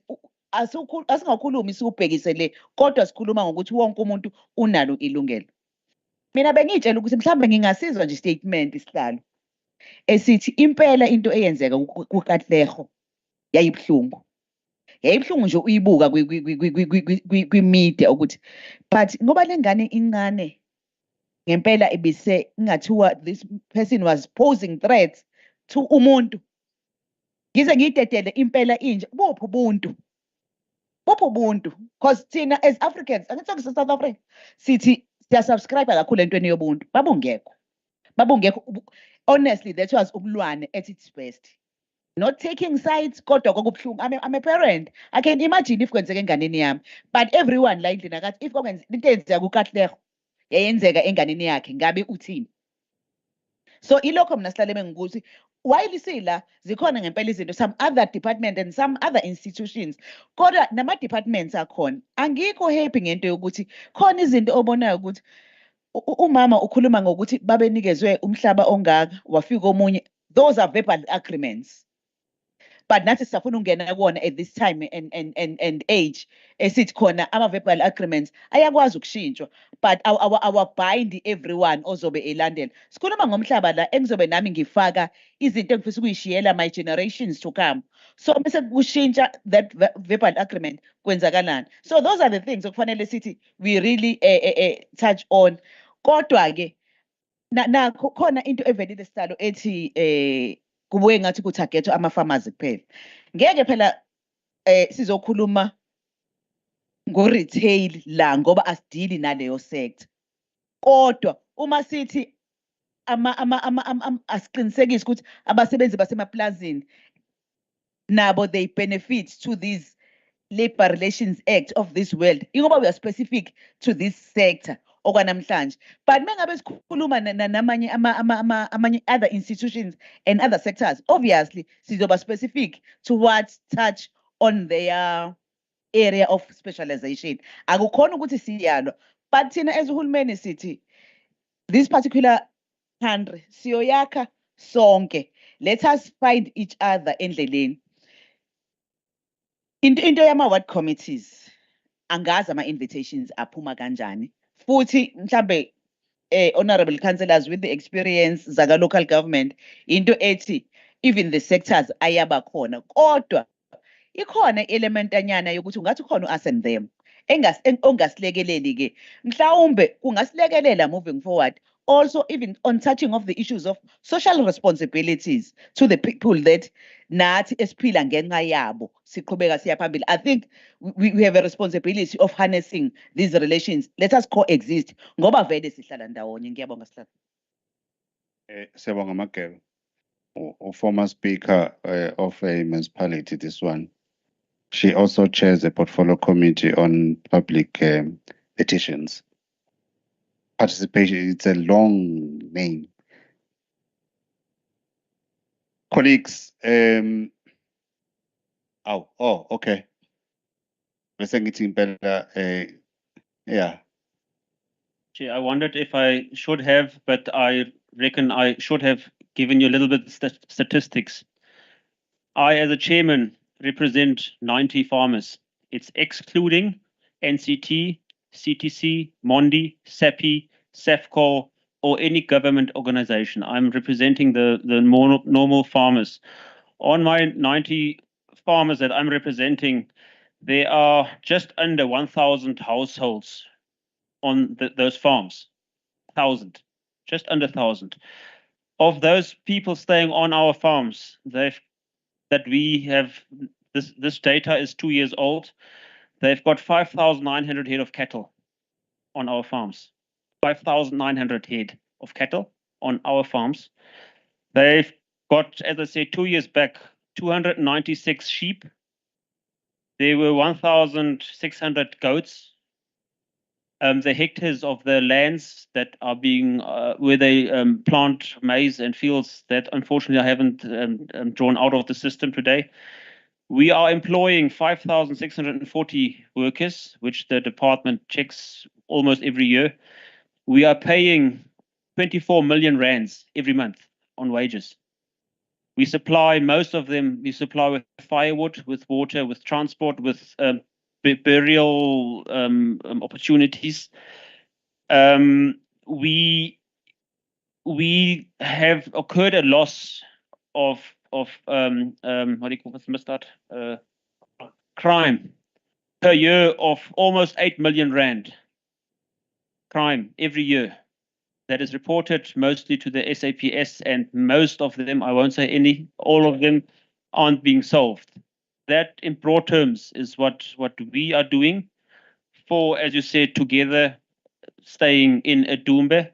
asingakhulumi siubhekisele kodwa sikhuluma ngokuthi wonke umuntu unalo ilungelo. Mina bengitshela ukuthi mhlawumbe ngingasizwa nje statement isihlalo esithi impela into eyenzeka kuKatlego yayibhlungu. Yayibhlungu nje uyibuka kwi-media ukuthi but ngoba lengane incane ngempela ibise ngathiwa this person was posing threats to umuntu. Ngize ngiyidedele impela inje bopho ubuntu because thina as Africans angithi South Africa sithi siyasubscribe kakhulu entweni yobuntu. Babungekho honestly that was ubulwane at its best. Not taking sides kodwa kokubhlungu. I'm a parent. I can imagine if kwenzeka enganeni yami, but everyone la endlini akathi if into eyenzeka kuKatlego yayenzeka enganeni yakhe ngabe uthini? So ilokho mina sihlale bengikuthi while isila zikhona ngempela izinto some other department and some other institutions kodwa nama departments akhona angikho happy ngento yokuthi khona izinto obonayo ukuthi umama ukhuluma ngokuthi babenikezwe umhlaba ongaka wafika omunye. Those are verbal agreements. But nathi sifuna ungena kuona at this time and age esithi khona ama-verbal agreements ayakwazi ukushintshwa but our bind everyone ozobe elandela. Sikhuluma ngomhlaba la engizobe nami ngifaka izinto engifisa ukuyishiyela my generations to come. So bese kushintsha that verbal agreement kwenzakalani? So those are the things okufanele sithi we really touch on. Kodwa ke na khona into evelile sihlalo ethi kubuye ngathi kutargetwa ama-farmers kuphela. Ngeke phela sizokhuluma ngo-retail la ngoba asidili naleyo sector. Kodwa uma sithi asiqinisekise ukuthi abasebenzi basemaplazini nabo they benefit to this Labor Relations Act of this world. Ingoba we are specific to this sector okwanamhlanje. But mengabe sikhuluma namanye amanye other institutions and other sectors, obviously sizoba specific to what touch on their area of specialization. Akukhona ukuthi siyalo, but thina as uhulumeni sithi this particular country siyoyakha sonke. Let us find each other endleleni. Into yama-ward committees angazi ama-invitations aphuma kanjani futhi mhlambe honorable councillors with the experience zaka local government into ethi even the sectors ayaba khona kodwa ikhona element anyana yokuthi ungathi khona us and them ongasilekeleli ke mhlawumbe kungasilekelela moving forward also even on touching of the issues of social responsibilities to the people that nathi esiphila ngenxa yabo siqhubeka siya phambili. I think we have a responsibility of harnessing these relations. Let us coexist ngoba vele sihlala ndawonye. Ngiyabonga sihlala. Siyabonga Magebe. Former speaker of a municipality, this one. She also chairs the portfolio committee on public petitions. Participation, it's a long name. Colleagues, okay. Yeah. I wondered if I should have, but I reckon I should have given you a little bit statistics. I, as a chairman, represent 90 farmers. It's excluding NCT, CTC, Mondi, SAPI, SAFCO, or any government organization. I'm representing the more normal farmers. On my 90 farmers that I'm representing, there are just under 1,000 households on those farms. 1,000, just under 1,000. Of those people staying on our farms, that we have, this data is 2 years old. They've got 5,900 head of cattle on our farms. 5,900 head of cattle on our farms. They've got, as I said, 2 years back, 296 sheep. There were 1,600 goats. The hectares of the lands that are being, where they plant maize and fields, that unfortunately I haven't drawn out of the system today. We are employing 5,640 workers, which the department checks almost every year. We are paying 24 million rands every month on wages. We supply, most of them, we supply with firewood, with water, with transport, with burial opportunities. We have occurred a loss of what do you call this, Mr. Crime per year of almost 8 million rand. Crime every year. That is reported mostly to the SAPS, and most of them, I won't say any, all of them aren't being solved. That, in broad terms, is what we are doing for, as you said, together staying in EDUMBE.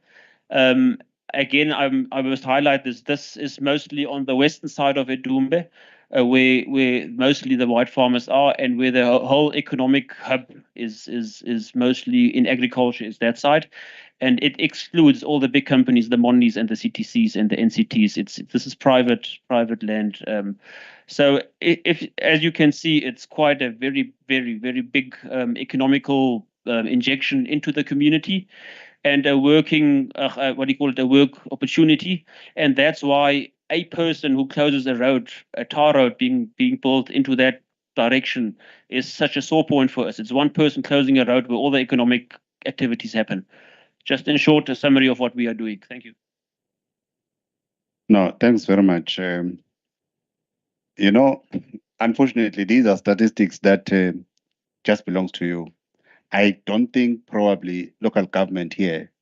Again, I must highlight this. This is mostly on the western side of EDUMBE, where mostly the white farmers are, and where the whole economic hub is mostly in agriculture, is that side. And it excludes all the big companies, the Mondis and the CTCs and the NCTs. This is private land. So if, as you can see, it's quite a very, very, very big economical injection into the community, and a working, a work opportunity. And that's why a person who closes a road, a tar road being built into that direction, is such a sore point for us. It's one person closing a road where all the economic activities happen. Just in short, a summary of what we are doing. Thank you. No, thanks very much. Unfortunately, these are statistics that just belongs to you. I don't think probably local government here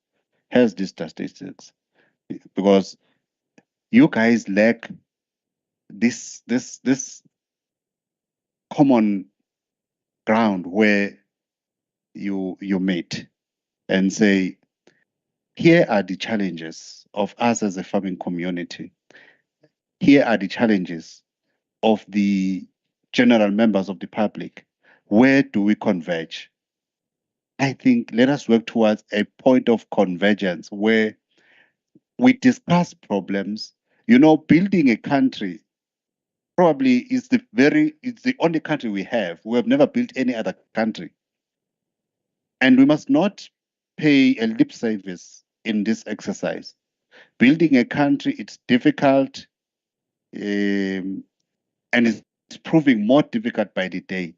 has these statistics, because you guys lack this common ground where you meet and say, here are the challenges of us as a farming community. Here are the challenges of the general members of the public. Where do we converge? I think let us work towards a point of convergence where we discuss problems. Building a country probably is it's the only country we have. We have never built any other country. And we must not pay a lip service in this exercise. Building a country, it's difficult, and it's proving more difficult by the day.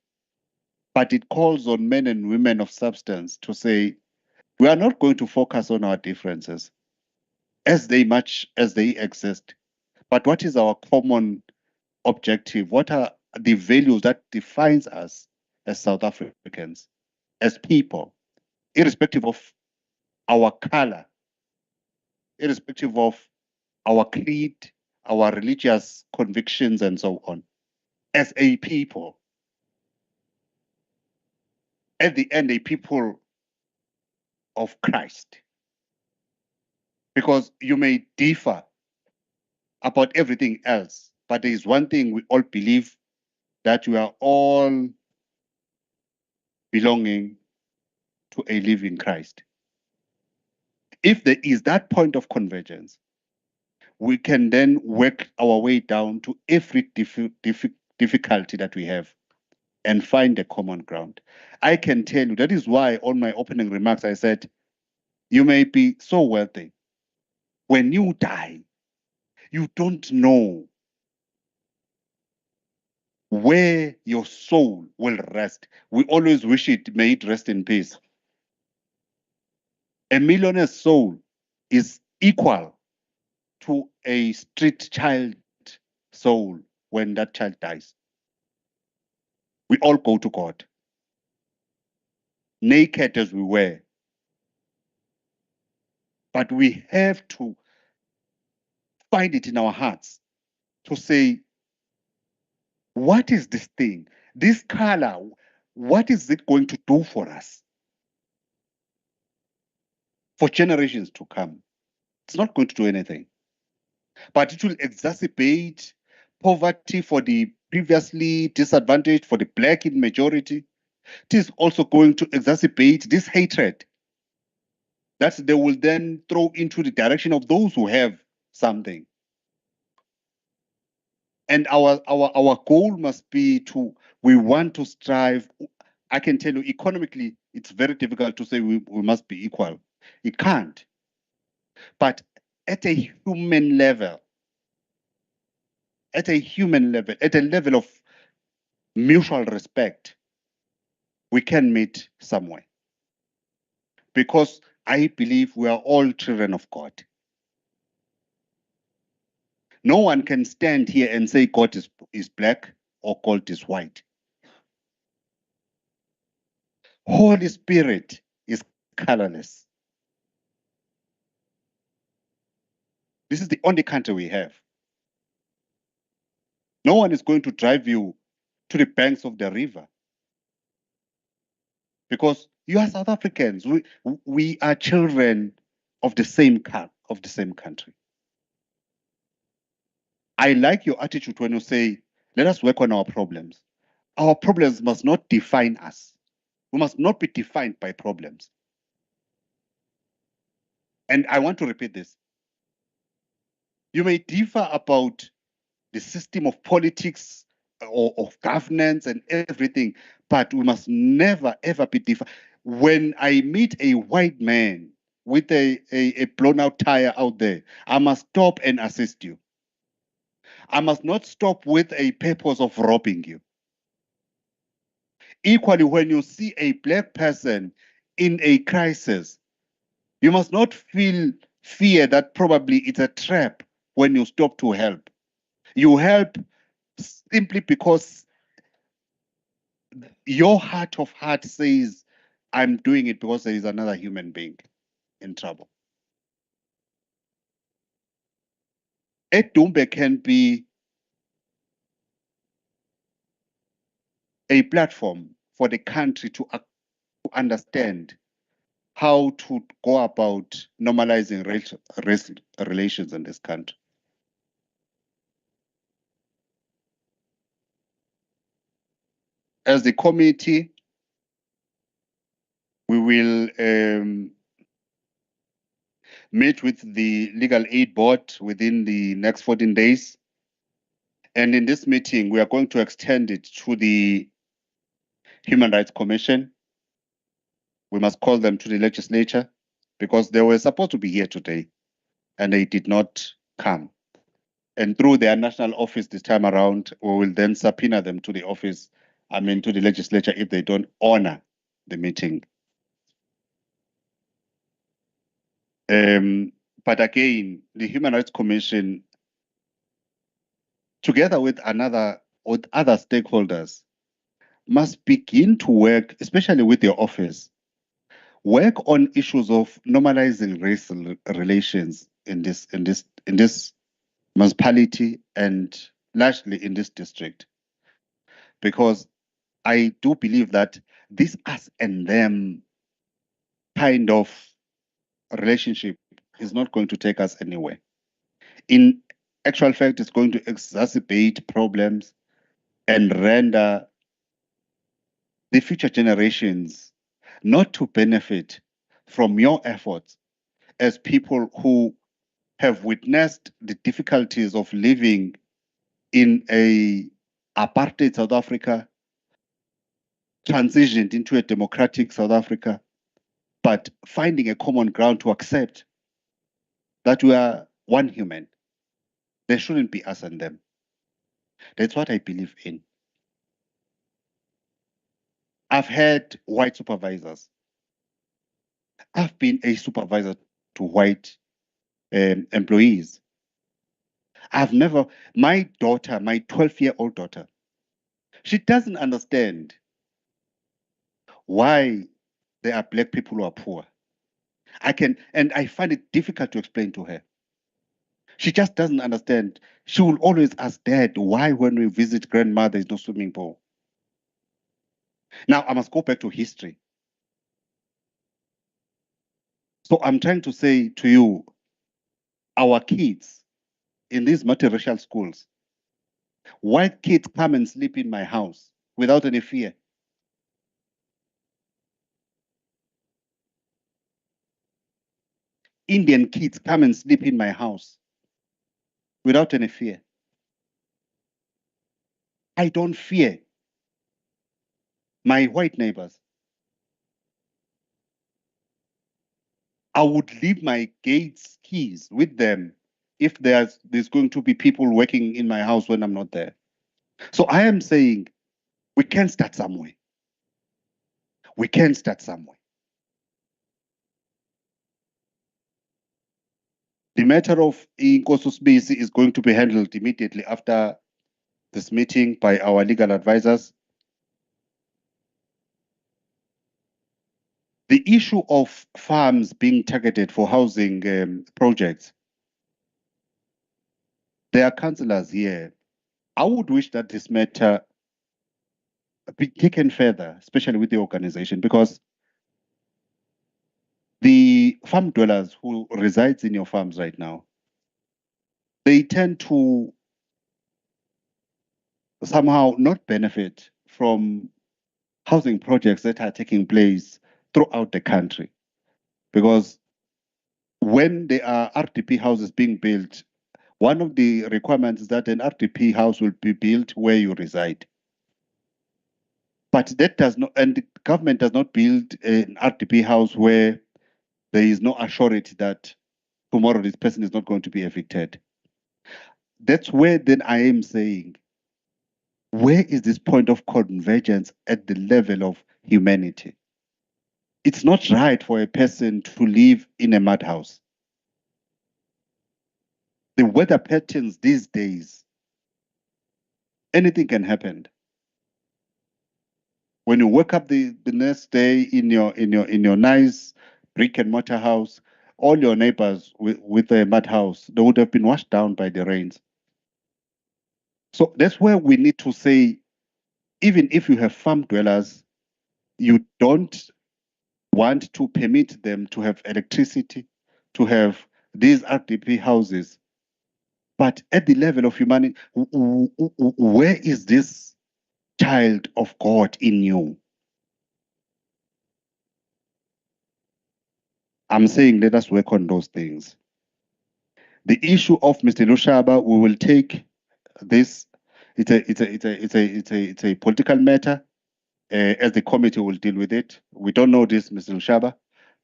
But it calls on men and women of substance to say, we are not going to focus on our differences as much as they exist. But what is our common objective? What are the values that defines us as South Africans, as people, irrespective of our color, irrespective of our creed, our religious convictions, and so on, as a people? At the end, a people of Christ. Because you may differ about everything else, but there is one thing we all believe, that we are all belonging to a living Christ. If there is that point of convergence, we can then work our way down to every difficulty that we have and find a common ground. I can tell you, that is why on my opening remarks I said, you may be so wealthy, When you die, you don't know where your soul will rest. We always wish may it rest in peace. A millionaire's soul is equal to a street child soul when that child dies. We all go to God, naked as we were. But we have to find it in our hearts to say, what is this thing? This color, what is it going to do for us? For generations to come. It's not going to do anything. But it will exacerbate poverty for the previously disadvantaged, for the black in majority. It is also going to exacerbate this hatred that they will then throw into the direction of those who have something. And our goal must be we want to strive. I can tell you economically, it's very difficult to say we must be equal. It can't. But at a human level, at a level of mutual respect, we can meet somewhere. Because I believe we are all children of God. No one can stand here and say God is black or God is white. Holy Spirit is colorless. This is the only country we have. No one is going to drive you to the banks of the river because you are South Africans. We are children of the same country. I like your attitude when you say, let us work on our problems. Our problems must not define us. We must not be defined by problems. And I want to repeat this. You may differ about the system of politics or of governance and everything, but we must never, ever be different. When I meet a white man with a blown out tire out there, I must stop and assist you. I must not stop with a purpose of robbing you. Equally, when you see a black person in a crisis, you must not feel fear that probably it's a trap when you stop to help. You help simply because your heart of heart says, I'm doing it because there is another human being in trouble. EDUMBE can be a platform for the country to understand how to go about normalizing race relations in this country. As the committee, we will meet with the Legal Aid Board within the next 14 days. And in this meeting, we are going to extend it to the Human Rights Commission. We must call them to the legislature because they were supposed to be here today and they did not come. And through their national office this time around, we will then subpoena them to the office, to the legislature if they don't honor the meeting. But again, the Human Rights Commission, together with other stakeholders, must begin to work, especially with your office, work on issues of normalizing race relations in this municipality and largely in this district. Because I do believe that this us and them kind of relationship is not going to take us anywhere. In actual fact, it's going to exacerbate problems and render the future generations not to benefit from your efforts as people who have witnessed the difficulties of living in a apartheid South Africa, transitioned into a democratic South Africa, but finding a common ground to accept that we are one human. There shouldn't be us and them. That's what I believe in. I've had white supervisors. I've been a supervisor to white employees. I've never, my daughter, my 12-year-old daughter, she doesn't understand why there are black people who are poor. And I find it difficult to explain to her. She just doesn't understand. She will always ask, Dad, why when we visit grandma, there's no swimming pool? Now, I must go back to history. So I'm trying to say to you, our kids in these multiracial schools, white kids come and sleep in my house without any fear. Indian kids come and sleep in my house without any fear. I don't fear my white neighbors. I would leave my gates keys with them if there's going to be people working in my house when I'm not there. So I am saying we can start somewhere. We can start somewhere. The matter of Inkosusbisi is going to be handled immediately after this meeting by our legal advisors. The issue of farms being targeted for housing projects, there are councillors here. I would wish that this matter be taken further, especially with the organization, because the farm dwellers who resides in your farms right now, they tend to somehow not benefit from housing projects that are taking place throughout the country. Because when there are RDP houses being built, one of the requirements is that an RDP house will be built where you reside. But that does not, and the government does not build an RDP house where there is no assurance that tomorrow this person is not going to be evicted. That's where then I am saying, where is this point of convergence at the level of humanity? It's not right for a person to live in a madhouse. The weather patterns these days, anything can happen. When you wake up the next day in your nice brick and mortar house, all your neighbors with a mud house, they would have been washed down by the rains. So that's where we need to say, even if you have farm dwellers, you don't want to permit them to have electricity, to have these RDP houses. But at the level of humanity, where is this child of God in you? I'm saying let us work on those things. The issue of Mr. Lushaba, we will take this. It's a political matter, as the committee will deal with it. We don't know this, Mr. Lushaba,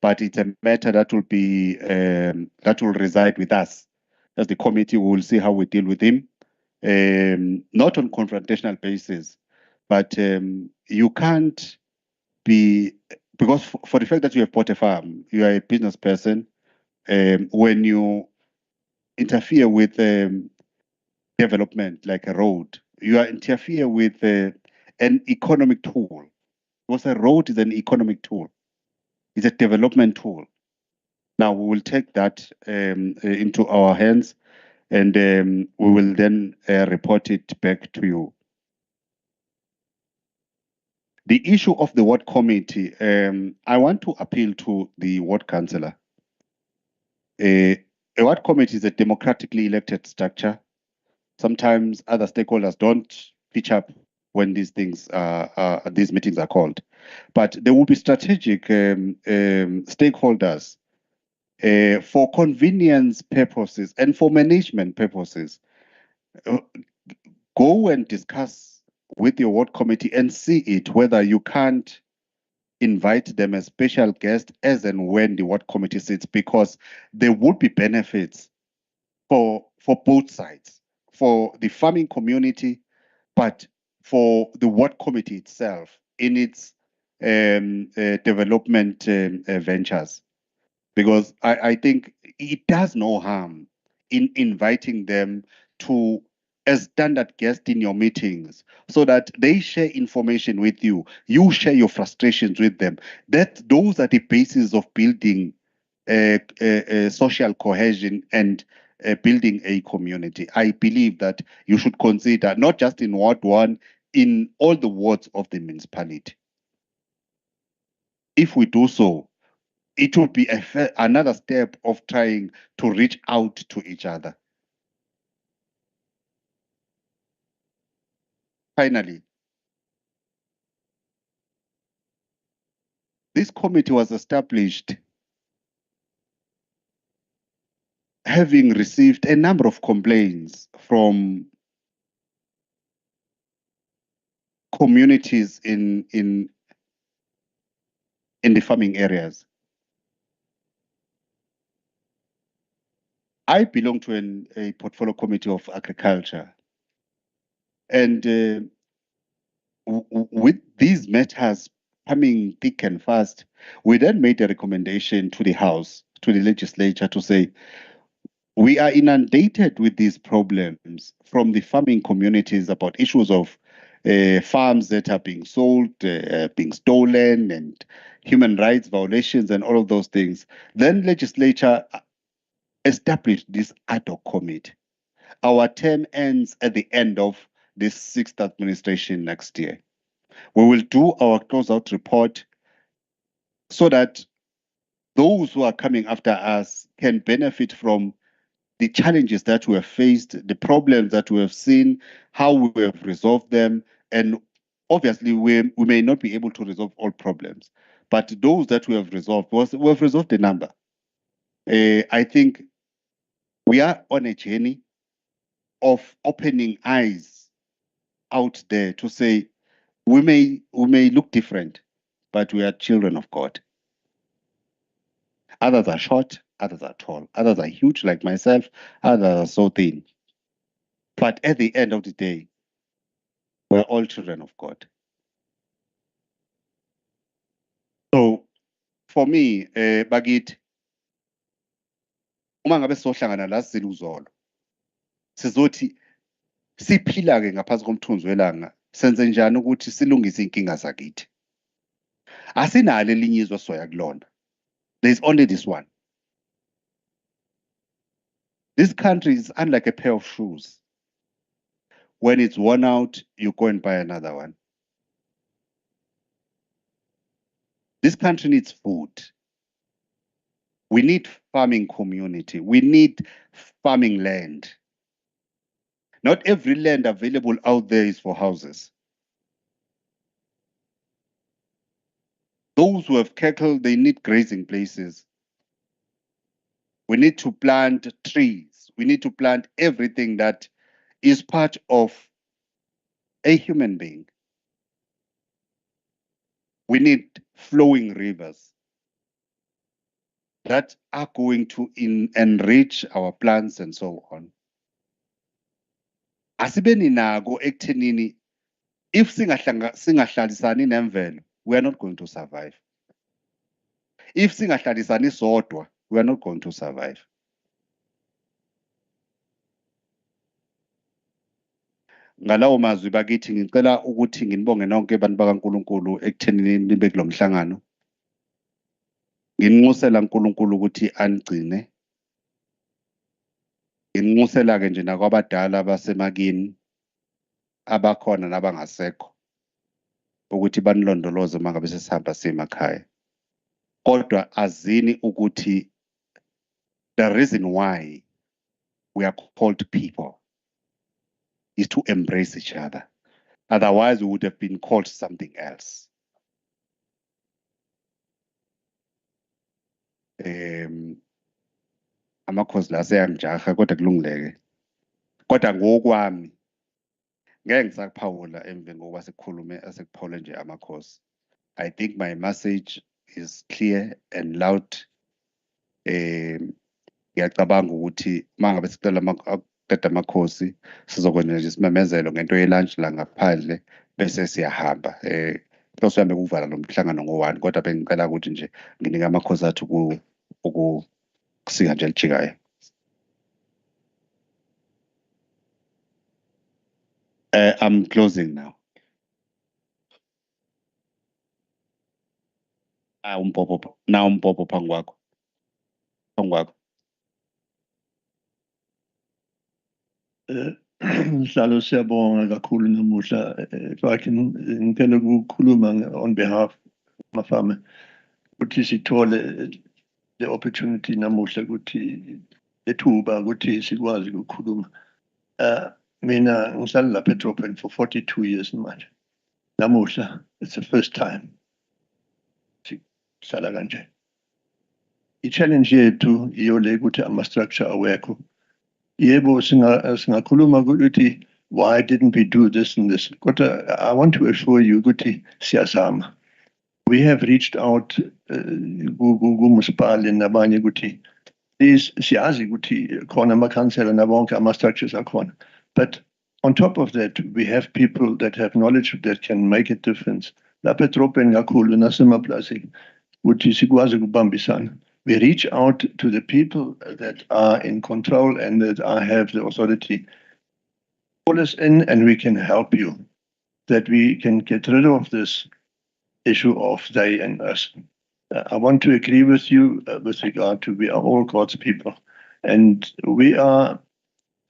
but it's a matter that will be that will reside with us. As the committee, we will see how we deal with him, not on confrontational basis, but you can't be, because for the fact that you have bought a farm, you are a business person. When you interfere with development like a road, you are interfere with an economic tool. Because a road is an economic tool. It's a development tool. Now we will take that into our hands, and we will then report it back to you. The issue of the ward committee, I want to appeal to the ward councillor. A ward committee is a democratically elected structure. Sometimes other stakeholders don't pitch up when these things, these meetings are called. But there will be strategic stakeholders for convenience purposes and for management purposes. Go and discuss with your ward committee and see it whether you can't invite them as special guests as and when the ward committee sits, because there would be benefits for both sides, for the farming community, but for the ward committee itself in its development ventures. Because I think it does no harm in inviting them to as standard guests in your meetings, so that they share information with you, you share your frustrations with them. Those are the basis of building social cohesion and building a community. I believe that you should consider, not just in Ward 1, in all the wards of the municipality. If we do so, it would be another step of trying to reach out to each other. Finally, this committee was established having received a number of complaints from communities in the farming areas. I belong to a portfolio committee of agriculture, and with these matters coming thick and fast, we then made a recommendation to the House, to the legislature, to say, we are inundated with these problems from the farming communities about issues of farms that are being sold, being stolen, and human rights violations, and all of those things. Then legislature established this Adhoc committee. Our term ends at the end of this 6th administration next year. We will do our closeout report so that those who are coming after us can benefit from the challenges that we have faced, the problems that we have seen, how we have resolved them. And obviously, we may not be able to resolve all problems, but those that we have resolved, we have resolved a number. I think we are on a journey of opening eyes out there to say, we may look different, but we are children of God. Others are short, others are tall, others are huge like myself, others are so thin. But at the end of the day, we're all children of God. So for me, bakithi, uma ngabe sizohlangana la siziluzolo, sizothi siphila ke ngaphansi komthunzi welanga, senze njani ukuthi silungise inkinga zakithi. Asinalo elinye izwe soya kulona. There's only this one. This country is unlike a pair of shoes. When it's worn out, you go and buy another one. This country needs food. We need farming community. We need farming land. Not every land available out there is for houses. Those who have cattle, they need grazing places. We need to plant trees. We need to plant everything that is part of a human being. We need flowing rivers that are going to enrich our plants and so on. Asibeni nago ekuthenini, if singahlalisani nemvelo, we are not going to survive. If singahlalisani sodwa, we are not going to survive. Ngalawo mazwi bakithi ngicela ukuthi nginibonge nonke abantu bakaNkulunkulu ekuthenini nibe kulo mhlangano. Nginqusela uNkulunkulu ukuthi anigcine. Nginqusela ke nje nakwabadala basemakini abakhona nabangasekho ukuthi banilondoloze mangabe sesihamba semakhaya. Kodwa azini ukuthi the reason why we are called people is to embrace each other. Otherwise, we would have been called something else. Amakhosi la seyangijaha kodwa kulungileke. Kodwa ngokwami ngeke ngisakuphawula emve ngoba sekukhulume asekuphawule nje amakhosi. I think my message is clear and loud. Ngiyacabanga ukuthi mangabe sicela ukuqeda amakhosi sizokwenza nje isimemezelo ngento ye-lunch la ngaphandle bese siyahamba. Inhloso yami ukuvala lo mhlangano ngo-1 kodwa bengicela ukuthi nje nginike amakhosi athu ukusika nje elijikayo. I'm closing now. Umpopho phambi kwakho. Mhlalo siyabonga kakhulu namuhla. If I can ngicela ukukhuluma on behalf of mafama ukuthi sithole the opportunity namuhla ukuthi ethuba ukuthi sikwazi ukukhuluma. Mina ngihlala lapha eDrobhen for 42 years manje. Namuhla it's the first time sihlala kanje. I-challenge yethu iyo le ukuthi ama-structure awekho. Yebo singakhuluma ukuthi why didn't we do this and this? But I want to assure you ukuthi siyazama. We have reached out kuMunicipal nabanye ukuthi please siyazi ukuthi khona ama-councillor nabonke ama-structures akhona. But on top of that, we have people that have knowledge that can make a difference. Lapha eDrobhen kakhulu nasemaplasini ukuthi sikwazi ukubambisana. We reach out to the people that are in control and that have the authority. Call us in and we can help you, that we can get rid of this issue of they and us. I want to agree with you with regard to we are all God's people. And we are,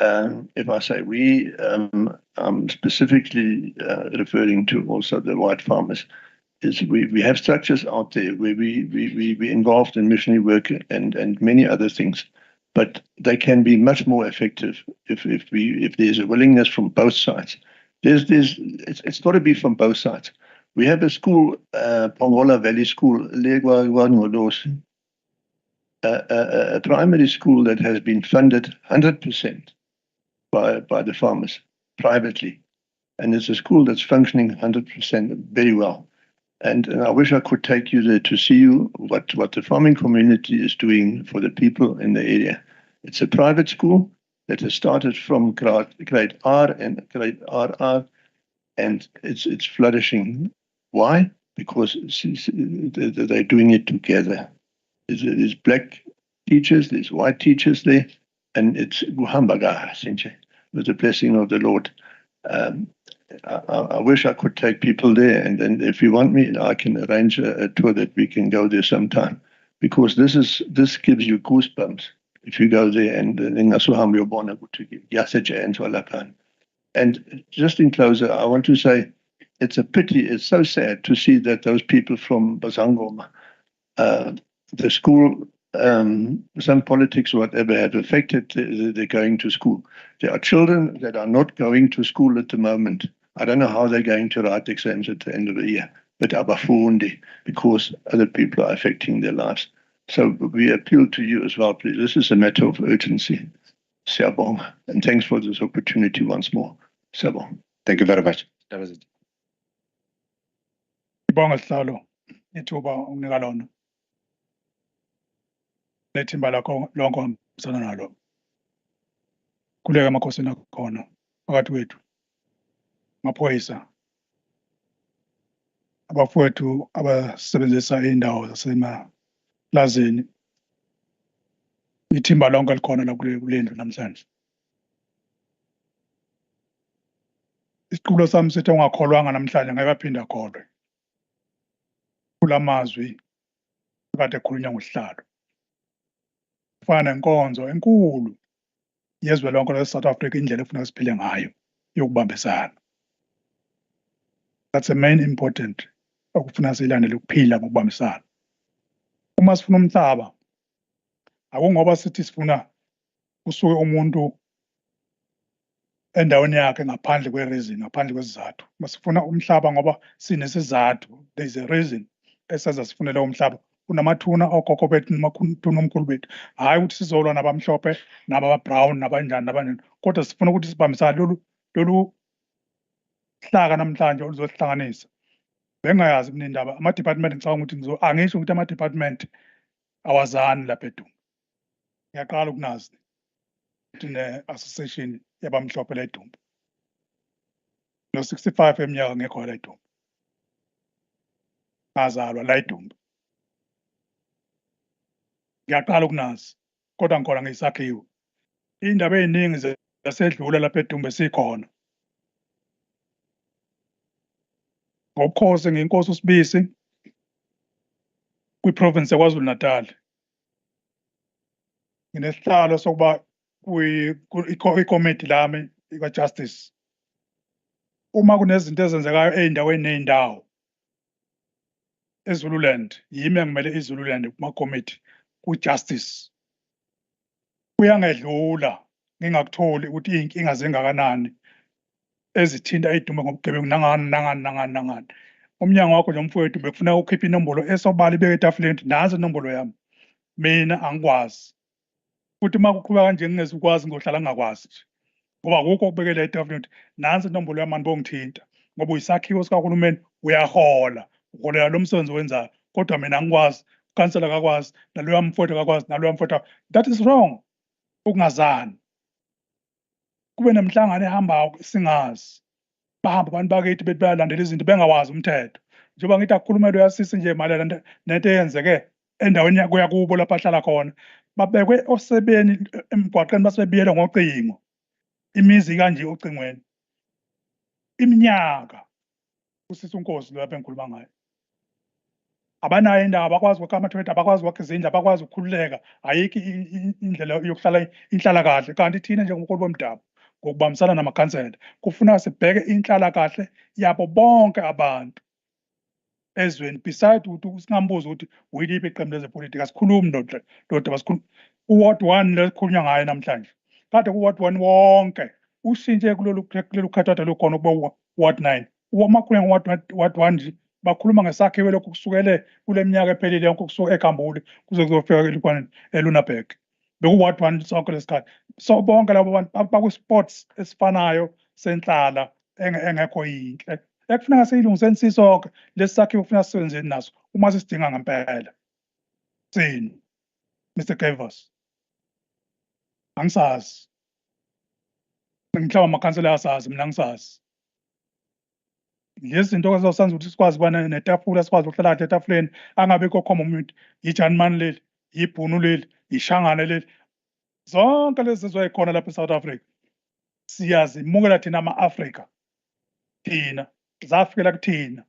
if I say we, I'm specifically referring to also the white farmers. Is we have structures out there where we involved in missionary work and many other things, but they can be much more effective if there's a willingness from both sides. It's got to be from both sides. We have a school, Pongola Valley School, a primary school that has been funded 100% by the farmers privately, and it's a school that's functioning 100% very well. And I wish I could take you there to see you what the farming community is doing for the people in the area. It's a private school that has started from grade R and grade RR, and it's flourishing. Why? Because they're doing it together. There's black teachers, there's white teachers there, and it's Guhambaga, with the blessing of the Lord. I wish I could take people there, and then if you want me, I can arrange a tour that we can go there sometime, because this gives you goosebumps if you go there. And just in closing, I want to say it's a pity, it's so sad to see that those people from Basangoma, the school, some politics or whatever have affected they're going to school. There are children that are not going to school at the moment. I don't know how they're going to write exams at the end of the year, but abafundi, because other people are affecting their lives. So we appeal to you as well, please. This is a matter of urgency. Siyabonga. And thanks for this opportunity once more. Siyabonga. Thank you very much. That was it. Sibonga Sihlalo ithuba unika lona. Lethimba lakho lonke ohambisana nalo. Kuleka amakhosini akhona phakathi kwethu. Maphoyisa. Abafowethu abasebenzisa indawo zasemaplazini. Ithimba lonke likhona la kule ndlu namhlanje. Isiqubulo sami sithi ungakholwanga namhlanje ngeke aphinda akholwe. Kulamazwi kade ekhulunywa nguSihlalo. Fana nenkonzo enkulu yezwe lonke lase-South Africa indlela efuna siphile ngayo yokubambisana. That's the main important okufuna silandele ukuphila ngokubambisana. Uma sifuna umhlaba akungoba sithi sifuna kusuke umuntu endaweni yakhe ngaphandle kwe-reason, ngaphandle kwesizathu. Masifuna umhlaba ngoba sinesizathu. There is a reason esenza sifune leyo mhlaba. Kunamathuna ogogo bethu namathuna omkhulu bethu. Hayi ukuthi sizolwa nabamhlophe, nababa-brown, nabanjani nabanjani. Kodwa sifuna ukuthi sibambisane lolu hlaka namhlanje oluzosihlanganisa. bengayazi mina indaba ama-department ngicabanga ukuthi angisho ukuthi ama-department awazani lapha eDumbe. Ngiyaqala ukunazi ukuthi ne-association yabamhlophe la eDumbe. No-65 eminyaka ngekho la eDumbe. Ngazalwa la eDumbe. Ngiyaqala ukunazi kodwa ngikhona ngiyisakhiwo. Indaba eziningi zasedlula lapha eDumbe sikhona. Ngobukhosi ngiyinkosi uSibisi kwi-province yaKwaZulu-Natal. Nginesihlalo sokuba ikomiti lami ika-justice. Uma kunezinto ezenzekayo ey'ndaweni ney'ndawo eZululand, yimi engimele iZululand kuma-committee ku-justice. Kuyangedlula ngingakutholi ukuthi iy'nkinga zingakanani ezithinta iDumbe ngobugebengu nangani. Umnyango wakho nje mfowethu bekufuneka ukhiphe inombolo esobala ibeke etafuleni ukuthi nazi inombolo yami. Mina angikwazi. Futhi uma kuqhubeka kanje ngingezukwazi ngohlala ngingakwazi nje. Ngoba akukho okubekela etafuleni ukuthi nansi inombolo yami bongithinta. Ngoba uyisakhiwo sikahulumeni uyahola. Uholela lo msebenzi wenzayo. Kodwa mina angikwazi, ukhansela akakwazi, naloya mfowethu akakwazi, naloya mfowethu. That is wrong. Ukungazani. Kube nemhlangano ehambayo singazi. Bahamba abantu bakithi bethi bayalandela izinto bengawazi umthetho. Njengoba ngithi akukhulume lo yasisi nje malana nento eyenzeke endaweni yakubo lapha ahlala khona. Babekwe osebeni emgwaqeni basebiyela ngocingo. Imizi kanje ocingweni. Iminyaka usisi uNkosi lo lapha engikhuluma ngayo. Abanayo indaba abakwazi ukukha ama-toilet, abakwazi ukukha izindlu, abakwazi ukukhululeka. Ayikho indlela yokuhlala inhlalakahle kanti thina njengomholi bomdabu ngokubambisana namakhansela kufuneka sibheke inhlalakahle yabo bonke abantu ezweni. Beside ukuthi singambuza ukuthi uyiliphi iqembu lezepolitiki asikhulumi nodaba sikhuluma uward 1 lesikhulunywa ngayo namhlanje. Kade kuward 1 wonke ushintshe kulolu khathata lokhona kuba ward 9. Uma kuya ward 1 nje bakhuluma ngesakhiwo lokho kusukele kule minyaka ephelile yonke kusuka eGambuli kuze kuzofika eLukwaneni eLunaburg. Bekuward 1 sonke lesikhathi. So bonke labo bantu baku-sports esifanayo senhlala engekho yinhle. Ekufuneka siyilungiseni sisonke lesakhiwo kufuneka sisebenzeni naso uma sisidinga ngempela. Sini Mr. Gavers. Angisazi. Ngihlaba amakhansela asazi mina angisazi. Lezi zinto ezosenza ukuthi sikwazi ukuba netafula sikwazi ukuhlala kahle etafuleni angabikho umuntu iJanman leli ibhunu leli ishangane leli zonke lezi zinto ezikhona lapha eSouth Africa siyazimukela thina ama-Afrika thina zafikela kuthina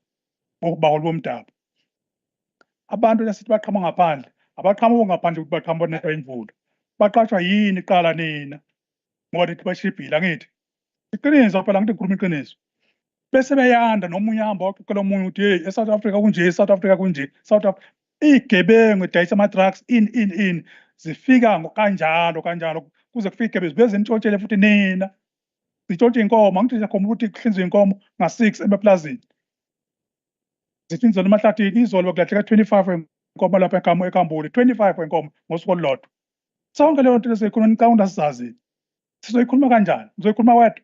ngokubaholi bomdabu. Abantu lesithi baqhamuka ngaphandle abaqhamuka ngaphandle ukuthi baqhamuka nento imvula baqashwa yini qala nina ngoba lithi bashibhile angithi iqiniso phela ngithi ngikhuluma iqiniso. Bese beyanda nomunye ahamba waqoqela omunye ukuthi hey eSouth Africa kunje eSouth Africa kunje South Africa igebengu edayisa ama-drugs in zifika kanjalo kuze kufike bezintshotshele futhi nina zitshontshe inkomo angithi siyakhomba ukuthi kuhlinzwe inkomo nga-6 emaplazini zihlinzwe emahlathini izolo bekulahleka 25 wenkomo lapha eKambuli 25 wenkomo ngosuku olulodwa. Sonke leyo nto lesikhuluma nicawunda sizazi sizoyikhuluma kanjani uzoyikhuluma wedwa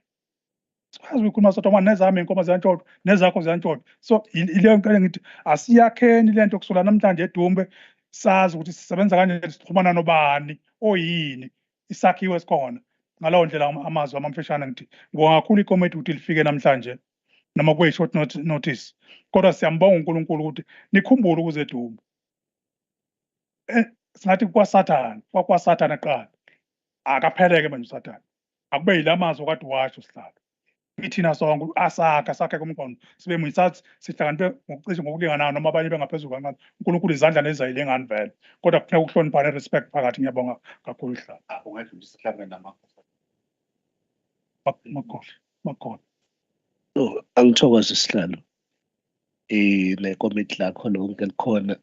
sikwazi ukukhuluma sodwa nezami inkomo ziyantshontshwa nezakho ziyantshontshwa. So ileyo nto ngithi asiyakheni lento kusula namhlanje eDumbe sazi ukuthi sisebenza kanjani sixhumana nobani oyini isakhiwo esikhona. Ngalawo ndlela amazwi amamfishane ngithi ngokakhulu ikomiti ukuthi lifike namhlanje noma kube short notice kodwa siyambonga uNkulunkulu ukuthi nikhumbule ukuze eDumbe. Singathi kwaSathane qala akapheleke manje uSathane akube yilamazwi kade washo sihlalo. Ithina sonke asakhe kumqondo sibe muyisathi sihlanganwe ngokucishe ngokulinganayo noma abanye bengaphezulu kancane uNkulunkulu izandla nezayilengani vele kodwa kufuneka ukuhloniphana respect phakathi. Ngiyabonga kakhulu ihlalo. Ungathi sihlangane namakhosi makhona. Angithokoze isihlalo nekomiti lakho lonke likhona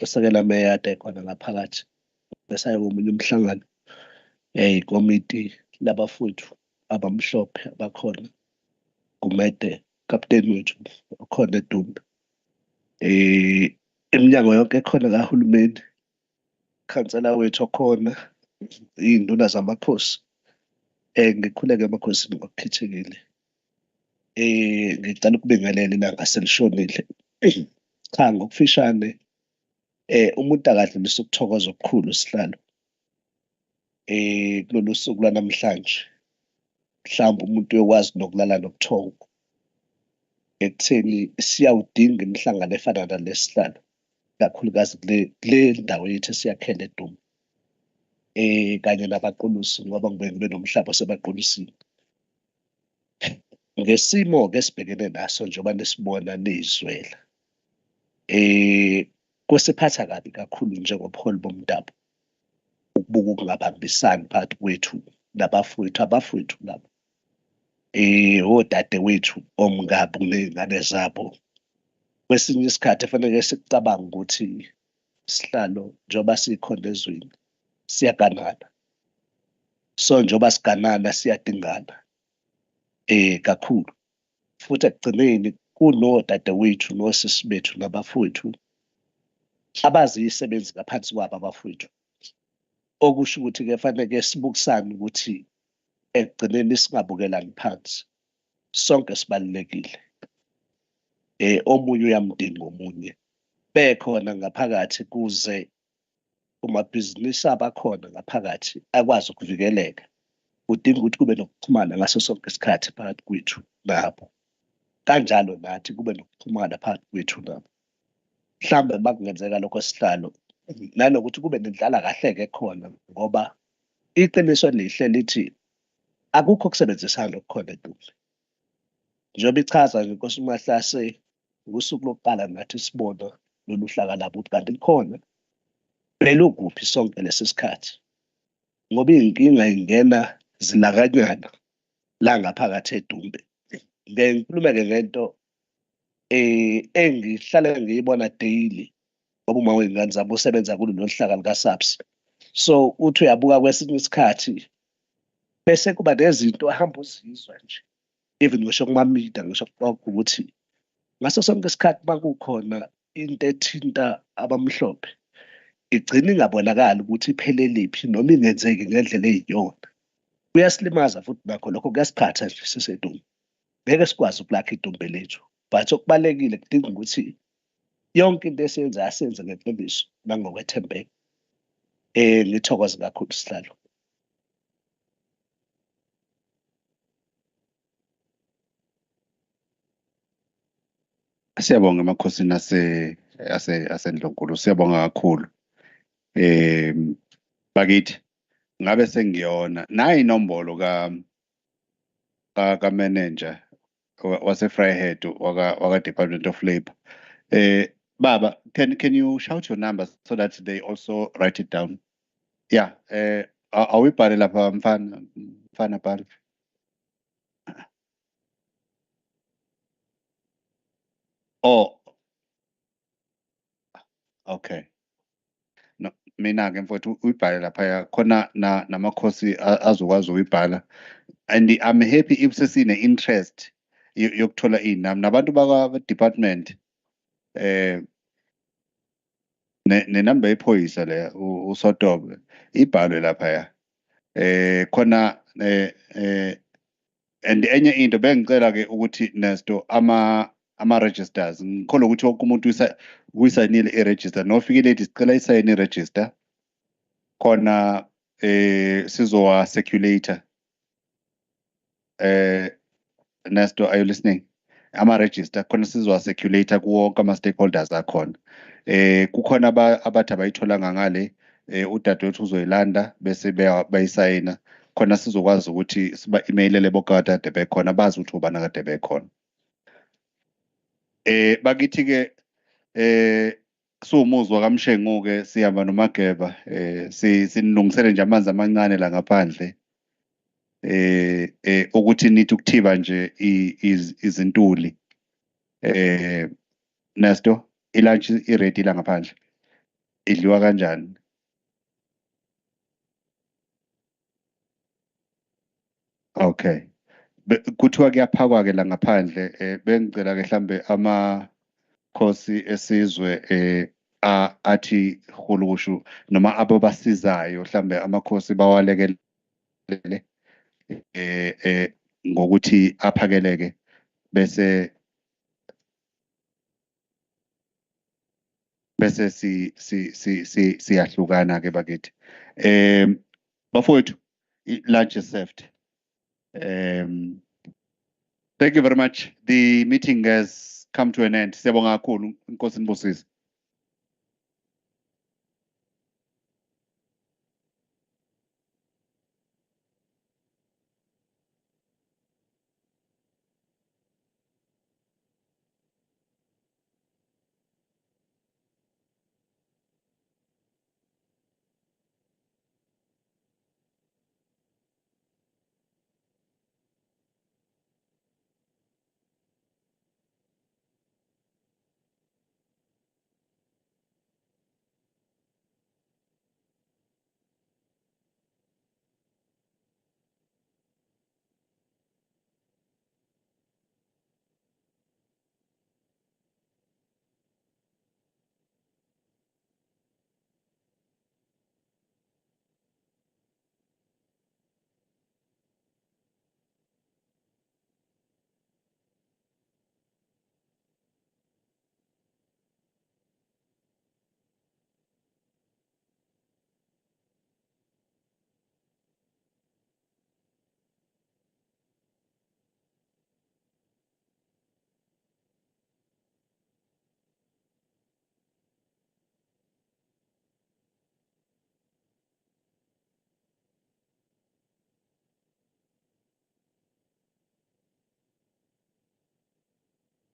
usekela meyada ekhona ngaphakathi besaye komunye umhlangano ikomiti labafuthu abamhlophe abakhona kumede kapteni wethu okhona eDumbe iminyango yonke ekhona kahulumeni khansela wethu okhona iy'nduna zamakhosi ngikhuleke emakhosini ngokukhethekile ngicela ukubingelela ilanga selishonile. Cha, ngokufishane umuntu akadlulisa ukuthokoza okukhulu sihlalo kulolu suku lwanamhlanje. Mhlawumbe umuntu uyokwazi nokulala nobuthongo ekutheni siyawudinga imihlangano efana nalesihlalo, kakhulukazi kule ndawo yethu esiyakhele EDUMBE kanye nabaqulusi ngoba ngibe nomhlaba osebaqulisini. Ngesimo-ke esibhekene naso njengoba nisibona niyizwela, kwesiphatha kabi kakhulu njengobuholi bomdabu ukubuka ukungabambisani phakathi kwethu nabafowethu, abafowethu labo odade wethu omngabo ney'ngane zabo. Kwesinye isikhathi kufanele sikucabanga ukuthi sihlalo njengoba sikhona ezweni siyaganana, so njengoba siganana siyadingana kakhulu, futhi ekugcineni kunodade wethu nosisi bethu nabafowethu abaziyisebenzi ngaphansi kwabo abafowethu, okusho ukuthi-ke fanele sibukisane ukuthi ekugcineni singabukelani phansi, sonke sibalulekile. Omunye uyamdinga omunye, bekhona ngaphakathi kuze umabhizinisi abakhona ngaphakathi akwazi ukuvikeleka. Udinga ukuthi kube nokuxhumana ngaso sonke isikhathi phakathi kwethu nabo, kanjalo nathi kube nokuxhumana phakathi kwethu nabo. Mhlawumbe makungenzeka lokho sihlalo, nanokuthi kube nendlala kahle-ke khona, ngoba iqiniso elihle lithi akukho kusebenzisana okukhona EDUMBE. Njengoba ichaza nje Nkosi uMahlase usuku lokuqala nathi sibona lolu hlaka labo ukuthi kanti likhona belukuphi sonke lesi sikhathi, ngoba iy'nkinga ingena zilakanyana la ngaphakathi EDUMBE. Ngeke ngikhulume-ke ngento engihlale ngiyibona daily ngoba uma wey'ngane zabo usebenza kulolu hlaka likaSAPS. So uthi uyabuka kwesinye isikhathi bese kuba nezinto ahamba uzizwa nje, even ngisho kumamida, ngisho kuqoqa ukuthi ngaso sonke isikhathi makukhona into ethinta abamhlophe igcina ingabonakali ukuthi ipheleliphi noma ingenzeki ngendlela eyiyona. Kuyasilimaza futhi nakho lokho kuyasiphatha nje siseDumbe. Ngeke sikwazi ukulakha iDumbe lethu, but okubalulekile kudinga ukuthi yonke into esiyenzayo asenze ngeqiniso nangokwethembeka. Ngithokoze kakhulu sihlalo. Siyabonga emakhosini asendlonkulu, siyabonga kakhulu. Bakithi ngabe sengiyona nayi inombolo ka manager wase Vryheid waka Department of Labor. Baba, can you shout your numbers so that they also write it down? Yeah, awuyibhale lapha mfana bhala. Oh, okay. No, mina-ke mfowethu uyibhale laphaya khona namakhosi azokwazi uyibhala. And I'm happy if sesine interest yokuthola iy'namba nabantu bakwa-department nenamba yephoyisa le uSotobe ibhalwe laphaya. Khona and enye into bengicela-ke ukuthi nesto ama-registers ngikholwa ukuthi wonke umuntu uyisayinile i-register nofike late sicela isayine i-register khona sizowa-circulator. Nesto, are you listening? Ama-register khona sizowa-circulator kuwonke ama-stakeholders akhona. Kukhona abathi abayitholanga ngale udadewethu uzoyilanda bese bayisayina khona sizokwazi ukuthi siba-emailele bokade bekhona bazi ukuthi ubani kade bekhona. Bakithi-ke siwumuzwa kaMshengu-ke sihamba noMageba sinilungisele nje amanzi amancane la ngaphandle ukuthi nithi ukuthiba nje izintuli. Nesto, ilunch i-ready la ngaphandle idliwa kanjani? Okay, kuthiwa kuyaphakwa-ke la ngaphandle. Bengicela-ke mhlambe amakhosi esizwe athi hulushu noma abo basizayo mhlambe amakhosi bawalekelele ngokuthi aphakeleke bese siyahlukana ke bakithi. Bafowethu, lunch is served. Thank you very much. The meeting has come to an end. Siyabonga kakhulu, Nkosi Nibusise.